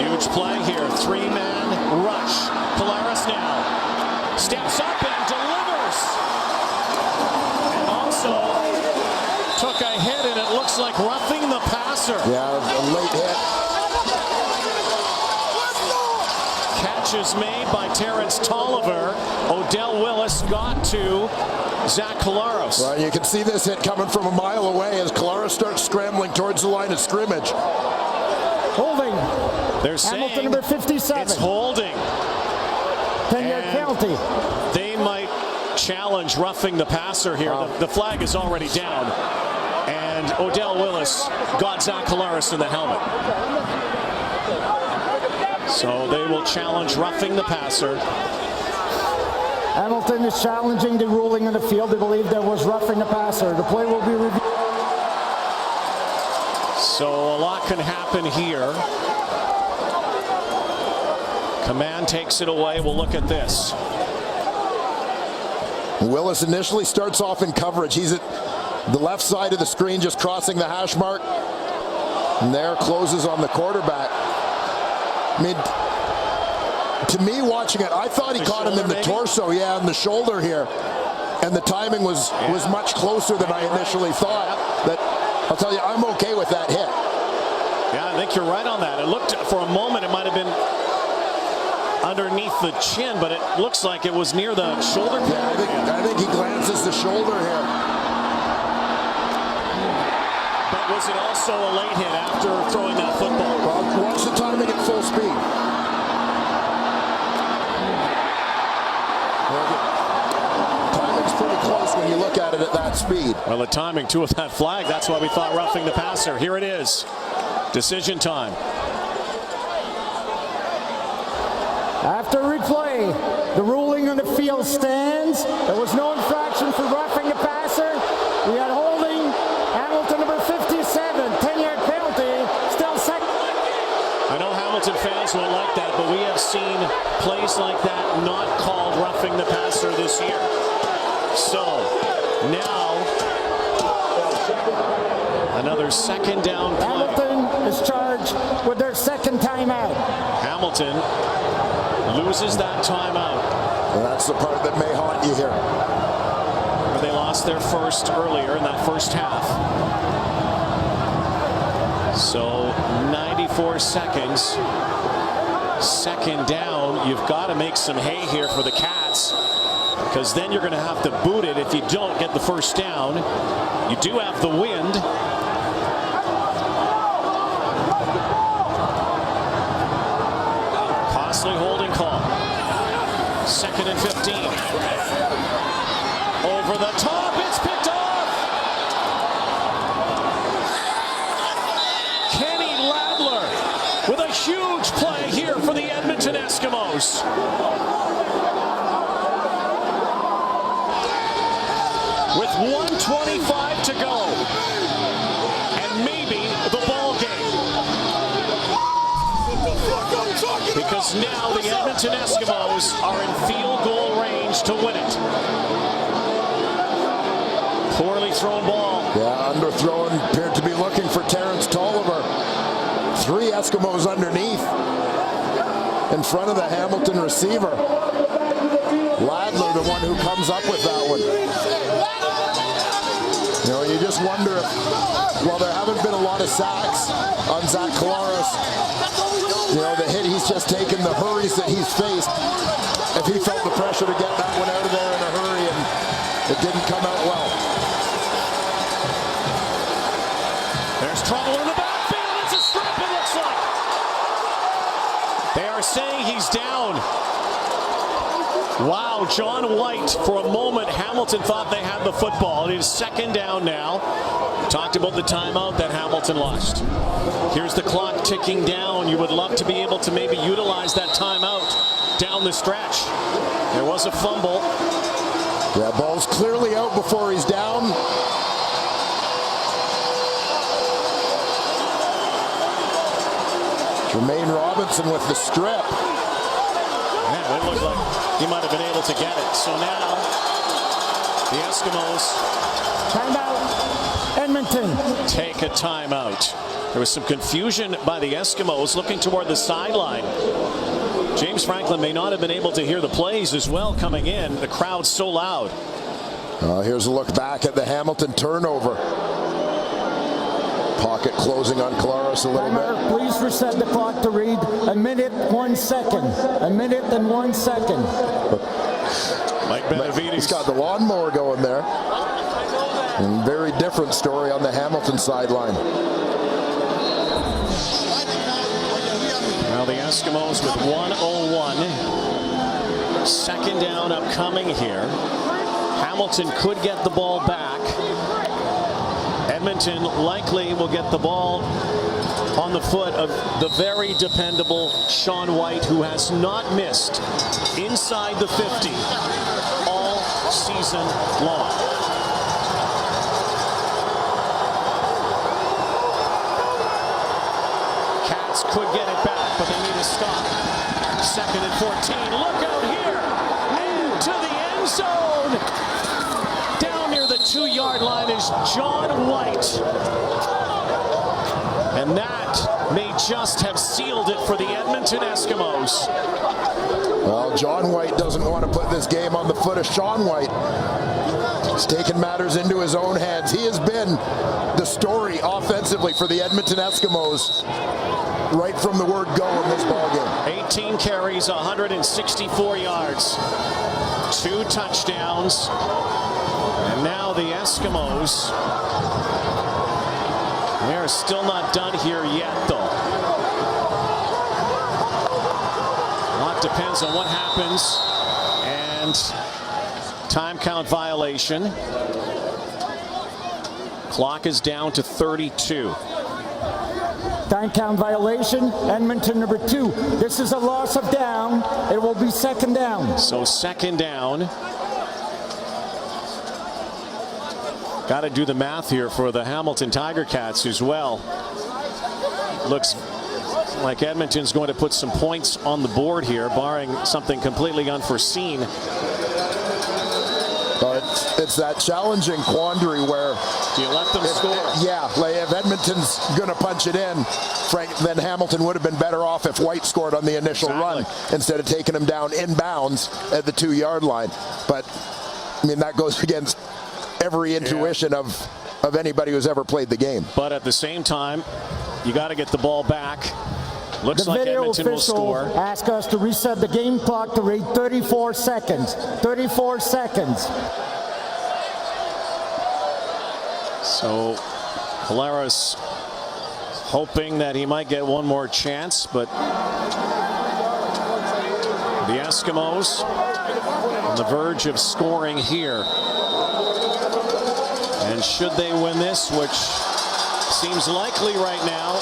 F: Huge play here. 3-man rush. Polaris now steps up and delivers. And also took a hit, and it looks like roughing the passer.
G: Yeah, a late hit.
F: Catch is made by Terrence Tolliver. Odell Willis got to Zach Kolaris.
G: Well, you can see this hit coming from a mile away as Kolaris starts scrambling towards the line of scrimmage.
H: Holding.
F: They're saying
H: Hamilton number 57.
F: It's holding.
H: 10-yard penalty.
F: They might challenge roughing the passer here. The flag is already down. And Odell Willis got Zach Kolaris in the helmet. So they will challenge roughing the passer.
H: Hamilton is challenging the ruling on the field. They believe there was roughing the passer. The play will be reviewed.
F: So a lot can happen here. Command takes it away. We'll look at this.
G: Willis initially starts off in coverage. He's at the left side of the screen, just crossing the hash mark. And there closes on the quarterback. I mean, to me watching it, I thought he caught him in the torso, yeah, in the shoulder here. And the timing was much closer than I initially thought. That, I'll tell you, I'm okay with that hit.
F: Yeah, I think you're right on that. It looked, for a moment, it might have been underneath the chin, but it looks like it was near the shoulder.
G: Yeah, I think he glances the shoulder here.
F: But was it also a late hit after throwing that football?
G: Well, watch the timing at full speed. Timing's pretty close when you look at it at that speed.
F: Well, the timing, too, of that flag. That's why we thought roughing the passer. Here it is. Decision time.
H: After replay, the ruling on the field stands. There was no infraction for roughing the passer. We had holding. Hamilton number 57, 10-yard penalty, still second.
F: I know Hamilton fans won't like that, but we have seen plays like that not called roughing the passer this year. So now another second down play.
H: Hamilton is charged with their second timeout.
F: Hamilton loses that timeout.
G: And that's the part that may haunt you here.
F: They lost their first earlier in that first half. So 94 seconds. Second down. You've got to make some hay here for the Cats, because then you're going to have to boot it if you don't get the first down. You do have the wind. Costly holding call. 2nd and 15. Over the top, it's picked off. Kenny Ladler with a huge play here for the Edmonton Eskimos. With 1:25 to go, and maybe the ball game. Because now the Edmonton Eskimos are in field goal range to win it. Poorly thrown ball.
G: Yeah, underthrown. Appeared to be looking for Terrence Tolliver. 3 Eskimos underneath in front of the Hamilton receiver. Ladler, the one who comes up with that one. just wonder if, while there haven't been a lot of sacks on Zach Collaros, you know, the hit he's just taken, the hurries that he's faced, if he felt the pressure to get that one out of there in a hurry, and it didn't come out well.
F: There's trouble in the backfield. It's a strip, it looks like. They are saying he's down. Wow, John White, for a moment, Hamilton thought they had the football. It is second down now. Talked about the timeout that Hamilton lost. Here's the clock ticking down. You would love to be able to maybe utilize that timeout down the stretch. There was a fumble.
G: Yeah, ball's clearly out before he's down. Jermaine Robinson with the strip.
F: Yeah, it looked like he might have been able to get it. So now, the Eskimos
H: timeout, Edmonton.
F: Take a timeout. There was some confusion by the Eskimos looking toward the sideline. James Franklin may not have been able to hear the plays as well coming in. The crowd's so loud.
G: Here's a look back at the Hamilton turnover. Pocket closing on Collaros a little bit.
H: Please reset the clock to read a minute, 1 second. A minute and 1 second.
F: Mike Benavides.
G: He's got the lawnmower going there. And very different story on the Hamilton sideline.
F: Now the Eskimos with 1:01. Second down upcoming here. Hamilton could get the ball back. Edmonton likely will get the ball on the foot of the very dependable Sean White, who has not missed inside the 50 all season long. Cats could get it back, but they need a stop. Second and 14. Look out here. And to the end zone. Down near the 2-yard line is John White. And that may just have sealed it for the Edmonton Eskimos.
G: Well, John White doesn't want to put this game on the foot of Sean White. He's taken matters into his own hands. He has been the story offensively for the Edmonton Eskimos right from the word go in this ballgame.
F: 18 carries, 164 yards, 2 touchdowns. And now the Eskimos, they're still not done here yet, though. A lot depends on what happens. And time count violation. Clock is down to 32.
H: Time count violation, Edmonton number 2. This is a loss of down. It will be second down.
F: So second down. Got to do the math here for the Hamilton Tiger Cats as well. Looks like Edmonton's going to put some points on the board here, barring something completely unforeseen.
G: It's that challenging quandary where...
F: Do you let them score?
G: Yeah, like if Edmonton's going to punch it in, then Hamilton would have been better off if White scored on the initial run instead of taking him down inbounds at the 2-yard line. But, I mean, that goes against every intuition of anybody who's ever played the game.
F: But at the same time, you got to get the ball back. Looks
H: the
F: like
H: video
F: Edmonton will
H: official
F: score.
H: asked us to reset the game clock to read 34 seconds. 34 seconds.
F: So Collaros hoping that he might get one more chance, but the Eskimos on the verge of scoring here. And should they win this, which seems likely right now,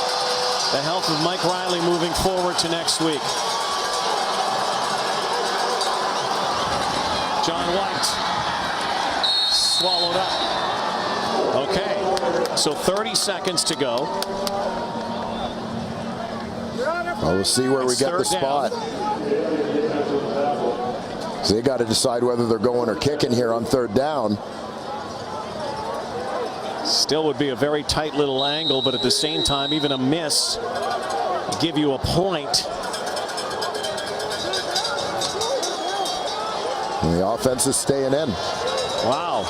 F: the health of Mike Riley moving forward to next week. John White swallowed up. Okay, so 30 seconds to go.
G: Well, we'll see where we get the spot. So they got to decide whether they're going or kicking here on third down.
F: Still would be a very tight little angle, but at the same time, even a miss give you a point.
G: And the offense is staying in.
F: Wow.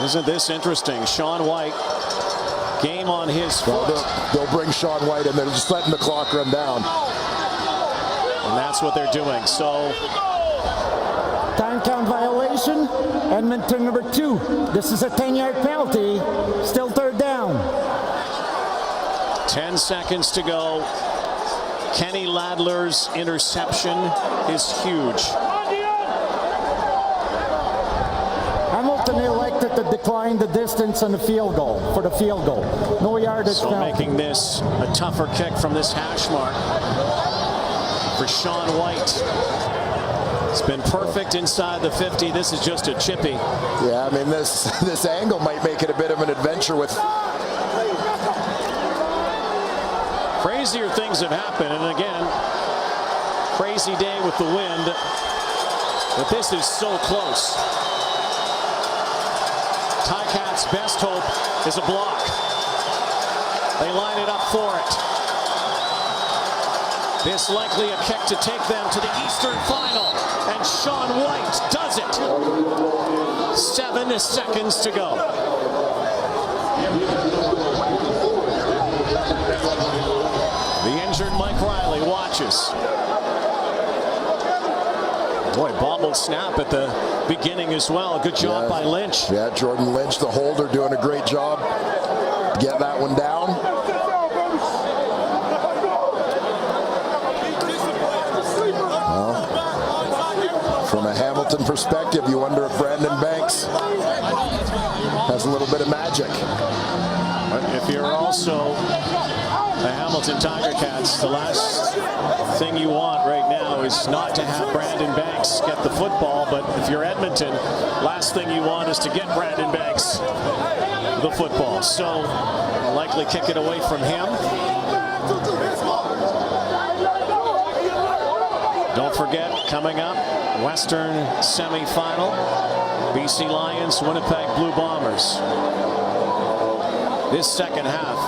F: Isn't this interesting? Sean White, game on his foot.
G: They'll bring Sean White in. They're just letting the clock run down.
F: And that's what they're doing. So,
H: time count violation. Edmonton number 2. This is a 10-yard penalty. Still third down.
F: 10 seconds to go. Kenny Ladler's interception is huge.
H: Hamilton elected to decline the distance on the field goal for the field goal. No yardage
F: so
H: penalty.
F: Making this a tougher kick from this hash mark for Sean White. It's been perfect inside the 50. This is just a chippy.
G: Yeah, I mean, this angle might make it a bit of an adventure with...
F: Crazier things have happened, and again, crazy day with the wind, but this is so close. Ticats' best hope is a block. They line it up for it. This likely a kick to take them to the Eastern Final, and Sean White does it. 7 seconds to go. The injured Mike Riley watches. Boy, bobbled snap at the beginning as well. Good job by Lynch.
G: Yeah, Jordan Lynch, the holder, doing a great job. Get that one down. Well, from a Hamilton perspective, you wonder if Brandon Banks has a little bit of magic.
F: If you're also the Hamilton Tiger Cats, the last thing you want right now is not to have Brandon Banks get the football, but if you're Edmonton, last thing you want is to get Brandon Banks the football. So I'll likely kick it away from him. Don't forget, coming up, Western semifinal, BC Lions, Winnipeg Blue Bombers. This second half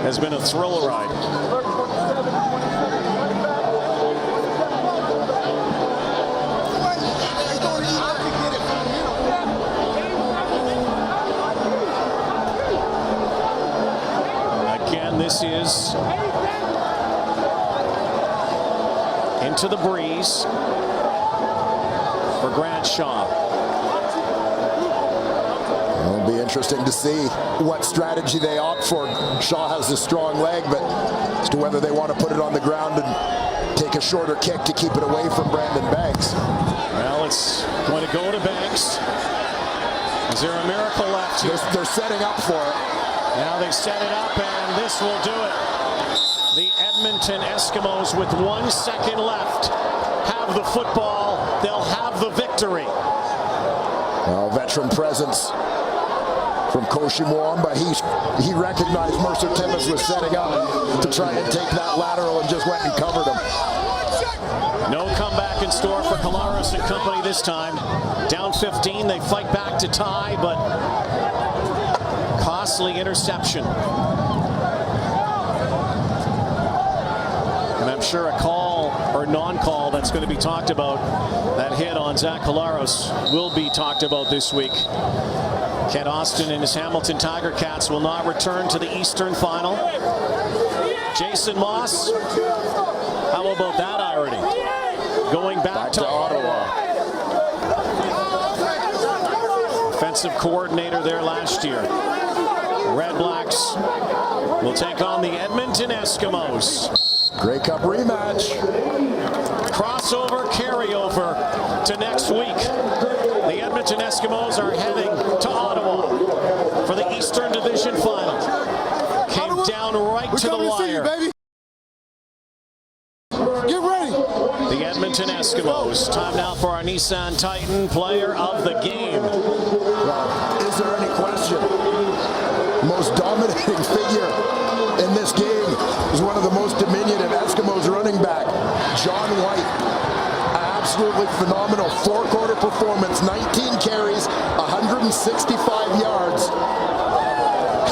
F: has been a thrill ride. Again, this is into the breeze for Grant Shaw.
G: It'll be interesting to see what strategy they opt for. Shaw has a strong leg, but as to whether they want to put it on the ground and take a shorter kick to keep it away from Brandon Banks.
F: Well, it's going to go to Banks. Is there a miracle left here?
G: They're setting up for it.
F: Now they set it up, and this will do it. The Edmonton Eskimos, with 1 second left, have the football. They'll have the victory.
G: Veteran presence from Koshi Mwamba. He recognized Mercer Timmins was setting up to try and take that lateral and just went and covered him.
F: No comeback in store for Collaros and company this time. Down 15, they fight back to tie, but costly interception. And I'm sure a call or non-call that's going to be talked about, that hit on Zach Collaros, will be talked about this week. Kent Austin and his Hamilton Tiger Cats will not return to the Eastern Final. Jason Moss, how about that irony? Going back to Ottawa. Offensive coordinator there last year. Red Blacks will take on the Edmonton Eskimos.
G: Grey Cup rematch.
F: Crossover carryover to next week. The Edmonton Eskimos are heading to Ottawa for the Eastern Division Final. Came down right to the wire.
I: Get ready.
F: The Edmonton Eskimos. Time now for our Nissan Titan Player of the Game.
G: Well, is there any question? Most dominating figure in this game is one of the most diminutive Eskimos running back, John White. Absolutely phenomenal four-quarter performance, 19 carries, 165 yards.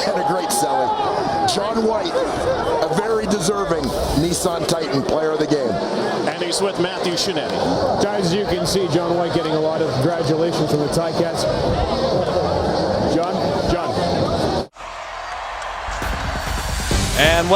G: And a great selling. John White, a very deserving Nissan Titan player of the game.
F: And he's with Matthew Shinetti.
J: Guys, as you can see, John White getting a lot of congratulations from the Ticats. John.
N: And